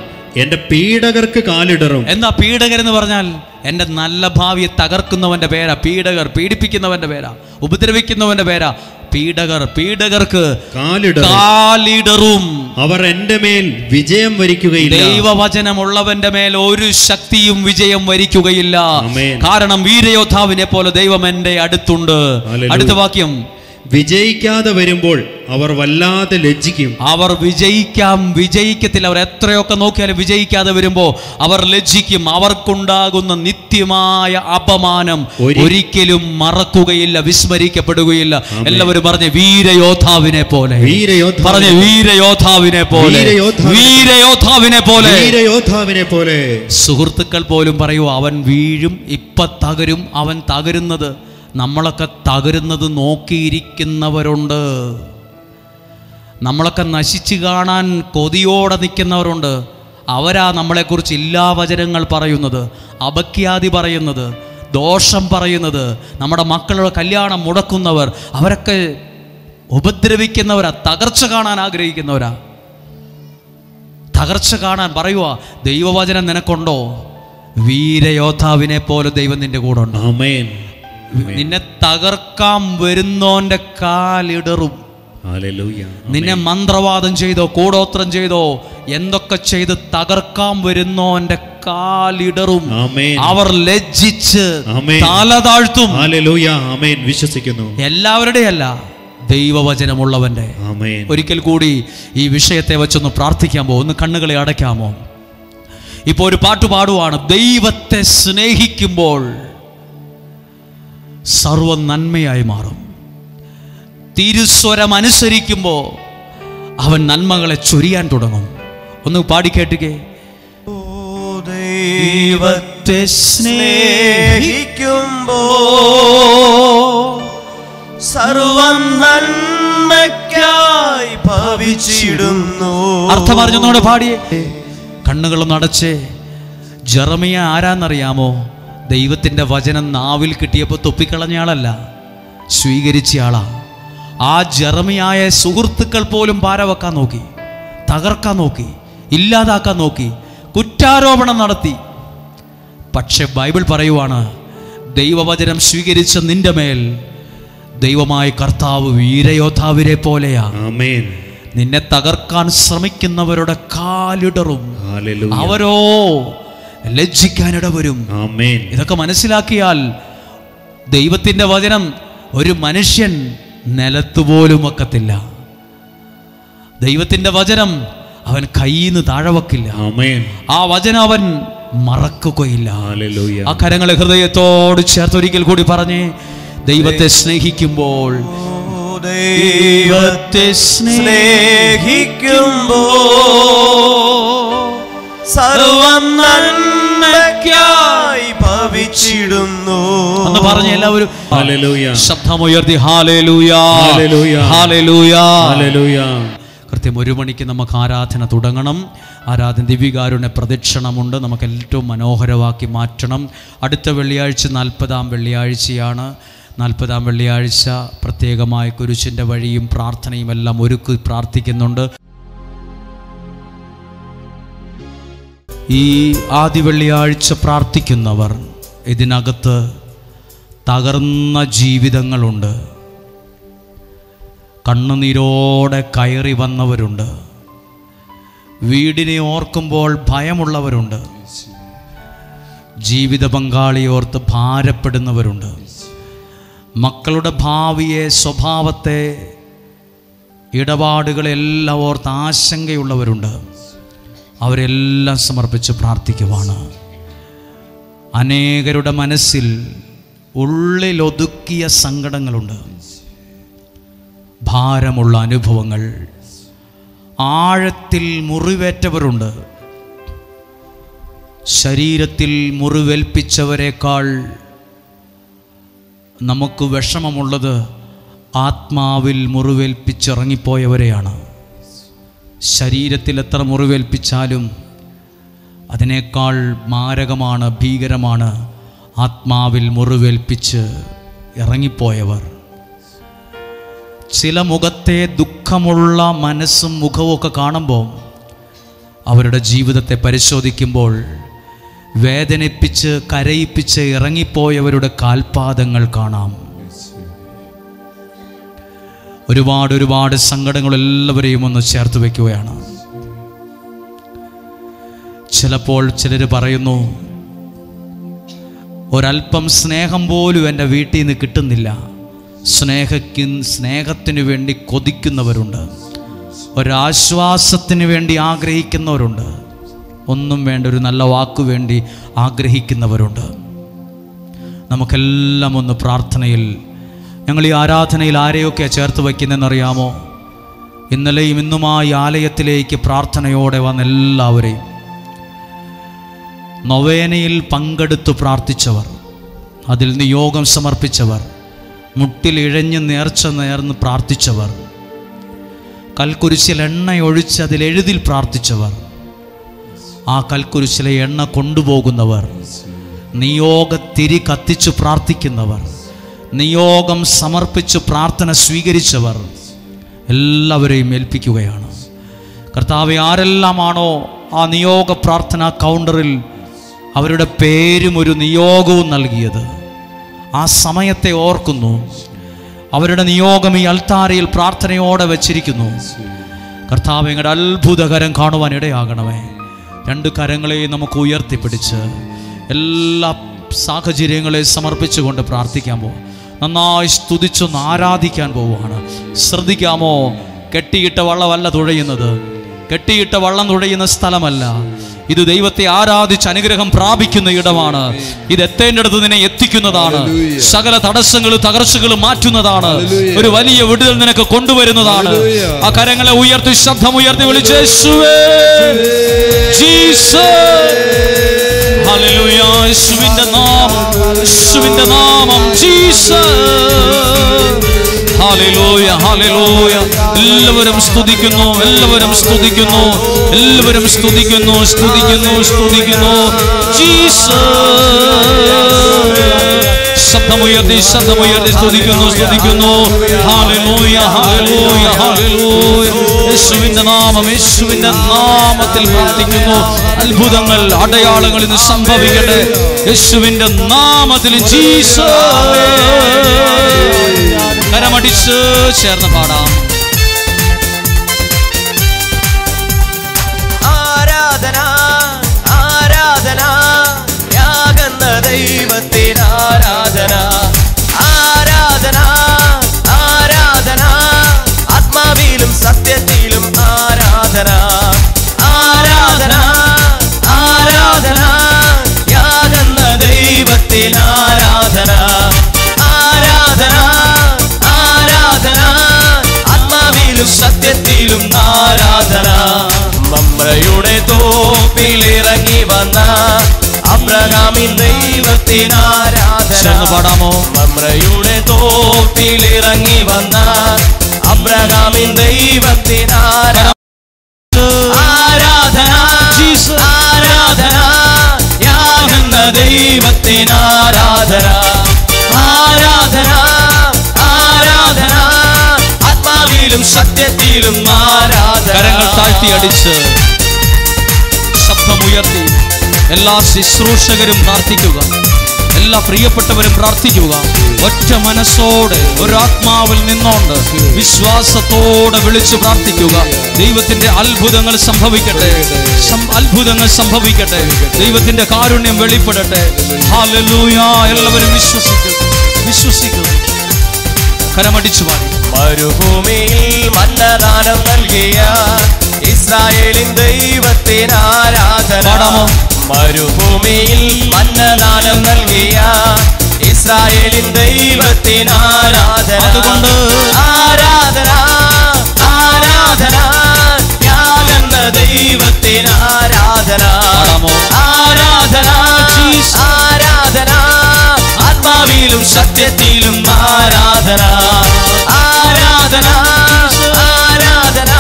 എന്റെ പീഡകർക്ക് കാലിടറും. എന്താ പീഡകർ എന്ന് പറഞ്ഞാൽ? എൻ്റെ നല്ല ഭാവിയെ തകർക്കുന്നവന്റെ പേരാ പീഡകർ. പീഡിപ്പിക്കുന്നവന്റെ പേരാ, ഉപദ്രവിക്കുന്നവന്റെ പേരാ പീഡകർ. പീഡകർക്ക് കാലിടറും. അവർ എന്റെ മേൽ വിജയം വരിക്കുകയില്ല. ദൈവവചനമുള്ളവന്റെ മേൽ ഒരു ശക്തിയും വിജയം വരിക്കുകയില്ല. കാരണം വീരയോദ്ധാവിനെ പോലെ ദൈവം എൻ്റെ അടുത്തുണ്ട്. അടുത്ത വാക്യം, വിജയിക്കാതെ വരുമ്പോൾ അവർ വല്ലാതെ ലജ്ജിക്കും. അവർ വിജയിക്കത്തില്ല. അവർ എത്രയൊക്കെ നോക്കിയാലും വിജയിക്കാതെ വരുമ്പോൾ അവർ ലജ്ജിക്കും. അവർക്കുണ്ടാകുന്ന നിത്യമായ അപമാനം ഒരിക്കലും മറക്കുകയില്ല, വിസ്മരിക്കപ്പെടുകയില്ല. എല്ലാവരും പറഞ്ഞ് വീരയോദ്ധാവിനെ പോലെ, പറഞ്ഞ് വീരയോദ്ധാവിനെ പോലെ, വീരയോദ്ധാവിനെ പോലെ, വീരയോദ്ധാവിനെ പോലെ. സുഹൃത്തുക്കൾ പോലും പറയൂ, അവൻ വീഴും, ഇപ്പൊ തകരും, അവൻ തകരുന്നത്. നമ്മളൊക്കെ തകരുന്നത് നോക്കിയിരിക്കുന്നവരുണ്ട്. നമ്മളൊക്കെ നശിച്ചു കാണാൻ കൊതിയോടെ നിൽക്കുന്നവരുണ്ട്. അവരാ നമ്മളെക്കുറിച്ച് ഇല്ലാ വചനങ്ങൾ പറയുന്നത്, അപഖ്യാതി പറയുന്നത്, ദോഷം പറയുന്നത്, നമ്മുടെ മക്കളുടെ കല്യാണം മുടക്കുന്നവർ, അവരൊക്കെ ഉപദ്രവിക്കുന്നവരാ. തകർച്ച കാണാൻ ആഗ്രഹിക്കുന്നവരാ. തകർച്ച കാണാൻ പറയുക, ദൈവവചനം നിനക്കുണ്ടോ? വീരയോദ്ധാവിനെ പോലെ ദൈവം നിന്റെ കൂടെ ഉണ്ട്. ആമേൻ. നിന്നെ തകർക്കാൻ വരുന്നോന്റെ കാലിടറും. നിന്നെ മന്ത്രവാദം ചെയ്തോ, കൂടോത്രം ചെയ്തോ, എന്തൊക്കെ ചെയ്ത് തകർക്കാൻ വരുന്നോന്റെ കാലിടറും. അവർ ലജ്ജിച്ച് തല താഴ്ത്തും. വിശ്വസിക്കുന്നു. എല്ലാവരുടെയും അല്ല, ദൈവവചനമുള്ളവന്റെ. ഒരിക്കൽ കൂടി ഈ വിഷയത്തെ വെച്ചൊന്ന് പ്രാർത്ഥിക്കാമോ? ഒന്ന് കണ്ണുകളെ അടയ്ക്കാമോ? ഇപ്പൊ ഒരു പാട്ട് പാടുവാണ്. ദൈവത്തെ സ്നേഹിക്കുമ്പോൾ സർവ നന്മയായി മാറും. തിരുസ്വരം അനുസരിക്കുമ്പോൾ അവൻ നന്മകളെ ചൊരിയാൻ തുടങ്ങും. ഒന്ന് പാടിക്കേട്ടുകേ. ദൈവത്തെ സ്നേഹിക്കുമ്പോൾ സർവം നന്മയ്ക്കായി ഭവിച്ചിടുന്നു. അർത്ഥം അറിഞ്ഞൊന്നുകൂടെ പാടിയേ. കണ്ണുകളും അടച്ചേ. ജെറമിയ ആരാന്നറിയാമോ? ദൈവത്തിൻ്റെ വചനം നാവിൽ കിട്ടിയപ്പോൾ തൊപ്പിക്കളഞ്ഞയാളല്ല, സ്വീകരിച്ചയാളാ. ആ ജെറമിയായ സുഹൃത്തുക്കൾ പോലും പാരവെക്കാൻ നോക്കി, തകർക്കാൻ നോക്കി, ഇല്ലാതാക്കാൻ നോക്കി, കുറ്റാരോപണം നടത്തി. പക്ഷെ ബൈബിൾ പറയുവാണ്, ദൈവവചനം സ്വീകരിച്ച നിന്റെ മേൽ ദൈവമായ കർത്താവ് വീരയോദ്ധാവിനെ പോലെയാ. നിന്നെ തകർക്കാൻ ശ്രമിക്കുന്നവരുടെ കാലിടറും, അവരോ ലജ്ജിക്കാനിടവരും. ഇതൊക്കെ മനസ്സിലാക്കിയാൽ ദൈവത്തിൻ്റെ വചനം ഒരു മനുഷ്യൻ നിലത്തുപോലും വെക്കത്തില്ല. ദൈവത്തിൻ്റെ വചനം അവൻ കയ്യിൽ നിന്ന് താഴെ വെക്കില്ല. ആ വചനം അവൻ മറക്കുകയില്ല. ആ കരങ്ങളെ ഹൃദയത്തോട് ചേർത്തൊരിക്കൽ കൂടി പറഞ്ഞേ. ദൈവത്തെ സ്നേഹിക്കുമ്പോൾ, ദൈവത്തെ സ്നേഹിക്കുമ്പോൾ സർവം നന്മയ്ക്കായി ഭവിച്ചിടുന്നു എന്ന് പറഞ്ഞ എല്ലാവരും ശബ്ദമുയർത്തി ഹല്ലേലൂയ, ഹല്ലേലൂയ, ഹല്ലേലൂയ. കൃത്യം 1 മണിക്ക് നമുക്ക് ആരാധന തുടങ്ങണം. ആരാധന ദിവ്യകാരുണ്യ പ്രദക്ഷിണമുണ്ട്. നമുക്ക് ഏറ്റവും മനോഹരമാക്കി മാറ്റണം. അടുത്ത വെള്ളിയാഴ്ച 40-ാം വെള്ളിയാഴ്ചയാണ്. 40-ാം വെള്ളിയാഴ്ച പ്രത്യേകമായി കുരിശിൻ്റെ വഴിയും പ്രാർത്ഥനയും എല്ലാം ഒരുക്കി പ്രാർത്ഥിക്കുന്നുണ്ട്. ഈ ആദ്യ വെള്ളിയാഴ്ച പ്രാർത്ഥിക്കുന്നവർ ഇതിനകത്ത് തകർന്ന ജീവിതങ്ങളുണ്ട്, കണ്ണുനീരോടെ കയറി വന്നവരുണ്ട്, വീടിനെ ഓർക്കുമ്പോൾ ഭയമുള്ളവരുണ്ട്, ജീവിത പങ്കാളിയോർത്ത് ഭാരപ്പെടുന്നവരുണ്ട്, മക്കളുടെ ഭാവിയെ, സ്വഭാവത്തെ, ഇടപാടുകളെല്ലാം ഓർത്ത് ആശങ്കയുള്ളവരുണ്ട്. അവരെല്ലാം സമർപ്പിച്ച് പ്രാർത്ഥിക്കുവാണ്. അനേകരുടെ മനസ്സിൽ ഉള്ളിലൊതുക്കിയ സങ്കടങ്ങളുണ്ട്, ഭാരമുള്ള അനുഭവങ്ങൾ, ആഴത്തിൽ മുറിവേറ്റവരുണ്ട്. ശരീരത്തിൽ മുറിവേൽപ്പിച്ചവരെക്കാൾ നമുക്ക് വിഷമമുള്ളത് ആത്മാവിൽ മുറിവേൽപ്പിച്ചിറങ്ങിപ്പോയവരെയാണ്. ശരീരത്തിൽ എത്ര മുറിവേൽപ്പിച്ചാലും അതിനേക്കാൾ മാരകമാണ്, ഭീകരമാണ് ആത്മാവിൽ മുറിവേൽപ്പിച്ച് ഇറങ്ങിപ്പോയവർ. ചില മുഖത്തെ ദുഃഖമുള്ള മനസ്സും മുഖവും ഒക്കെ കാണുമ്പോൾ അവരുടെ ജീവിതത്തെ പരിശോധിക്കുമ്പോൾ വേദനിപ്പിച്ച് കരയിപ്പിച്ച് ഇറങ്ങിപ്പോയവരുടെ കാൽപാദങ്ങൾ കാണാം. ഒരുപാട് സങ്കടങ്ങൾ എല്ലാവരെയും ഒന്ന് ചേർത്ത് വയ്ക്കുകയാണ്. ചിലപ്പോൾ ചിലർ പറയുന്നു, ഒരല്പം സ്നേഹം പോലും എൻ്റെ വീട്ടിൽ നിന്ന് കിട്ടുന്നില്ല. സ്നേഹത്തിന് വേണ്ടി കൊതിക്കുന്നവരുണ്ട്, ഒരാശ്വാസത്തിന് വേണ്ടി ആഗ്രഹിക്കുന്നവരുണ്ട്, ഒന്നും വേണ്ട ഒരു നല്ല വാക്കു വേണ്ടി ആഗ്രഹിക്കുന്നവരുണ്ട്. നമുക്കെല്ലാം ഒന്ന് പ്രാർത്ഥനയിൽ, ഞങ്ങൾ ഈ ആരാധനയിൽ ആരെയൊക്കെയാണ് ചേർത്ത് വയ്ക്കുന്നതെന്നറിയാമോ? ഇന്നലെയും ഇന്നുമായി ആലയത്തിലേക്ക് പ്രാർത്ഥനയോടെ വന്ന എല്ലാവരെയും, നൊവേനയിൽ പങ്കെടുത്തു പ്രാർത്ഥിച്ചവർ, അതിൽ നിയോഗം സമർപ്പിച്ചവർ, മുട്ടിൽ ഇഴഞ്ഞ് നേർന്ന് പ്രാർത്ഥിച്ചവർ, കൽക്കുരിശിൽ എണ്ണയൊഴിച്ച് അതിലെഴുതിൽ പ്രാർത്ഥിച്ചവർ, ആ കൽക്കുരിശിലെ എണ്ണ കൊണ്ടുപോകുന്നവർ, നിയോഗത്തിരി കത്തിച്ചു പ്രാർത്ഥിക്കുന്നവർ, നിയോഗം സമർപ്പിച്ച് പ്രാർത്ഥന സ്വീകരിച്ചവർ, എല്ലാവരെയും ഏൽപ്പിക്കുകയാണ്. കർത്താവേ, ആരെല്ലാമാണോ ആ നിയോഗ പ്രാർത്ഥന കൗണ്ടറിൽ അവരുടെ പേരും ഒരു നിയോഗവും നൽകിയത്, ആ സമയത്തെ ഓർക്കുന്നു. അവരുടെ നിയോഗം ഈ അൽത്താരയിൽ പ്രാർത്ഥനയോടെ വച്ചിരിക്കുന്നു. കർത്താവേ, അങ്ങയുടെ അത്ഭുതകരം കാണുവാൻ ഇടയാകണമേ. 2 കരങ്ങളെയും നമുക്ക് ഉയർത്തിപ്പിടിച്ച് എല്ലാ സാഹചര്യങ്ങളെ സമർപ്പിച്ചുകൊണ്ട് പ്രാർത്ഥിക്കാൻ പോവാം. നന്നായി സ്തുതിച്ചൊന്ന് ആരാധിക്കാൻ പോവുകയാണ്. ശ്രദ്ധിക്കാമോ? കെട്ടിയിട്ട വള്ളമല്ല തുഴയുന്നത്, കെട്ടിയിട്ട വള്ളം തുഴയുന്ന സ്ഥലമല്ല ഇത്. ദൈവത്തെ ആരാധിച്ച് അനുഗ്രഹം പ്രാപിക്കുന്ന ഇടമാണ് ഇത്. എത്തേണ്ടടുത്ത് നിന്നെ എത്തിക്കുന്നതാണ്. സകല തടസ്സങ്ങളും തകർച്ചകളും മാറ്റുന്നതാണ്. ഒരു വലിയ വിടുതൽ നിനക്ക് കൊണ്ടുവരുന്നതാണ്. ആ കരങ്ങളെ ഉയർത്തി, ശബ്ദമുയർത്തി വിളിച്ച് യേശുവേ, ജീസസ്, ഹല്ലേലൂയ, യേശുവിന്റെ നാമം, യേശുവിന്റെ നാമം, ജീസസ്, ഹല്ലേലൂയ, ഹല്ലേലൂയ. എല്ലാവരും സ്തുതിക്കുന്നു, എല്ലാവരും സ്തുതിക്കുന്നു, എല്ലാവരും സ്തുതിക്കുന്നു, സ്തുതിക്കുന്നു, സ്തുതിക്കുന്നു. ജീസസ്, ശബ്ദമുയർത്തി, ശബ്ദമുയർത്തി സ്തുതിക്കുന്നു, സ്തുതിക്കുന്നു. ഹല്ലേലൂയ, ഹല്ലേലൂയ, ഹല്ലേലൂയ. യേശുവിന്റെ നാമം, യേശുവിന്റെ നാമത്തിൽ പ്രാർത്ഥിക്കുന്നു. അത്ഭുതങ്ങൾ, അടയാളങ്ങൾ ഇന്ന് സംഭവിക്കട്ടെ യേശുവിന്റെ നാമത്തിൽ. ജീസസ്, കരമടിച്ച് ചേർന്ന് പാടാം. ആരാധന, ആരാധന, യാകുന്ന ദൈവത്തിന് ആരാധന. ആരാധന, ആരാധന, ആത്മാവിലും സത്യത്തിലും ആരാധന. ആരാധന, ആരാധന, യാകുന്ന ദൈവത്തിന് ആരാധന. ആരാധന, ആരാധന, ആത്മാവിലും സത്യത്തിലും ആരാധന. മമ്രയുടെ തോപ്പിലിറങ്ങി വന്ന അബ്രഹാമിൻ ദൈവത്തിന് ആരാധന. പാടാമോ? മമ്രയുടെ തോപ്പിലിറങ്ങി വന്ന അബ്രഹാമിൻ ദൈവത്തിന് ആരാധന. ആരാധന, ആരാധന, യാകുന്ന ദൈവത്തിന് ആരാധന. ആരാധന, ആത്മാവിലും സത്യത്തിലും ആരാധന. കരങ്ങൾ താഴ്ത്തി അടിച്ച് ശബ്ദമുയർത്തി എല്ലാ ശുശ്രൂഷകരും പ്രാർത്ഥിക്കുക, എല്ലാ പ്രിയപ്പെട്ടവരും പ്രാർത്ഥിക്കുക. ഒറ്റ മനസ്സോടെ ഒരാത്മാവിൽ നിന്നോണ്ട് വിശ്വാസത്തോടെ വിളിച്ചു പ്രാർത്ഥിക്കുക. ദൈവത്തിന്റെ അത്ഭുതങ്ങൾ സംഭവിക്കട്ടെ, അത്ഭുതങ്ങൾ സംഭവിക്കട്ടെ, ദൈവത്തിന്റെ കാരുണ്യം വെളിപ്പെടട്ടെ. ഹല്ലേലൂയ. എല്ലാവരും വിശ്വസിക്കുക. കരമടിച്ചു പാടി. മരുഭൂമിയിൽ മന്നദാനം നൽകിയ ഇസ്രായേലിൻ ദൈവത്തിന് ആരാധന. പാടാമോ? മരുഭൂമിയിൽ മന്നദാനം നൽകിയ ഇസ്രായേലിൻ ദൈവത്തിന് ആരാധന. അതുകൊണ്ട് ആരാധന ആരാധന യാഗെന്ന ദൈവത്തിന് ആരാധന. പാടാമോ? ആരാധന ആരാധന ആത്മാവിലും സത്യത്തിലും ആരാധന. ആരാധന ആരാധന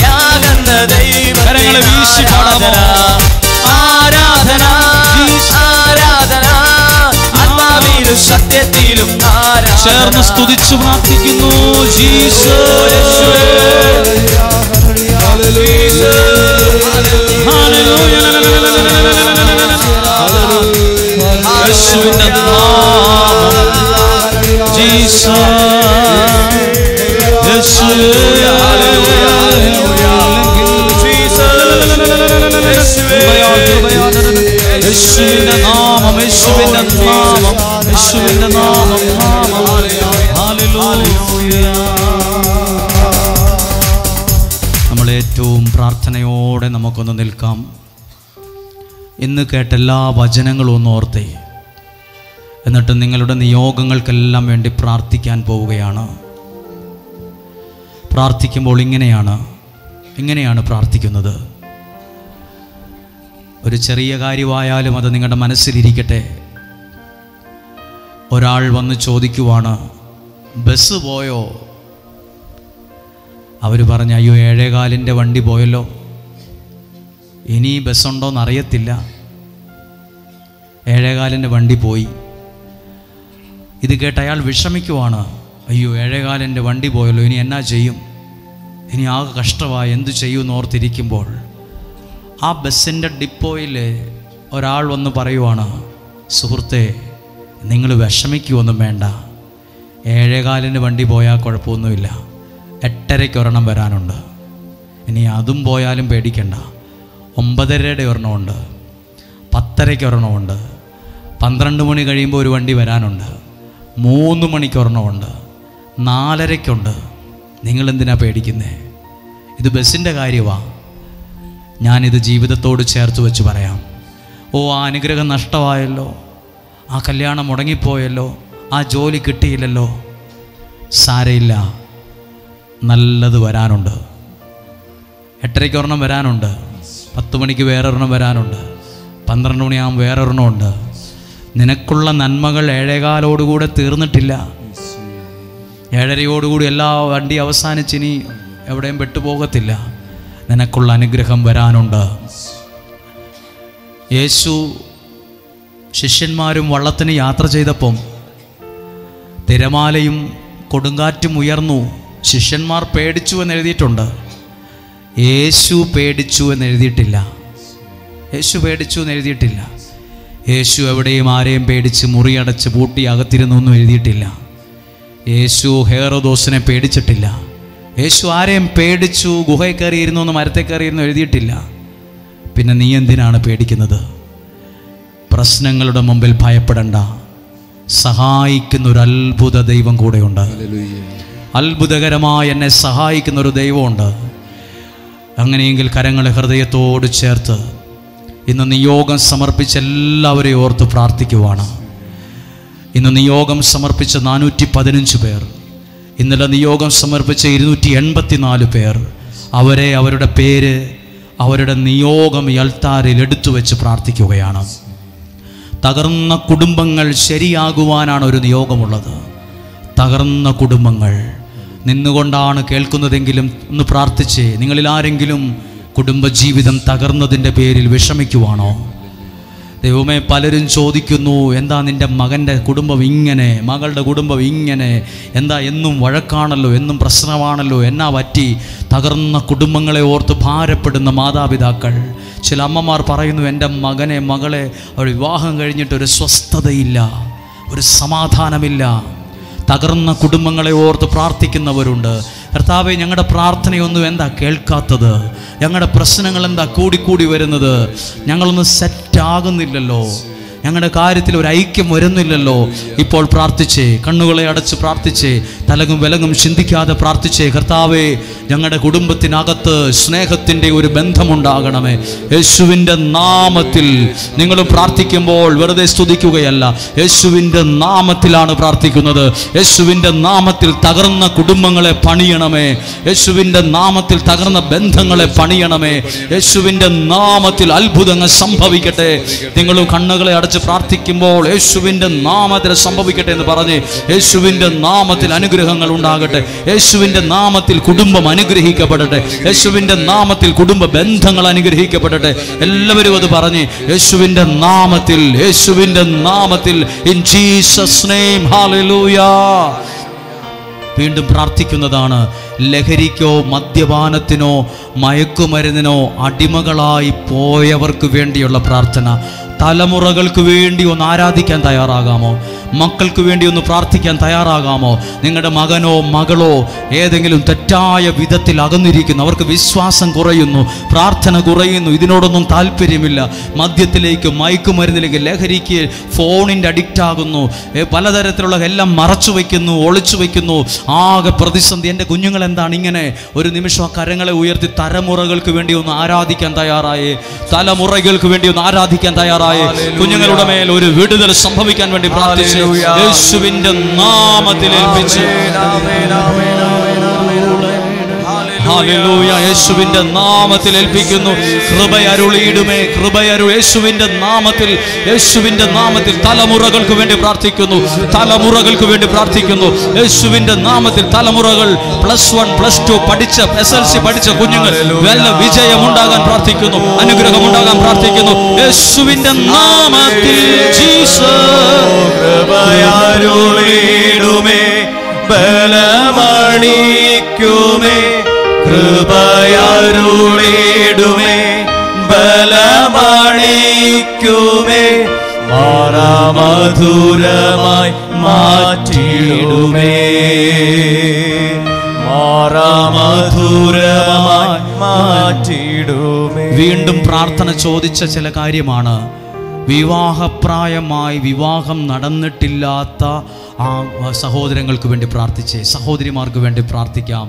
യാഗെന്ന ദൈവത്തിന് ആരാധന. ആരാധന ആരാധന ആത്മാവിലും സത്യത്തിലും ആരാധന. ചേർന്ന് സ്തുതിച്ചു പ്രാർത്ഥിക്കുന്നു. യേശുവിന്റെ നാമം ജീസസ്. യേശുവിന്റെ നാമം, യേശുവിന്റെ നാമം, യേശുവിന്റെ നാമം. നമ്മൾ ഏറ്റവും പ്രാർത്ഥനയോടെ നമുക്കൊന്ന് നിൽക്കാം. ഇന്ന് കേട്ട എല്ലാ വചനങ്ങളും ഒന്ന് ഓർത്തേ, എന്നിട്ട് നിങ്ങളുടെ നിയോഗങ്ങൾക്കെല്ലാം വേണ്ടി പ്രാർത്ഥിക്കാൻ പോവുകയാണ്. പ്രാർത്ഥിക്കുമ്പോൾ ഇങ്ങനെയാണ് പ്രാർത്ഥിക്കുന്നത്. ഒരു ചെറിയ കാര്യമായാലും അത് നിങ്ങളുടെ മനസ്സിലിരിക്കട്ടെ. ഒരാൾ വന്ന് ചോദിക്കുവാണ്, ബസ് പോയോ? അവർ പറഞ്ഞു, അയ്യോ 7:15 വണ്ടി പോയല്ലോ, ഇനി ബസ്സുണ്ടോയെന്ന് അറിയത്തില്ല, 7:15 വണ്ടി പോയി. ഇത് കേട്ട് അയാൾ വിഷമിക്കുവാണ്, അയ്യോ 7:15 വണ്ടി പോയല്ലോ, ഇനി എന്നാ ചെയ്യും, ഇനി ആകെ കഷ്ടമായി, എന്തു ചെയ്യുമെന്ന് ഓർത്തിരിക്കുമ്പോൾ ആ ബസ്സിൻ്റെ ഡിപ്പോയിൽ ഒരാൾ വന്ന് പറയുവാണ്, സുഹൃത്തെ നിങ്ങൾ വിഷമിക്കുമൊന്നും വേണ്ട, 7:15 വണ്ടി പോയാൽ കുഴപ്പമൊന്നുമില്ല, 8:30 ഒരെണ്ണം വരാനുണ്ട്, ഇനി അതും പോയാലും പേടിക്കണ്ട, 9:30 ഒരെണ്ണമുണ്ട്, 10:30 ഒരെണ്ണമുണ്ട്, 12 മണി കഴിയുമ്പോൾ ഒരു വണ്ടി വരാനുണ്ട്, 3 മണിക്ക് ഒരെണ്ണമുണ്ട്, 4:30 നിങ്ങളെന്തിനാ പേടിക്കുന്നേ? ഇത് ബസ്സിൻ്റെ കാര്യമാണ്. ഞാനിത് ജീവിതത്തോട് ചേർത്ത് വെച്ച് പറയാം. ഓ, ആ അനുഗ്രഹം നഷ്ടമായല്ലോ, ആ കല്യാണം മുടങ്ങിപ്പോയല്ലോ, ആ ജോലി കിട്ടിയില്ലല്ലോ, സാരയില്ല, നല്ലത് വരാനുണ്ട്. 8:30 ഒരെണ്ണം വരാനുണ്ട്, 10 മണിക്ക് വേറൊരെണ്ണം വരാനുണ്ട്, 12 മണിയാകുമ്പോൾ വേറൊരെണ്ണമുണ്ട്. നിനക്കുള്ള നന്മകൾ 7:15 തീർന്നിട്ടില്ല. 7:30 എല്ലാ വണ്ടി അവസാനിച്ചിനി എവിടെയും പെട്ടുപോകത്തില്ല. നിനക്കുള്ള അനുഗ്രഹം വരാനുണ്ട്. യേശു ശിഷ്യന്മാരും വള്ളത്തിന് യാത്ര ചെയ്തപ്പം തിരമാലയും കൊടുങ്കാറ്റും ഉയർന്നു. ശിഷ്യന്മാർ പേടിച്ചു എന്നെഴുതിയിട്ടുണ്ട്, യേശു പേടിച്ചു എന്നെഴുതിയിട്ടില്ല. യേശു പേടിച്ചു എന്നെഴുതിയിട്ടില്ല. യേശു എവിടെയും ആരെയും പേടിച്ച് മുറിയടച്ച് പൂട്ടി അകത്തിരുന്നു എന്നും എഴുതിയിട്ടില്ല. യേശു ഹേറോദോസിനെ പേടിച്ചിട്ടില്ല. യേശു ആരെയും പേടിച്ചു ഗുഹയിൽ കയറിയിരുന്നു എന്ന് മരത്തെ കയറിയിരുന്നു എഴുതിയിട്ടില്ല. പിന്നെ നീ എന്തിനാണ് പേടിക്കുന്നത്? പ്രശ്നങ്ങളുടെ മുമ്പിൽ ഭയപ്പെടണ്ട. സഹായിക്കുന്ന ഒരു അത്ഭുത ദൈവം കൂടെയുണ്ട്. അത്ഭുതകരമായി എന്നെ സഹായിക്കുന്ന ഒരു ദൈവമുണ്ട്. അങ്ങനെയെങ്കിൽ കരങ്ങളെ ഹൃദയത്തോട് ചേർത്ത് ഇന്ന് നിയോഗം സമർപ്പിച്ച എല്ലാവരെയും ഓർത്ത് പ്രാർത്ഥിക്കുവാണ്. ഇന്ന് നിയോഗം സമർപ്പിച്ച 415 പേർ, ഇന്നലെ നിയോഗം സമർപ്പിച്ച 284 പേർ, അവരെ അവരുടെ പേര് അവരുടെ നിയോഗം ഈ അൾത്താരിൽ എടുത്തു വെച്ച് പ്രാർത്ഥിക്കുകയാണ്. തകർന്ന കുടുംബങ്ങൾ ശരിയാകുവാനാണ് ഒരു നിയോഗമുള്ളത്. തകർന്ന കുടുംബങ്ങൾ നിന്നുകൊണ്ടാണ് കേൾക്കുന്നതെങ്കിലും ഒന്ന് പ്രാർത്ഥിച്ചേ. നിങ്ങളിൽ ആരെങ്കിലും കുടുംബജീവിതം തകർന്നതിൻ്റെ പേരിൽ വിഷമിക്കുവാണോ? ദൈവമേ, പലരും ചോദിക്കുന്നു, എന്താ നിൻ്റെ മകൻ്റെ കുടുംബം ഇങ്ങനെ, മകളുടെ കുടുംബം ഇങ്ങനെ, എന്താ എന്നും വഴക്കാണല്ലോ, എന്നും പ്രശ്നമാണല്ലോ, എന്നാ പറ്റി? തകർന്ന കുടുംബങ്ങളെ ഓർത്ത് ഭാരപ്പെടുന്ന മാതാപിതാക്കൾ. ചില അമ്മമാർ പറയുന്നു, എൻ്റെ മകനെ മകളെ അവർ വിവാഹം കഴിഞ്ഞിട്ടൊരു സ്വസ്ഥതയില്ല, ഒരു സമാധാനമില്ല. തകർന്ന കുടുംബങ്ങളെ ഓർത്ത് പ്രാർത്ഥിക്കുന്നവരുണ്ട്. കർത്താവേ, ഞങ്ങളുടെ പ്രാർത്ഥനയൊന്നും എന്താ കേൾക്കാത്തത്? ഞങ്ങളുടെ പ്രശ്നങ്ങൾ എന്താ കൂടിക്കൂടി വരുന്നത്? ഞങ്ങളൊന്നും സെറ്റാകുന്നില്ലല്ലോ, ഞങ്ങളുടെ കാര്യത്തിൽ ഒരു ഐക്യം വരുന്നില്ലല്ലോ. ഇപ്പോൾ പ്രാർത്ഥിച്ചേ, കണ്ണുകളെ അടച്ച് പ്രാർത്ഥിച്ചേ, തലകും വിലങ്ങും ചിന്തിക്കാതെ പ്രാർത്ഥിച്ചേ. കർത്താവേ, ഞങ്ങളുടെ കുടുംബത്തിനകത്ത് സ്നേഹത്തിൻ്റെ ഒരു ബന്ധമുണ്ടാകണമേ. യേശുവിൻ്റെ നാമത്തിൽ നിങ്ങൾ പ്രാർത്ഥിക്കുമ്പോൾ വെറുതെ സ്തുതിക്കുകയല്ല, യേശുവിൻ്റെ നാമത്തിലാണ് പ്രാർത്ഥിക്കുന്നത്. യേശുവിൻ്റെ നാമത്തിൽ തകർന്ന കുടുംബങ്ങളെ പണിയണമേ. യേശുവിൻ്റെ നാമത്തിൽ തകർന്ന ബന്ധങ്ങളെ പണിയണമേ. യേശുവിൻ്റെ നാമത്തിൽ അത്ഭുതങ്ങൾ സംഭവിക്കട്ടെ. നിങ്ങളും കണ്ണുകളെ അടച്ച് പ്രാർത്ഥിക്കുമ്പോൾ യേശുവിൻ്റെ നാമത്തിൽ സംഭവിക്കട്ടെ എന്ന് പറഞ്ഞ്, യേശുവിൻ്റെ നാമത്തിൽ അനുഗ്രഹങ്ങൾ ഉണ്ടാകട്ടെ. യേശുവിൻ്റെ നാമത്തിൽ കുടുംബം അനുഗ്രഹിക്കപ്പെടട്ടെ. യേശുവിൻ്റെ നാമത്തിൽ കുടുംബ ബന്ധങ്ങൾ അനുഗ്രഹിക്കപ്പെടട്ടെ. എല്ലാവരും അത് പറഞ്ഞ്, യേശുവിൻ്റെ നാമത്തിൽ, യേശുവിൻ്റെ നാമത്തിൽ, ഇൻ ജീസസ് നെയിം, ഹല്ലേലൂയ. വീണ്ടും പ്രാർത്ഥിക്കുന്നതാണ്. ലഹരിക്കോ മദ്യപാനത്തിനോ മയക്കുമരുന്നിനോ അടിമകളായി പോയവർക്ക് വേണ്ടിയുള്ള പ്രാർത്ഥന. തലമുറകൾക്ക് വേണ്ടി ഒന്ന് ആരാധിക്കാൻ തയ്യാറാകാമോ? മക്കൾക്ക് വേണ്ടി ഒന്ന് പ്രാർത്ഥിക്കാൻ തയ്യാറാകാമോ? നിങ്ങളുടെ മകനോ മകളോ ഏതെങ്കിലും തെറ്റായ വിധത്തിൽ അകന്നിരിക്കുന്നു, അവർക്ക് വിശ്വാസം കുറയുന്നു, പ്രാർത്ഥന കുറയുന്നു, ഇതിനോടൊന്നും താല്പര്യമില്ല, മദ്യത്തിലേക്ക്, മയക്കുമരുന്നിലേക്ക്, ലഹരിക്ക്, ഫോണിൻ്റെ അഡിക്റ്റ് ആകുന്നു, പലതരത്തിലുള്ള എല്ലാം മറച്ചു വയ്ക്കുന്നു, ഒളിച്ചു വയ്ക്കുന്നു, ആകെ പ്രതിസന്ധി. എൻ്റെ കുഞ്ഞുങ്ങൾ എന്താണ് ഇങ്ങനെ? ഒരു നിമിഷം ആ കരങ്ങളെ ഉയർത്തി തലമുറകൾക്ക് വേണ്ടി ഒന്ന് ആരാധിക്കാൻ തയ്യാറായേ, തലമുറകൾക്ക് വേണ്ടി ഒന്ന് ആരാധിക്കാൻ തയ്യാറായേ. കുഞ്ഞുങ്ങളുടെ മേൽ ഒരു വിടുതൽ സംഭവിക്കാൻ വേണ്ടി പ്രാർത്ഥിച്ചു. യേശുവിന്റെ നാമത്തിൽ ഏൽപ്പിച്ച്, ഹല്ലേലൂയ, യേശുവിന്റെ നാമത്തിൽ ഏൽപ്പിക്കുന്നു. കൃപയരുളിയിടുമേ, കൃപയരുൾ. യേശുവിന്റെ നാമത്തിൽ, യേശുവിന്റെ നാമത്തിൽ തലമുറകൾക്ക് വേണ്ടി പ്രാർത്ഥിക്കുന്നു, തലമുറകൾക്ക് വേണ്ടി പ്രാർത്ഥിക്കുന്നു. യേശുവിന്റെ നാമത്തിൽ തലമുറകൾ, +1 +2 പഠിച്ച, SLC പഠിച്ച കുഞ്ഞുങ്ങൾ വല്ല വിജയമുണ്ടാകാൻ പ്രാർത്ഥിക്കുന്നു, അനുഗ്രഹമുണ്ടാകാൻ പ്രാർത്ഥിക്കുന്നു. യേശുവിന്റെ നാമത്തിൽ ജീസസ്. കൃപയരുളിയിടുമേ, ബലമണിക്കുമേ, കൃപയരുളിയിടുമേ, ബലമണിക്കുമേ, മാറാമധുരമായി മാറ്റിയിടുമേ, മാറാമധുരമായി മാറ്റിയിടുമേ. വീണ്ടും പ്രാർത്ഥന ചോദിച്ച ചില കാര്യമാണ്. വിവാഹപ്രായമായി വിവാഹം നടന്നിട്ടില്ലാത്ത ആ സഹോദരങ്ങൾക്ക് വേണ്ടി പ്രാർത്ഥിച്ചേ, സഹോദരിമാർക്ക് വേണ്ടി പ്രാർത്ഥിക്കാം.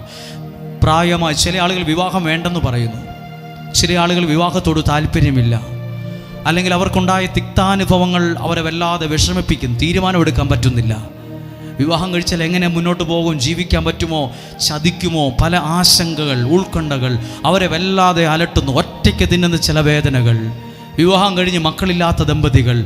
പ്രായമായി ചില ആളുകൾ വിവാഹം വേണ്ടെന്ന് പറയുന്നു, ചില ആളുകൾ വിവാഹത്തോട് താല്പര്യമില്ല, അല്ലെങ്കിൽ അവർക്കുണ്ടായ തിക്താനുഭവങ്ങൾ അവരെ വല്ലാതെ വിഷമിപ്പിക്കും, തീരുമാനമെടുക്കാൻ പറ്റുന്നില്ല. വിവാഹം കഴിച്ചാൽ എങ്ങനെ മുന്നോട്ട് പോകും, ജീവിക്കാൻ പറ്റുമോ, ചതിക്കുമോ, പല ആശങ്കകൾ, ഉത്കണ്ഠകൾ അവരെ വല്ലാതെ അലട്ടുന്നു. ഒറ്റയ്ക്ക് തിന്നുന്ന ചില വേദനകൾ. വിവാഹം കഴിഞ്ഞ് മക്കളില്ലാത്ത ദമ്പതികൾ,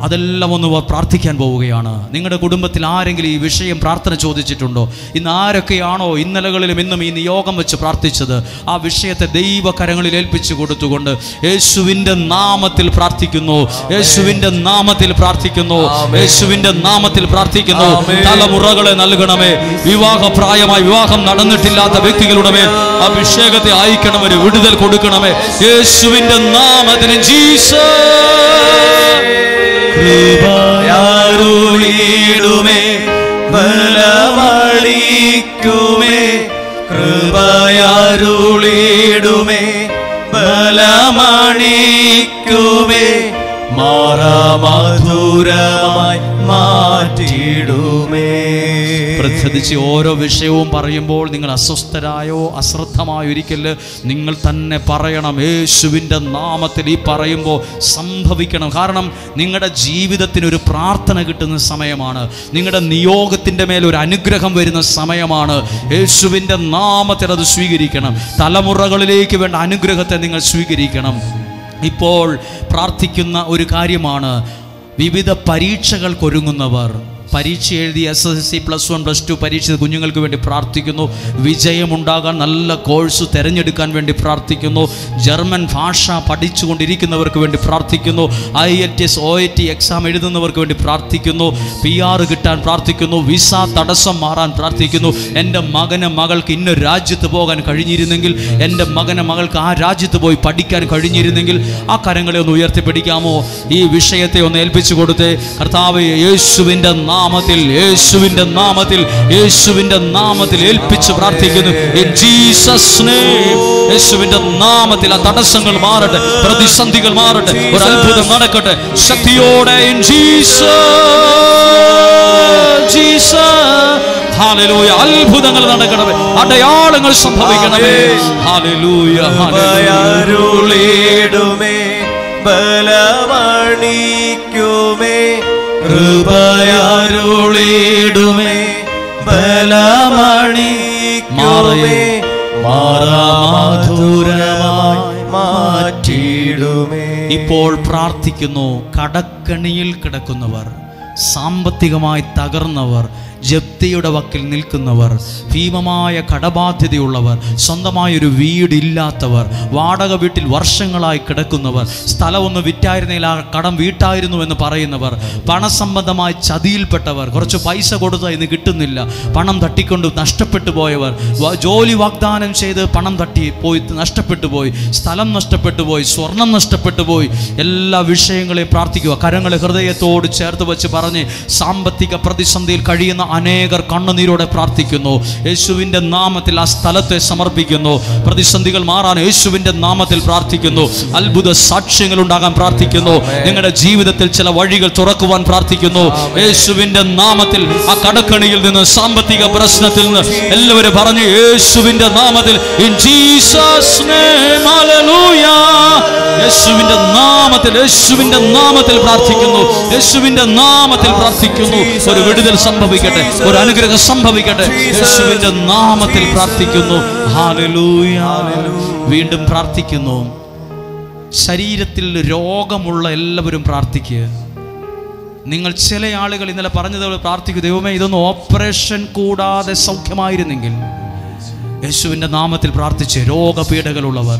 അതെല്ലാം ഒന്ന് പ്രാർത്ഥിക്കാൻ പോവുകയാണ്. നിങ്ങളുടെ കുടുംബത്തിൽ ആരെങ്കിലും ഈ വിഷയം പ്രാർത്ഥന ചോദിച്ചിട്ടുണ്ടോ? ഇന്ന് ആരൊക്കെയാണോ ഇന്നലകളിലും ഇന്നും ഈ നിയോഗം വെച്ച് പ്രാർത്ഥിച്ചത്, ആ വിഷയത്തെ ദൈവകരങ്ങളിൽ ഏൽപ്പിച്ചു കൊടുത്തുകൊണ്ട് യേശുവിൻ്റെ നാമത്തിൽ പ്രാർത്ഥിക്കുന്നു, യേശുവിൻ്റെ നാമത്തിൽ പ്രാർത്ഥിക്കുന്നു, യേശുവിൻ്റെ നാമത്തിൽ പ്രാർത്ഥിക്കുന്നു. തലമുറകളെ നൽകണമേ. വിവാഹപ്രായമായി വിവാഹം നടന്നിട്ടില്ലാത്ത വ്യക്തികളുടെ മേൽ അഭിഷേകത്തെ അയക്കണമേ, വിടുതൽ കൊടുക്കണമേ, യേശുവിൻ്റെ നാമത്തിൽ. ജീസസ്. കൃപയരുളിയിടുമേ, ബലമണിക്കുമേ, കൃപയരുളിയിടുമേ, ബലമണിക്കുമേ, മാറാമധുരമായി മാറ്റിയിടുമേ. ശ്രദ്ധിച്ച് ഓരോ വിഷയവും പറയുമ്പോൾ നിങ്ങൾ അസ്വസ്ഥരായോ അശ്രദ്ധമായോ ഇരിക്കല്. നിങ്ങൾ തന്നെ പറയണം, യേശുവിൻ്റെ നാമത്തിൽ ഈ പറയുമ്പോൾ സംഭവിക്കണം. കാരണം നിങ്ങളുടെ ജീവിതത്തിനൊരു പ്രാർത്ഥന കിട്ടുന്ന സമയമാണ്, നിങ്ങളുടെ നിയോഗത്തിൻ്റെ മേൽ ഒരു അനുഗ്രഹം വരുന്ന സമയമാണ്. യേശുവിൻ്റെ നാമത്തിൽ അത് സ്വീകരിക്കണം. തലമുറകളിലേക്ക് വേണ്ട അനുഗ്രഹത്തെ നിങ്ങൾ സ്വീകരിക്കണം. ഇപ്പോൾ പ്രാർത്ഥിക്കുന്ന ഒരു കാര്യമാണ്, വിവിധ പരീക്ഷകൾക്കൊരുങ്ങുന്നവർ, പരീക്ഷ എഴുതി SSLC +1 +2 പരീക്ഷ കുഞ്ഞുങ്ങൾക്ക് വേണ്ടി പ്രാർത്ഥിക്കുന്നു. വിജയമുണ്ടാകാൻ നല്ല കോഴ്സ് തിരഞ്ഞെടുക്കാൻ വേണ്ടി പ്രാർത്ഥിക്കുന്നു. ജർമ്മൻ ഭാഷ പഠിച്ചുകൊണ്ടിരിക്കുന്നവർക്ക് വേണ്ടി പ്രാർത്ഥിക്കുന്നു. IELTS OET എക്സാം എഴുതുന്നവർക്ക് വേണ്ടി പ്രാർത്ഥിക്കുന്നു. PR കിട്ടാൻ പ്രാർത്ഥിക്കുന്നു. വിസ തടസ്സം മാറാൻ പ്രാർത്ഥിക്കുന്നു. എൻ്റെ മകന് മകൾക്ക് ഇന്ന രാജ്യത്ത് പോകാൻ കഴിഞ്ഞിരുന്നെങ്കിൽ, എൻ്റെ മകന് മകൾക്ക് ആ രാജ്യത്ത് പോയി പഠിക്കാൻ കഴിഞ്ഞിരുന്നെങ്കിൽ, ആ കരങ്ങളെ ഒന്ന് ഉയർത്തിപ്പിടിക്കാമോ? ഈ വിഷയത്തെ ഒന്ന് ഏൽപ്പിച്ചു കൊടുത്തേ. കർത്താവേ, യേശുവിൻ്റെ നാമത്തിൽ, യേശുവിൻ്റെ നാമത്തിൽ, യേശുവിൻ്റെ നാമത്തിൽ ഏൽപ്പിച്ച് പ്രാർത്ഥിക്കുന്നു. ഇൻ ജീസസ് നെയിം, യേശുവിൻ്റെ നാമത്തിൽ ആ തടസ്സങ്ങൾ മാറട്ടെ, പ്രതിസന്ധികൾ മാറട്ടെ, ഒരു അത്ഭുതം നടക്കട്ടെ ശക്തിയോടെ. In Jesus, hallelujah. അത്ഭുതങ്ങൾ നടക്കണമേ, അടയാളങ്ങൾ സംഭവിക്കണമേ. Hallelujah, hallelujah. ബലമണിക്കുമേ, കൃപയരുളിടുമേ, ബലമണിക്കുമേ, മാറാമധുരമായി മാറ്റിടുമേ. ഇപ്പോൾ പ്രാർത്ഥിക്കുന്നു. കടക്കണിയിൽ കിടക്കുന്നവർ, സാമ്പത്തികമായി തകർന്നവർ, ജപ്തിയുടെ വക്കിൽ നിൽക്കുന്നവർ, ഭീമമായ കടബാധ്യതയുള്ളവർ, സ്വന്തമായൊരു വീടില്ലാത്തവർ, വാടക വീട്ടിൽ വർഷങ്ങളായി കിടക്കുന്നവർ, സ്ഥലമൊന്ന് വിറ്റായിരുന്നെങ്കിൽ ആ കടം വീട്ടായിരുന്നു എന്ന് പറയുന്നവർ, പണസംബന്ധമായി ചതിയിൽപ്പെട്ടവർ, കുറച്ച് പൈസ കൊടുത്താൽ ഇന്ന് കിട്ടുന്നില്ല, പണം തട്ടിക്കൊണ്ട് നഷ്ടപ്പെട്ടു പോയവർ, ജോലി വാഗ്ദാനം ചെയ്ത് പണം തട്ടി പോയി നഷ്ടപ്പെട്ടു പോയി, സ്ഥലം നഷ്ടപ്പെട്ടു പോയി, സ്വർണം നഷ്ടപ്പെട്ടു പോയി, എല്ലാ വിഷയങ്ങളെയും പ്രാർത്ഥിക്കുക. കരങ്ങളെ ഹൃദയത്തോട് ചേർത്ത് വെച്ച് പറഞ്ഞ് സാമ്പത്തിക പ്രതിസന്ധിയിൽ കഴിയുന്ന അനേകർ കണ്ണുനീരോടെ പ്രാർത്ഥിക്കുന്നു. യേശുവിൻ്റെ നാമത്തിൽ ആ സ്ഥലത്തെ സമർപ്പിക്കുന്നു. പ്രതിസന്ധികൾ മാറാൻ യേശുവിൻ്റെ നാമത്തിൽ പ്രാർത്ഥിക്കുന്നു. അത്ഭുത സാക്ഷ്യങ്ങൾ ഉണ്ടാകാൻ പ്രാർത്ഥിക്കുന്നു. നിങ്ങളുടെ ജീവിതത്തിൽ ചില വഴികൾ തുറക്കുവാൻ പ്രാർത്ഥിക്കുന്നു. യേശുവിൻ്റെ നാമത്തിൽ ആ കടക്കണിയിൽ നിന്ന്, സാമ്പത്തിക പ്രശ്നത്തിൽ നിന്ന് എല്ലാവരും പറഞ്ഞു യേശുവിൻ്റെ നാമത്തിൽ, ഇൻ ജീസസ് നെയിം, ഹല്ലേലൂയ. യേശുവിൻ്റെ നാമത്തിൽ, യേശുവിൻ്റെ നാമത്തിൽ പ്രാർത്ഥിക്കുന്നു. യേശുവിൻ്റെ നാമത്തിൽ പ്രാർത്ഥിക്കുന്നു. ഒരു വിടുതൽ സംഭവിക്കട്ടെ, ഒരു അനുഗ്രഹം സംഭവിക്കട്ടെ. യേശുവിൻ്റെ നാമത്തിൽ പ്രാർത്ഥിക്കുന്നു. ഹല്ലേലൂയ. വീണ്ടും പ്രാർത്ഥിക്കുന്നു. ശരീരത്തിൽ രോഗമുള്ള എല്ലാവരും പ്രാർത്ഥിക്കുക. നിങ്ങൾ ചില ആളുകൾ ഇന്നലെ പറഞ്ഞതുപോലെ പ്രാർത്ഥിക്കുക. ദൈവമേ, ഇതൊന്നും ഓപ്പറേഷൻ കൂടാതെ സൗഖ്യമായിരുന്നെങ്കിൽ. യേശുവിൻ്റെ നാമത്തിൽ പ്രാർത്ഥിച്ച് രോഗപീഠകളുള്ളവർ,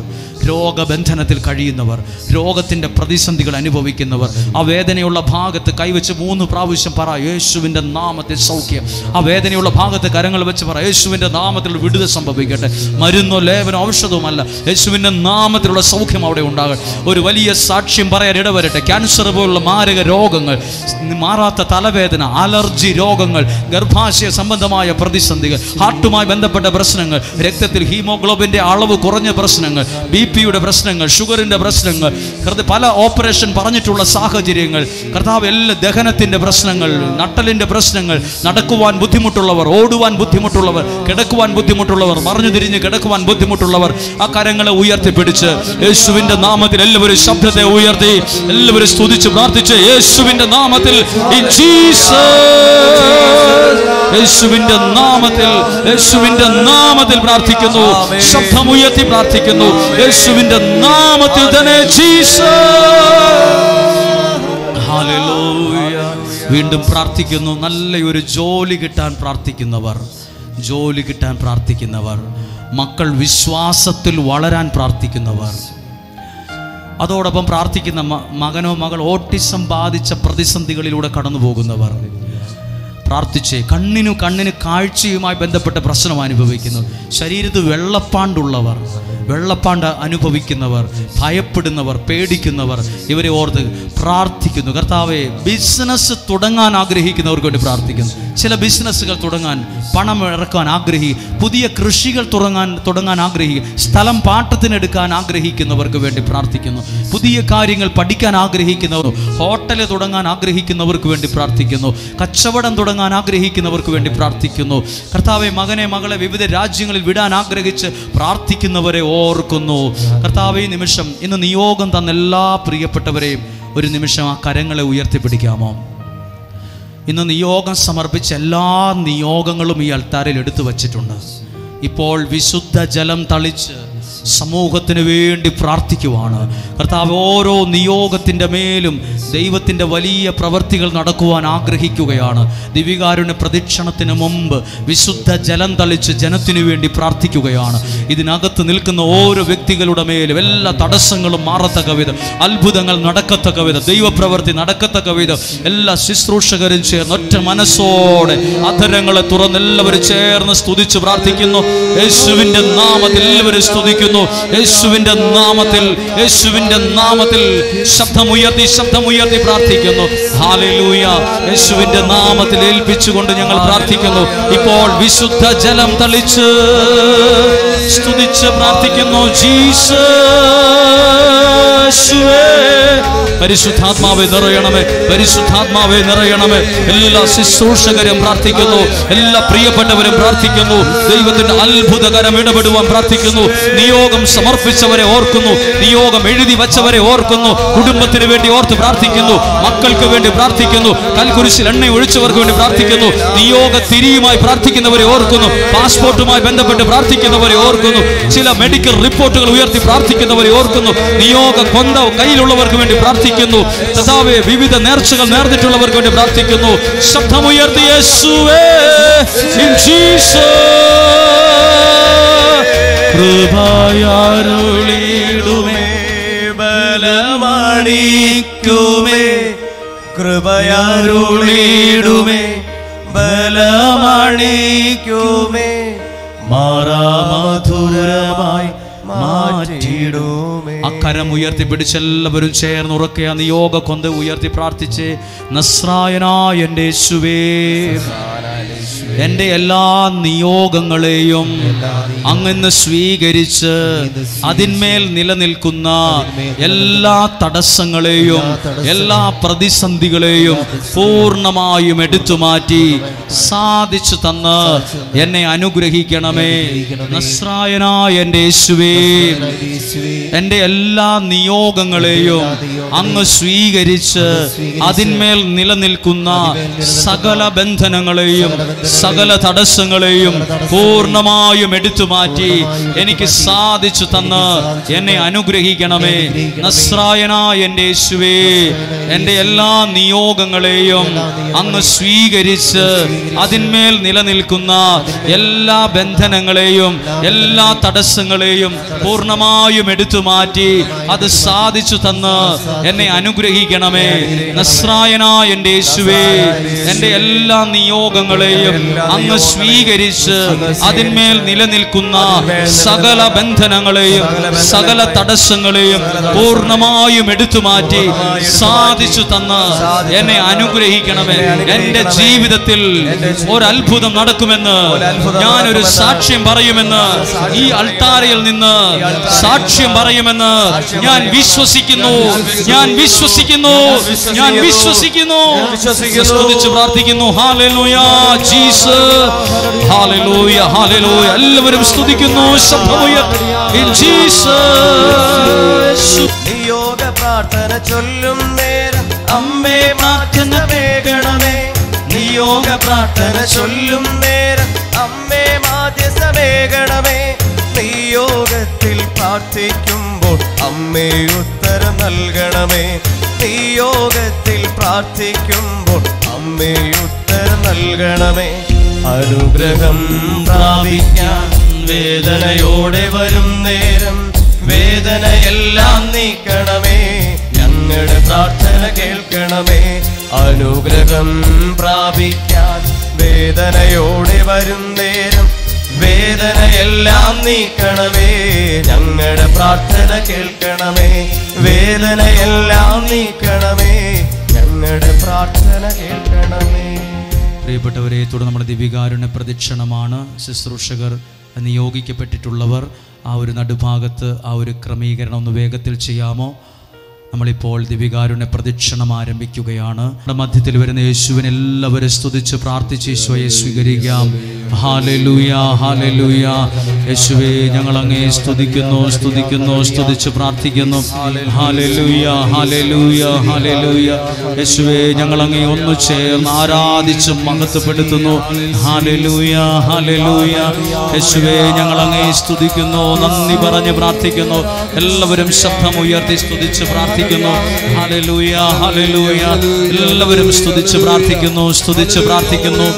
രോഗബന്ധനത്തിൽ കഴിയുന്നവർ, രോഗത്തിൻ്റെ പ്രതിസന്ധികൾ അനുഭവിക്കുന്നവർ, ആ വേദനയുള്ള ഭാഗത്ത് കൈവച്ച് 3 പ്രാവശ്യം പറ, യേശുവിൻ്റെ നാമത്തിൽ സൗഖ്യം. ആ വേദനയുള്ള ഭാഗത്ത് കരങ്ങൾ വെച്ച് പറ, യേശുവിൻ്റെ നാമത്തിൽ വിടുതൽ സംഭവിക്കട്ടെ. മരുന്നോ ലേപനോ ഔഷധവുമല്ല, യേശുവിൻ്റെ നാമത്തിലുള്ള സൗഖ്യം അവിടെ ഉണ്ടാകട്ടെ. ഒരു വലിയ സാക്ഷ്യം പറയാൻ ഇടവരട്ടെ. ക്യാൻസർ പോലുള്ള മാരക രോഗങ്ങൾ, മാറാത്ത തലവേദന, അലർജി രോഗങ്ങൾ, ഗർഭാശയ സംബന്ധമായ പ്രതിസന്ധികൾ, ഹാർട്ടുമായി ബന്ധപ്പെട്ട പ്രശ്നങ്ങൾ, രക്തത്തിൽ ഹീമോഗ്ലോബിൻ്റെ അളവ് കുറഞ്ഞ പ്രശ്നങ്ങൾ, BP-യുടെ പ്രശ്നങ്ങൾ, ഷുഗറിൻ്റെ പ്രശ്നങ്ങൾ, പല ഓപ്പറേഷൻ പറഞ്ഞിട്ടുള്ള സാഹചര്യങ്ങൾ, കർത്താവ് എല്ലാ ദഹനത്തിൻ്റെ പ്രശ്നങ്ങൾ, നട്ടലിൻ്റെ പ്രശ്നങ്ങൾ, നടക്കുവാൻ ബുദ്ധിമുട്ടുള്ളവർ, ഓടുവാൻ ബുദ്ധിമുട്ടുള്ളവർ, കിടക്കുവാൻ ബുദ്ധിമുട്ടുള്ളവർ, മറിഞ്ഞു തിരിഞ്ഞ് കിടക്കുവാൻ ബുദ്ധിമുട്ടുള്ളവർ, ആ കരങ്ങളെ ഉയർത്തിപ്പിടിച്ച് യേശുവിൻ്റെ നാമത്തിൽ എല്ലാവരും ശബ്ദത്തെ ഉയർത്തി എല്ലാവരും സ്തുതിച്ച് പ്രാർത്ഥിച്ച് യേശുവിൻ്റെ നാമത്തിൽ, ഇൻ ജീസസ്, യേശുവിൻ്റെ നാമത്തിൽ, യേശുവിൻ്റെ നാമത്തിൽ പ്രാർത്ഥിക്കുന്നു. ശബ്ദമുയർത്തി പ്രാർത്ഥിക്കുന്നു. യേശുവിൻ്റെ നാമത്തിൽ തന്നെ ജീസസ്. ഹല്ലേലൂയ. വീണ്ടും പ്രാർത്ഥിക്കുന്നു. നല്ലൊരു ജോലി കിട്ടാൻ പ്രാർത്ഥിക്കുന്നവർ, ജോലി കിട്ടാൻ പ്രാർത്ഥിക്കുന്നവർ, മക്കൾ വിശ്വാസത്തിൽ വളരാൻ പ്രാർത്ഥിക്കുന്നവർ, അതോടൊപ്പം പ്രാർത്ഥിക്കുന്ന മകനോ മകൾ ഓട്ടിസം ബാധിച്ച പ്രതിസന്ധികളിലൂടെ കടന്നു പോകുന്നവർ പ്രാർത്ഥിച്ച് കണ്ണിന് കാഴ്ചയുമായി ബന്ധപ്പെട്ട പ്രശ്നം അനുഭവിക്കുന്നു. ശരീരത്തിൽ വെള്ളപ്പാണ്ടുള്ളവർ, വെള്ളപ്പാണ്ട് അനുഭവിക്കുന്നവർ, ഭയപ്പെടുന്നവർ, പേടിക്കുന്നവർ, ഇവരെ ഓർത്ത് പ്രാർത്ഥിക്കുന്നു. കർത്താവേ, ബിസിനസ് തുടങ്ങാൻ ആഗ്രഹിക്കുന്നവർക്ക് വേണ്ടി പ്രാർത്ഥിക്കുന്നു. ചില ബിസിനസ്സുകൾ തുടങ്ങാൻ, പണം ഇറക്കാൻ പുതിയ കൃഷികൾ തുടങ്ങാൻ സ്ഥലം പാട്ടത്തിനെടുക്കാൻ ആഗ്രഹിക്കുന്നവർക്ക് വേണ്ടി പ്രാർത്ഥിക്കുന്നു. പുതിയ കാര്യങ്ങൾ പഠിക്കാൻ ആഗ്രഹിക്കുന്നവർ, ഹോട്ടൽ തുടങ്ങാൻ ആഗ്രഹിക്കുന്നവർക്ക് വേണ്ടി പ്രാർത്ഥിക്കുന്നു. കച്ചവടം തുടങ്ങാൻ ആഗ്രഹിക്കുന്നവർക്ക് വേണ്ടി പ്രാർത്ഥിക്കുന്നു. കർത്താവെ, മകനെ മകളെ വിവിധ രാജ്യങ്ങളിൽ വിടാൻ ആഗ്രഹിച്ച് പ്രാർത്ഥിക്കുന്നവരെ ഓർക്കുന്നു. കർത്താവെ, ഈ നിമിഷം ഇന്ന് നിയോഗം തന്ന എല്ലാ പ്രിയപ്പെട്ടവരെയും ഒരു നിമിഷം ആ കരങ്ങളെ ഉയർത്തിപ്പിടിക്കാമോ? ഇന്ന് നിയോഗം സമർപ്പിച്ച എല്ലാ നിയോഗങ്ങളും ഈ അൾത്താരിൽ എടുത്തു വച്ചിട്ടുണ്ട്. ഇപ്പോൾ വിശുദ്ധ ജലം തളിച്ച് സമൂഹത്തിന് വേണ്ടി പ്രാർത്ഥിക്കുവാണ്. കർത്താവ്, ഓരോ നിയോഗത്തിൻ്റെ മേലും ദൈവത്തിൻ്റെ വലിയ പ്രവൃത്തികൾ നടക്കുവാൻ ആഗ്രഹിക്കുകയാണ്. ദിവികാരുണ്യ പ്രദക്ഷിണത്തിന് മുമ്പ് വിശുദ്ധ ജലം തളിച്ച് ജനത്തിനു വേണ്ടി പ്രാർത്ഥിക്കുകയാണ്. ഇതിനകത്ത് നിൽക്കുന്ന ഓരോ വ്യക്തികളുടെ മേലും എല്ലാ തടസ്സങ്ങളും മാറത്തക്ക വിധം, അത്ഭുതങ്ങൾ നടക്കത്തക്ക വിധം, ദൈവപ്രവൃത്തി നടക്കത്തക്ക വിധം എല്ലാ ശുശ്രൂഷകരും ചേർന്ന് ഒറ്റ മനസ്സോടെ അധരങ്ങളെ തുറന്ന് എല്ലാവരും ചേർന്ന് സ്തുതിച്ച് പ്രാർത്ഥിക്കുന്നു. യേശുവിൻ്റെ നാമത്തിൽ എല്ലാവരും സ്തുതിക്കുന്നു. യേശുവിൻ്റെ നാമത്തിൽ, യേശുവിൻ്റെ നാമത്തിൽ ശബ്ദമുയർത്തി പ്രാർത്ഥിക്കുന്നു. ഹല്ലേലൂയ. യേശുവിൻ്റെ നാമത്തിൽ ഏൽപ്പിച്ചുകൊണ്ട് ഞങ്ങൾ പ്രാർത്ഥിക്കുന്നു. ഇപ്പോൾ വിശുദ്ധ ജലം തളിച്ച് സ്തുതിച്ച് പ്രാർത്ഥിക്കുന്നു. ജീസസ്, പരിശുദ്ധാത്മാവെ നിറയണമേ, പരിശുദ്ധാത്മാവെ നിറയണമേ. എല്ലാ ശുശ്രൂഷകരും പ്രാർത്ഥിക്കുന്നു, എല്ലാ പ്രിയപ്പെട്ടവരും പ്രാർത്ഥിക്കുന്നു. ദൈവത്തിന്റെ അത്ഭുതകരം ഇടപെടുവാൻ പ്രാർത്ഥിക്കുന്നു. നിയോഗം സമർപ്പിച്ചവരെ ഓർക്കുന്നു, നിയോഗം എഴുതി വച്ചവരെ ഓർക്കുന്നു. കുടുംബത്തിന് വേണ്ടി ഓർത്ത് പ്രാർത്ഥിക്കുന്നു, മക്കൾക്ക് വേണ്ടി പ്രാർത്ഥിക്കുന്നു, കൽക്കുരിശിൽ എണ്ണ ഒഴിച്ചവർക്ക് വേണ്ടി പ്രാർത്ഥിക്കുന്നു. നിയോഗ തിരിയുമായി പ്രാർത്ഥിക്കുന്നവരെ ഓർക്കുന്നു, പാസ്പോർട്ടുമായി ബന്ധപ്പെട്ട് പ്രാർത്ഥിക്കുന്നവരെ ഓർക്കുന്നു, ചില മെഡിക്കൽ റിപ്പോർട്ടുകൾ ഉയർത്തി പ്രാർത്ഥിക്കുന്നവരെ ഓർക്കുന്നു. നിയോഗ കൊന്ത കയ്യിലുള്ളവർക്ക് വേണ്ടി പ്രാർത്ഥിക്കുന്നു. കർത്താവേ, വിവിധ നേർച്ചകൾ നേർന്നിട്ടുള്ളവർക്ക് വേണ്ടി പ്രാർത്ഥിക്കുന്നു. ശബ്ദമുയർത്തി യേശുവേ, ഇൻ ജീസസ് കൃപയാരുളിടുമേ, ബലമണിക്കുമേ, കൃപയാരുളിടുമേ, ബലമണിക്കുമേ, മാറാമധുരമായി മാറ്റിടുമേ. അക്കരം ഉയർത്തി പിടിച്ചെല്ലാവരും ചേർന്ന് ഉറക്കെ നിയോഗ കൊന്ത ഉയർത്തി പ്രാർത്ഥിച്ച്, നസ്രായനായ എൻ്റെ യേശുവേ, എൻ്റെ എല്ലാ നിയോഗങ്ങളെയും അങ്ങ് സ്വീകരിച്ച് അതിന്മേൽ നിലനിൽക്കുന്ന എല്ലാ തടസ്സങ്ങളെയും എല്ലാ പ്രതിസന്ധികളെയും പൂർണ്ണമായും എടുത്തുമാറ്റി സാധിച്ചു തന്ന് എന്നെ അനുഗ്രഹിക്കണമേ. നസ്രായനായ എൻ്റെ യേശുവേ, എൻ്റെ എല്ലാ നിയോഗങ്ങളെയും അങ്ങ് സ്വീകരിച്ച് അതിന്മേൽ നിലനിൽക്കുന്ന സകല ബന്ധനങ്ങളെയും സകല തടസ്സങ്ങളെയും പൂർണ്ണമായും എടുത്തുമാറ്റി എനിക്ക് സാധിച്ചു തന്ന് എന്നെ അനുഗ്രഹിക്കണമേ. നസ്രായനായ എൻ്റെ യേശുവേ, എൻ്റെ എല്ലാ നിയോഗങ്ങളെയും അങ്ങ് സ്വീകരിച്ച് അതിന്മേൽ നിലനിൽക്കുന്ന എല്ലാ ബന്ധനങ്ങളെയും എല്ലാ തടസ്സങ്ങളെയും പൂർണ്ണമായും എടുത്തുമാറ്റി അത് സാധിച്ചു തന്ന് എന്നെ അനുഗ്രഹിക്കണമേ. നസ്രായനായ എൻ്റെ യേശുവേ, എൻ്റെ എല്ലാ നിയോഗങ്ങളെയും അങ്ങ് സ്വീകരിച്ച് അതിന്മേൽ നിലനിൽക്കുന്ന സകല ബന്ധനങ്ങളെയും സകല തടസ്സങ്ങളെയും പൂർണ്ണമായും എടുത്തുമാറ്റി സാധിച്ചു തന്ന് എന്നെ അനുഗ്രഹിക്കണമേ. എൻ്റെ ജീവിതത്തിൽ ഒരത്ഭുതം നടക്കുമെന്ന് ഞാനൊരു സാക്ഷ്യം പറയുമെന്ന്, ഈ അൾത്താരയിൽ നിന്ന് സാക്ഷ്യം പറയുമെന്ന് ഞാൻ വിശ്വസിക്കുന്നു, ഞാൻ വിശ്വസിക്കുന്നു, ഞാൻ വിശ്വസിക്കുന്നു. സ്തുതിച്ച് പ്രാർത്ഥിക്കുന്നു. Hallelujah, Jesus, hallelujah, hallelujah. എല്ലാവരും സ്തുതിക്കുന്നു. ശബ്ദമുയർത്തി ഇൻ ജീസസ്. നിയോഗ പ്രാർത്ഥന ചൊല്ലും നേരം അമ്മേ മാധ്യസ്ഥമേകണമേ. നിയോഗ പ്രാർത്ഥന ചൊല്ലും നേരം അമ്മേ മാധ്യസ്ഥമേകണമേ. നിയോഗത്തിൽ പ്രാർത്ഥിക്കുമ്പോൾ അമ്മേ ഉത്തരം നൽകണമേ. നിയോഗത്തിൽ പ്രാർത്ഥിക്കുമ്പോൾ അമ്മേ ഉത്തരം നൽകണമേ. അനുഗ്രഹം പ്രാപിക്കാൻ വേദനയോടെ വരും നേരം വേദനയെല്ലാം നീക്കണമേ. ഞങ്ങളുടെ പ്രാർത്ഥന കേൾക്കണമേ. അനുഗ്രഹം പ്രാപിക്കാൻ വേദനയോടെ വരും നേരം വേദനയെല്ലാം നീക്കണമേ. ഞങ്ങളുടെ പ്രാർത്ഥന കേൾക്കണമേ. വേദനയെല്ലാം നീക്കണമേ. ഞങ്ങളുടെ പ്രാർത്ഥന കേൾക്കണമേ. പ്രിയപ്പെട്ടവരെ, തുടർന്ന് നമ്മുടെ ദിവികാരുണ്യ പ്രദക്ഷിണമാണ്. ശുശ്രൂഷകർ നിയോഗിക്കപ്പെട്ടിട്ടുള്ളവർ ആ ഒരു നടുഭാഗത്ത് ആ ഒരു ക്രമീകരണം ഒന്ന് വേഗത്തിൽ ചെയ്യാമോ? നമ്മളിപ്പോൾ ദിവികാരുണ്യ പ്രദക്ഷിണം ആരംഭിക്കുകയാണ്. നമ്മുടെ മധ്യത്തിൽ വരുന്ന യേശുവിനെ എല്ലാവരും സ്തുതിച്ച് പ്രാർത്ഥിച്ച് യേശുവെ സ്വീകരിക്കാം. ഹല്ലേലൂയ, ഹല്ലേലൂയ. യേശുവേ, ഞങ്ങൾ അങ്ങേ സ്തുതിക്കുന്നു, സ്തുതിക്കുന്നു, സ്തുതിച്ച് പ്രാർത്ഥിക്കുന്നു. ഹല്ലേലൂയ, ഹല്ലേലൂയ, ഹല്ലേലൂയ. യേശുവേ, ഞങ്ങൾ അങ്ങേ ഒന്ന് ചേർന്ന് ആരാധിച്ച് മഹത്വപ്പെടുത്തുന്നു. ഹല്ലേലൂയ, ഹല്ലേലൂയ. യേശുവേ, ഞങ്ങൾ അങ്ങേ സ്തുതിക്കുന്നു, നന്ദി പറഞ്ഞ് പ്രാർത്ഥിക്കുന്നു. എല്ലാവരും ശബ്ദം ഉയർത്തി സ്തുതിച്ച് പ്രാർത്ഥിക്കുന്നു. ഹല്ലേലൂയ, ഹല്ലേലൂയ. എല്ലാവരും സ്തുതിച്ച് പ്രാർത്ഥിക്കുന്നു, സ്തുതിച്ച് പ്രാർത്ഥിക്കുന്നു.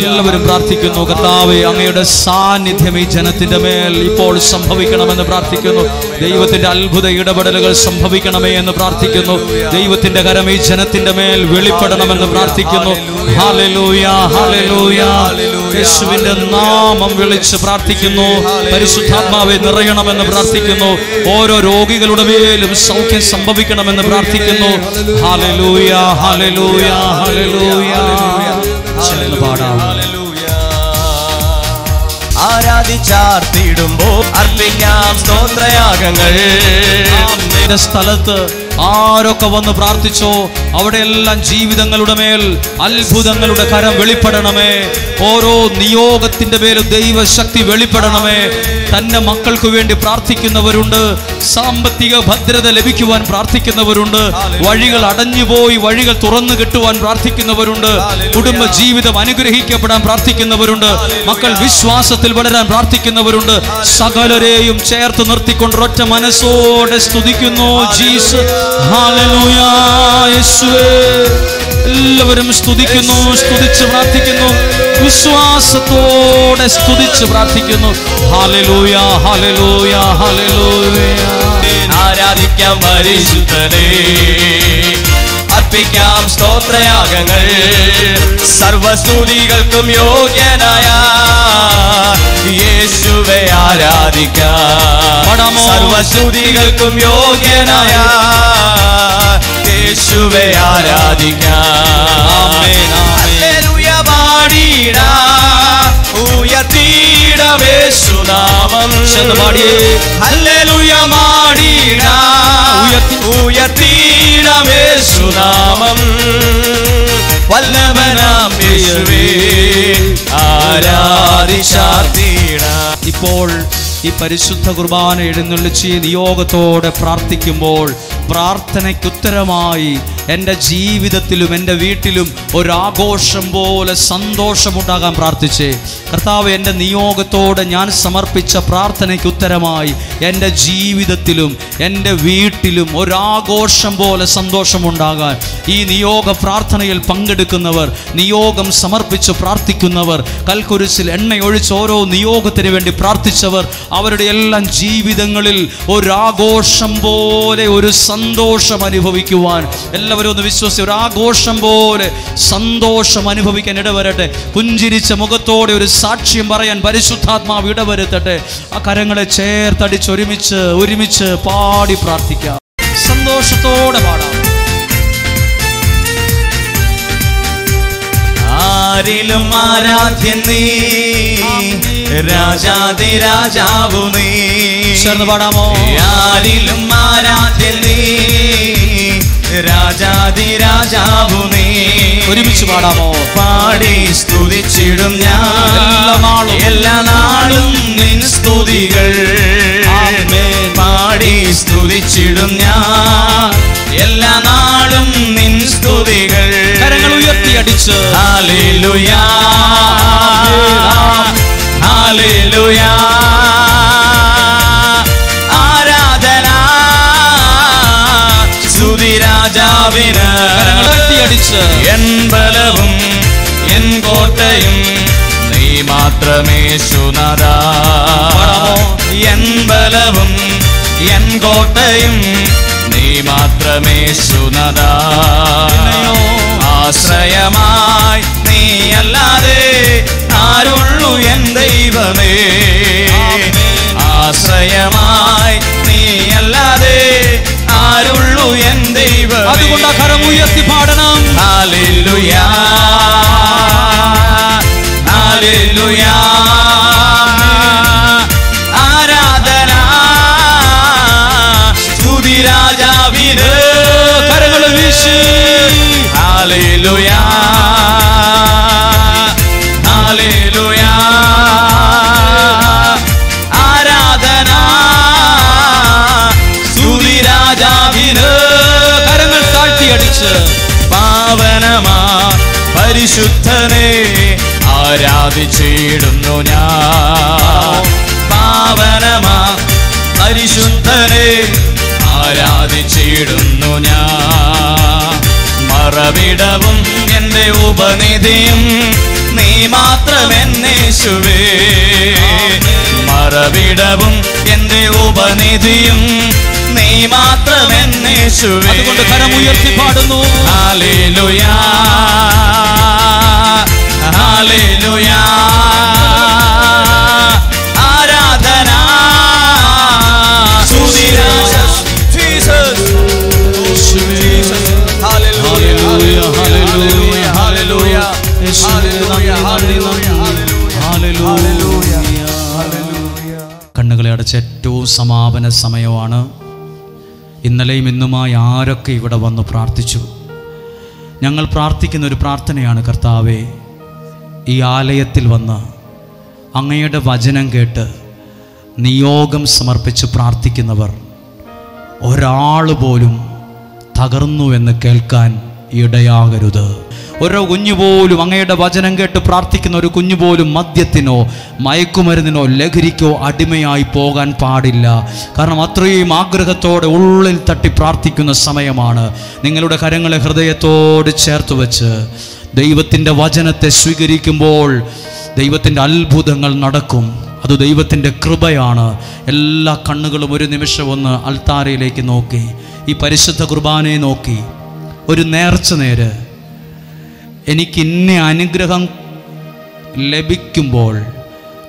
എല്ലാവരും പ്രാർത്ഥിക്കുന്നു. കർത്താവേ, അങ്ങയുടെ സാന്നിധ്യം ഈ ജനത്തിന്റെ മേൽ ഇപ്പോൾ സംഭവിക്കണമെന്ന് പ്രാർത്ഥിക്കുന്നു. ദൈവത്തിന്റെ അത്ഭുത ഇടപെടലുകൾ സംഭവിക്കണമേ എന്ന് പ്രാർത്ഥിക്കുന്നു. ദൈവത്തിന്റെ കരം ഈ ജനത്തിന്റെ മേൽ വെളിപ്പെടണമെന്ന് പ്രാർത്ഥിക്കുന്നു. ഹല്ലേലൂയ, ഹല്ലേലൂയ. യേശുവിന്റെ നാമം വിളിച്ച് പ്രാർത്ഥിക്കുന്നു. പരിശുദ്ധാത്മാവെ നിറയണമെന്ന് പ്രാർത്ഥിക്കുന്നു. ഓരോ രോഗികളുടെ മേലും സൗഖ്യം സംഭവിക്കണമെന്ന് പ്രാർത്ഥിക്കുന്നു. ഹല്ലേലൂയ, ഹല്ലേലൂയ, ഹല്ലേലൂയ. ചേർന്ന് പാടാം. ആരാധിച്ചാർത്തിടുമ്പോൾ അർപ്പിക്കാം സ്തോത്രയാഗങ്ങൾ. സ്ഥലത്ത് ആരൊക്കെ വന്ന് പ്രാർത്ഥിച്ചോ അവിടെയെല്ലാം ജീവിതങ്ങളുടെ മേൽ അത്ഭുതങ്ങളുടെ കരം വെളിപ്പെടണമേ. ഓരോ നിയോഗത്തിന്റെ മേലും ദൈവശക്തി വെളിപ്പെടണമേ. തന്റെ മക്കൾക്ക് വേണ്ടി പ്രാർത്ഥിക്കുന്നവരുണ്ട്. സാമ്പത്തിക ഭദ്രത ലഭിക്കുവാൻ പ്രാർത്ഥിക്കുന്നവരുണ്ട്. വഴികൾ അടഞ്ഞുപോയി വഴികൾ തുറന്നു കിട്ടുവാൻ പ്രാർത്ഥിക്കുന്നവരുണ്ട്. കുടുംബ ജീവിതം അനുഗ്രഹിക്കപ്പെടാൻ പ്രാർത്ഥിക്കുന്നവരുണ്ട്. മക്കൾ വിശ്വാസത്തിൽ വളരാൻ പ്രാർത്ഥിക്കുന്നവരുണ്ട്. സകലരെയും ചേർത്ത് നിർത്തിക്കൊണ്ട് ഒറ്റ മനസ്സോടെ സ്തുതിക്കുന്നു. Jesus, hallelujah. യേശുവേ, എല്ലാവരും സ്തുതിക്കുന്നു, സ്തുതിച്ച് പ്രാർത്ഥിക്കുന്നു. വിശ്വാസത്തോടെ സ്തുതിച്ച് പ്രാർത്ഥിക്കുന്നു. ഹല്ലേലൂയ, ഹല്ലേലൂയ, ഹല്ലേലൂയ. ആരാധിക്കാം പരിശുദ്ധനേ, അർപ്പിക്കാം സ്തോത്രയാഗങ്ങൾ. സർവസ്തുതികൾക്കും യോഗ്യനായ യേശുവേ ആരാധിക്കാം. സർവസ്തുതികൾക്കും യോഗ്യനായ യേശുവേ ആരാധിക്കാം. ഹല്ലേലൂയ പാടിടാം, ഉയർത്തിടാം യേശുനാമം. ഹല്ലേലൂയ പാടിടാം, ഉയർത്തിടാം യേശുനാമം. വല്ലഭനാം യേശുവേ ആരാധിച്ചാർത്തിടാം. ഇപ്പോൾ ഈ പരിശുദ്ധ കുർബാന എഴുന്നള്ളിച്ച് നിയോഗത്തോടെ പ്രാർത്ഥിക്കുമ്പോൾ പ്രാർത്ഥനയ്ക്കുത്തരമായി എൻ്റെ ജീവിതത്തിലും എൻ്റെ വീട്ടിലും ഒരാഘോഷം പോലെ സന്തോഷമുണ്ടാകാൻ പ്രാർത്ഥിച്ചേ. കർത്താവ്, എൻ്റെ നിയോഗത്തോടെ ഞാൻ സമർപ്പിച്ച പ്രാർത്ഥനയ്ക്കുത്തരമായി എൻ്റെ ജീവിതത്തിലും എൻ്റെ വീട്ടിലും ഒരാഘോഷം പോലെ സന്തോഷമുണ്ടാകാൻ ഈ നിയോഗ പ്രാർത്ഥനയിൽ പങ്കെടുക്കുന്നവർ, നിയോഗം സമർപ്പിച്ച് പ്രാർത്ഥിക്കുന്നവർ, കൽക്കുരിശിൽ എണ്ണയൊഴിച്ച് ഓരോ നിയോഗത്തിന് വേണ്ടി പ്രാർത്ഥിച്ചവർ, അവരുടെ എല്ലാം ജീവിതങ്ങളിൽ ഒരാഘോഷം പോലെ ഒരു സന്തോഷം അനുഭവിക്കുവാൻ എല്ലാവരും ഒന്ന് വിശ്വസിച്ച് ഒരാഘോഷം പോലെ സന്തോഷം അനുഭവിക്കാൻ ഇടവരട്ടെ. പുഞ്ചിരിച്ച മുഖത്തോടെ ഒരു സാക്ഷ്യം പറയാൻ പരിശുദ്ധാത്മാവ് ഇടവരുത്തട്ടെ. ആ കരങ്ങളെ ചേർത്തടിച്ച് ഒരുമിച്ച് പാടി പ്രാർത്ഥിക്കാം. സന്തോഷത്തോടെ പാടാം. ആരിലും ആരാധ്യൻ നീ, രാജാതിരാജാവു നീ. ചേർന്ന് പാടാമോ? ആരിലും ആരാധ്യൻ നീ, രാജാതിരാജാവു നീ. ഒരുമിച്ച് പാടാമോ? പാടി സ്തുതിച്ചിടും ഞാൻ എല്ലാ നാളും നിൻ സ്തുതികൾ. പാടി സ്തുതിച്ചിടും ഞാൻ എല്ലാ നാളും നിൻ സ്തുതികൾ. കരങ്ങൾ ഉയർത്തിയടിച്ച് ഹല്ലേലൂയ, ഹല്ലേലൂയ. ആരാധന സ്തുതി രാജാവിന്. എൻ ബലവും എൻ കോട്ടയും നീ മാത്രമേ സുനാഥാ. എൻ ബലവും എൻ കോട്ടയും നീ മാത്രമേ സുനാഥാ. ആശ്രയമായി നീ അല്ലാതെ ആരുള്ളു എൻ ദൈവമേ. ആശ്രയമായി നീ അല്ലാതെ ആരുള്ളു എൻ ദൈവമേ. അതുകൊണ്ട് കരം ഉയർത്തി പാടണം. Hallelujah, hallelujah. ആരാധന സ്തുതി ഹല്ലേലൂയ ആരാധന സ്തുതി രാജാവിന്. കരങ്ങൾ താഴ്ത്തിയടിച്ച് പാവനമാ പരിശുദ്ധനെ ആരാധിച്ചിടുന്നു ഞാൻ. പാവനമാ പരിശുദ്ധനെ ആരാധിച്ചിടുന്നു ഞാൻ. മറവിടവും എൻ്റെ ഉപനിധിയും നീ മാത്രമെന്നേശുവേ. മറവിടവും എൻ്റെ ഉപനിധിയും നീ മാത്രമെന്നേശുവേ. അതുകൊണ്ട് കരമുയർത്തി പാടുന്നു ഹല്ലേലൂയ ഹല്ലേലൂയ ആരാധന സ്തുതി ജീസസ് ജീസസ്. ഹല്ലേലൂയ ഹല്ലേലൂയ ഹല്ലേലൂയ ഹല്ലേലൂയ ഹല്ലേലൂയ. കണ്ണുകളെ അടച്ച ഏറ്റവും സമാപന സമയമാണ്. ഇന്നലെയും ഇന്നുമായി ആരൊക്കെ ഇവിടെ വന്ന് പ്രാർത്ഥിച്ചു? ഞങ്ങൾ പ്രാർത്ഥിക്കുന്ന ഒരു പ്രാർത്ഥനയാണ്, കർത്താവേ, ഈ ആലയത്തിൽ വന്ന് അങ്ങയുടെ വചനം കേട്ട് നിയോഗം സമർപ്പിച്ച് പ്രാർത്ഥിക്കുന്നവർ ഒരാൾ പോലും തകർന്നുവെന്ന് കേൾക്കാൻ ഇടയാകരുത്. ഓരോ കുഞ്ഞുപോലും അങ്ങയുടെ വചനം കേട്ട് പ്രാർത്ഥിക്കുന്ന ഒരു കുഞ്ഞുപോലും മദ്യത്തിനോ മയക്കുമരുന്നിനോ ലഹരിക്കോ അടിമയായി പോകാൻ പാടില്ല. കാരണം അത്രയും ആഗ്രഹത്തോടെ ഉള്ളിൽ തട്ടി പ്രാർത്ഥിക്കുന്ന സമയമാണ്. നിങ്ങളുടെ കരങ്ങളെ ഹൃദയത്തോട് ചേർത്ത് വെച്ച് ദൈവത്തിൻ്റെ വചനത്തെ സ്വീകരിക്കുമ്പോൾ ദൈവത്തിൻ്റെ അത്ഭുതങ്ങൾ നടക്കും. അത് ദൈവത്തിൻ്റെ കൃപയാണ്. എല്ലാ കണ്ണുകളും ഒരു നിമിഷം ഒന്ന് അൽത്താരയിലേക്ക് നോക്കി, ഈ പരിശുദ്ധ കുർബാനയെ നോക്കി, ഒരു നേർച്ച നേര്, എനിക്ക് ഇന്ന അനുഗ്രഹം ലഭിക്കുമ്പോൾ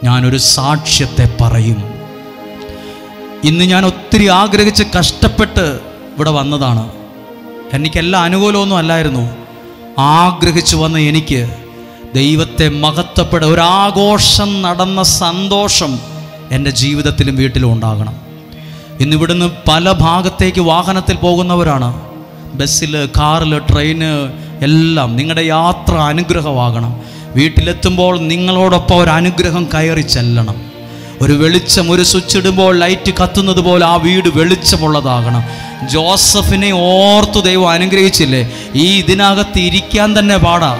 ഞാനൊരു സാക്ഷ്യത്തെ പറയും. ഇന്ന് ഞാൻ ഒത്തിരി ആഗ്രഹിച്ച് കഷ്ടപ്പെട്ട് ഇവിടെ വന്നതാണ്. എനിക്കെല്ലാം അനുകൂലമൊന്നും അല്ലായിരുന്നു. ആഗ്രഹിച്ചു വന്ന എനിക്ക് ദൈവത്തെ മഹത്വപ്പെടുക, ഒരാഘോഷം നടന്ന സന്തോഷം എൻ്റെ ജീവിതത്തിലും വീട്ടിലും ഉണ്ടാകണം. ഇന്നിവിടുന്ന് പല ഭാഗത്തേക്ക് വാഹനത്തിൽ പോകുന്നവരാണ്, ബസ്സിൽ, കാറിൽ, ട്രെയിന്, എല്ലാം. നിങ്ങളുടെ യാത്ര അനുഗ്രഹമാകണം. വീട്ടിലെത്തുമ്പോൾ നിങ്ങളോടൊപ്പം ഒരു അനുഗ്രഹം കയറി ചെല്ലണം. ഒരു വെളിച്ചം, ഒരു സ്വിച്ച് ഇടുമ്പോൾ ലൈറ്റ് കത്തുന്നത് പോലെ ആ വീട് വെളിച്ചമുള്ളതാകണം. ജോസഫിനെ ഓർത്തു ദൈവം അനുഗ്രഹിച്ചില്ലേ? ഇതിനകത്ത് ഇരിക്കാൻ തന്നെ പാടാ,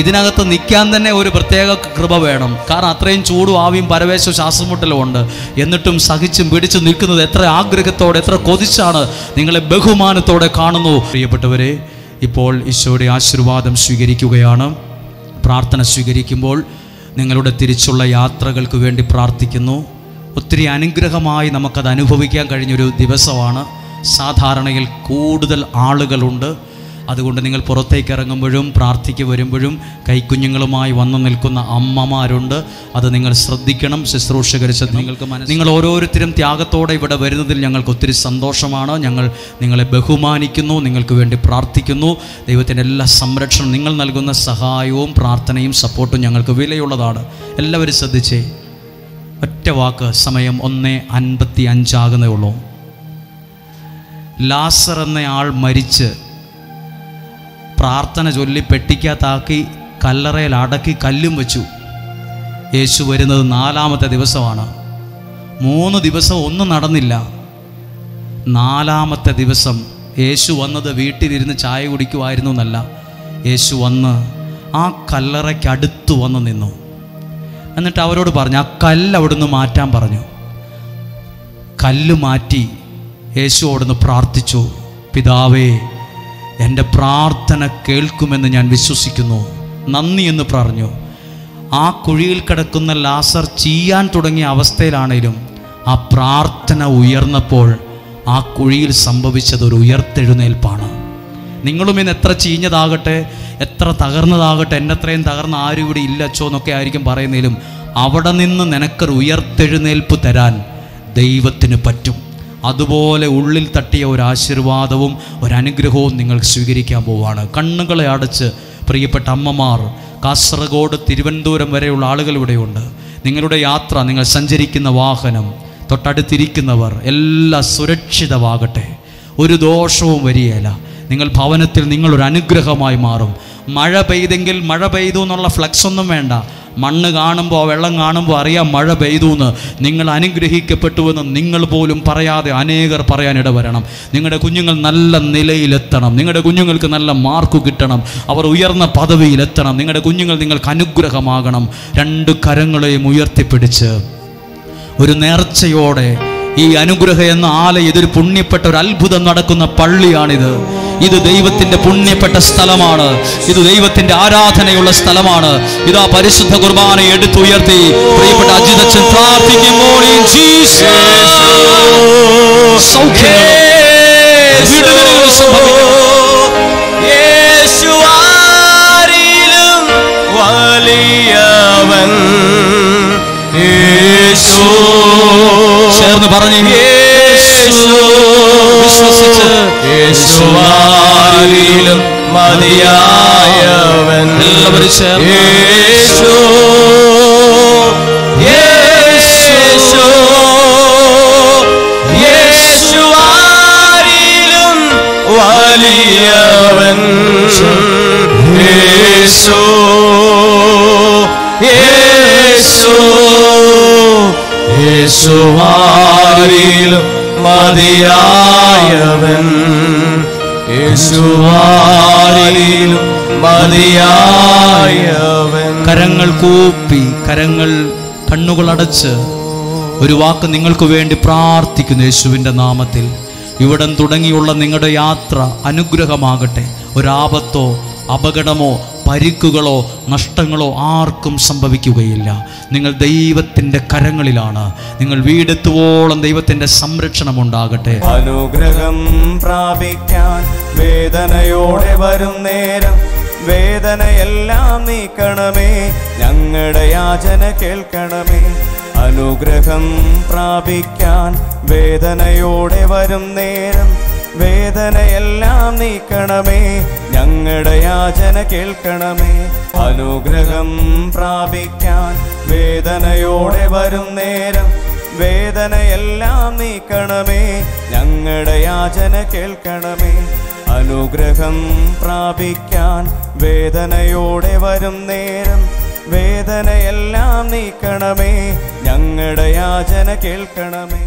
ഇതിനകത്ത് നിൽക്കാൻ തന്നെ ഒരു പ്രത്യേക കൃപ വേണം. കാരണം അത്രയും ചൂടും ആവിയും പരവേശവും ശ്വാസമുട്ടലും ഉണ്ട്. എന്നിട്ടും സഹിച്ചും പിടിച്ചു നിൽക്കുന്നത് എത്ര ആഗ്രഹത്തോടെ, എത്ര കൊതിച്ചാണ്. നിങ്ങളെ ബഹുമാനത്തോടെ കാണുന്നു. പ്രിയപ്പെട്ടവരെ, ഇപ്പോൾ ഈശോയുടെ ആശീർവാദം സ്വീകരിക്കുകയാണ്. പ്രാർത്ഥന സ്വീകരിക്കുമ്പോൾ നിങ്ങളുടെ തിരിച്ചുള്ള യാത്രകൾക്ക് വേണ്ടി പ്രാർത്ഥിക്കുന്നു. ഒത്തിരി അനുഗ്രഹമായി നമുക്കത് അനുഭവിക്കാൻ കഴിഞ്ഞൊരു ദിവസമാണ്. സാധാരണയിൽ കൂടുതൽ ആളുകളുണ്ട്. അതുകൊണ്ട് നിങ്ങൾ പുറത്തേക്ക് ഇറങ്ങുമ്പോഴും പ്രാർത്ഥിക്ക് വരുമ്പോഴും കൈക്കുഞ്ഞുങ്ങളുമായി വന്നു നിൽക്കുന്ന അമ്മമാരുണ്ട്. അത് നിങ്ങൾ ശ്രദ്ധിക്കണം. ശുശ്രൂഷകർ നിങ്ങൾ ഓരോരുത്തരും ത്യാഗത്തോടെ ഇവിടെ വരുന്നതിൽ ഞങ്ങൾക്ക് ഒത്തിരി സന്തോഷമാണ്. ഞങ്ങൾ നിങ്ങളെ ബഹുമാനിക്കുന്നു, നിങ്ങൾക്ക് വേണ്ടി പ്രാർത്ഥിക്കുന്നു. ദൈവത്തിൻ്റെ എല്ലാ സംരക്ഷണം, നിങ്ങൾ നൽകുന്ന സഹായവും പ്രാർത്ഥനയും സപ്പോർട്ടും ഞങ്ങൾക്ക് വിലയുള്ളതാണ്. എല്ലാവരും ശ്രദ്ധിച്ചേ. ഒറ്റ വാക്ക്, സമയം 1:55 ഉള്ളൂ. ലാസർ എന്നയാൾ മരിച്ച് പ്രാർത്ഥന ചൊല്ലി പെട്ടിക്കകത്താക്കി കല്ലറയിൽ അടക്കി കല്ലും വെച്ചു. യേശു വരുന്നത് 4-ാമത്തെ ദിവസമാണ്. 3 ദിവസം ഒന്നും നടന്നില്ല. 4-ാമത്തെ ദിവസം യേശു വന്നത് വീട്ടിലിരുന്ന് ചായ കുടിക്കുമായിരുന്നു എന്നല്ല. യേശു വന്ന് ആ കല്ലറയ്ക്കടുത്ത് വന്ന് നിന്നു. എന്നിട്ട് അവരോട് പറഞ്ഞു, ആ കല്ല് അവിടുന്ന് മാറ്റാൻ പറഞ്ഞു. കല്ല് മാറ്റി യേശു അവിടുന്ന് പ്രാർത്ഥിച്ചു, പിതാവേ, എൻ്റെ പ്രാർത്ഥന കേൾക്കുമെന്ന് ഞാൻ വിശ്വസിക്കുന്നു, നന്ദി എന്ന് പറഞ്ഞു. ആ കുഴിയിൽ കിടക്കുന്ന ലാസർ ചെയ്യാൻ തുടങ്ങിയ അവസ്ഥയിലാണേലും ആ പ്രാർത്ഥന ഉയർന്നപ്പോൾ ആ കുഴിയിൽ സംഭവിച്ചത് ഒരു ഉയർത്തെഴുന്നേൽപ്പാണ്. നിങ്ങളും ഇന്ന് എത്ര ചീഞ്ഞതാകട്ടെ, എത്ര തകർന്നതാകട്ടെ, എൻ്റെ അത്രയും തകർന്ന ആരും ഇവിടെ ഇല്ല അച്ചോ എന്നൊക്കെ ആയിരിക്കും പറയുന്നതിലും അവിടെ നിന്ന് നിനക്കൊരു ഉയർത്തെഴുന്നേൽപ്പ് തരാൻ ദൈവത്തിന് പറ്റും. അതുപോലെ ഉള്ളിൽ തട്ടിയ ഒരു ആശീർവാദവും ഒരനുഗ്രഹവും നിങ്ങൾ സ്വീകരിക്കാൻ പോവുകയാണ്. കണ്ണുകളെ അടച്ച് പ്രിയപ്പെട്ട അമ്മമാർ, കാസർഗോഡ്, തിരുവനന്തപുരം വരെയുള്ള ആളുകൾ ഇവിടെയുണ്ട്. നിങ്ങളുടെ യാത്ര, നിങ്ങൾ സഞ്ചരിക്കുന്ന വാഹനം, തൊട്ടടുത്തിരിക്കുന്നവർ എല്ലാം സുരക്ഷിതമാകട്ടെ. ഒരു ദോഷവും വരികയില്ല. നിങ്ങൾ ഭവനത്തിൽ നിങ്ങളൊരു അനുഗ്രഹമായി മാറും. മഴ പെയ്തെങ്കിൽ മഴ പെയ്തു എന്നുള്ള ഫ്ലക്സ് ഒന്നും വേണ്ട. മണ്ണ് കാണുമ്പോൾ, വെള്ളം കാണുമ്പോൾ അറിയാം മഴ പെയ്തു എന്ന്. നിങ്ങൾ അനുഗ്രഹിക്കപ്പെട്ടുവെന്ന് നിങ്ങൾ പോലും പറയാതെ അനേകർ പറയാനിട വരണം. നിങ്ങളുടെ കുഞ്ഞുങ്ങൾ നല്ല നിലയിലെത്തണം. നിങ്ങളുടെ കുഞ്ഞുങ്ങൾക്ക് നല്ല മാർക്ക് കിട്ടണം. അവർ ഉയർന്ന പദവിയിലെത്തണം. നിങ്ങളുടെ കുഞ്ഞുങ്ങൾ നിങ്ങൾക്ക് അനുഗ്രഹമാകണം. 2 കരങ്ങളെയും ഉയർത്തിപ്പിടിച്ച് ഒരു നേർച്ചയോടെ ഈ അനുഗ്രഹം എന്ന ആലയം, ഇതൊരു പുണ്യപ്പെട്ട ഒരു അത്ഭുതം നടക്കുന്ന പള്ളിയാണിത്. ഇത് ദൈവത്തിന്റെ പുണ്യപ്പെട്ട സ്ഥലമാണ്. ഇത് ദൈവത്തിന്റെ ആരാധനയുള്ള സ്ഥലമാണ്. ഇതാ പരിശുദ്ധ കുർബാന എടുത്തുയർത്തി പ്രിയപ്പെട്ട അജിതച്ചൻ പ്രാർത്ഥിക്കുമ്പോൾ ചേർന്ന് പറഞ്ഞു യേശുവാരിലും മതിയായവൻ. എല്ലാവരും ചേർന്ന് യേശു യേശു യേശുവാരിലും വലിയവൻ. യേശു യേശു യേശുവാരിലും മതിയായവൻ. യേശുവാരിലും മതിയായവൻ. കരങ്ങൾ കൂപ്പി, കണ്ണുകൾ അടച്ച് ഒരു വാക്ക് നിങ്ങൾക്ക് വേണ്ടി പ്രാർത്ഥിക്കുന്നു യേശുവിൻ്റെ നാമത്തിൽ. ഇവിടം തുടങ്ങിയുള്ള നിങ്ങളുടെ യാത്ര അനുഗ്രഹമാകട്ടെ. ഒരാപത്തോ അപകടമോ പരിക്കുകളോ നഷ്ടങ്ങളോ ആർക്കും സംഭവിക്കുകയില്ല. നിങ്ങൾ ദൈവത്തിൻ്റെ കരങ്ങളിലാണ്. നിങ്ങൾ വീടെത്തുവോളം ദൈവത്തിൻ്റെ സംരക്ഷണം ഉണ്ടാകട്ടെ. അനുഗ്രഹം പ്രാപിക്കാൻ വേദനയോടെ വരും നേരം വേദനയെല്ലാം നീക്കണമേ, ഞങ്ങളുടെ യാചന കേൾക്കണമേ. അനുഗ്രഹം പ്രാപിക്കാൻ വേദനയോടെ വരും നേരം വേദനയെല്ലാം നീക്കണമേ, ഞങ്ങളുടെ യാചന കേൾക്കണമേ. അനുഗ്രഹം പ്രാപിക്കാൻ വേദനയോടെ വരും നേരം വേദനയെല്ലാം നീക്കണമേ, ഞങ്ങളുടെ യാചന കേൾക്കണമേ. അനുഗ്രഹം പ്രാപിക്കാൻ വേദനയോടെ വരും നേരം വേദനയെല്ലാം നീക്കണമേ, ഞങ്ങളുടെ യാചന കേൾക്കണമേ.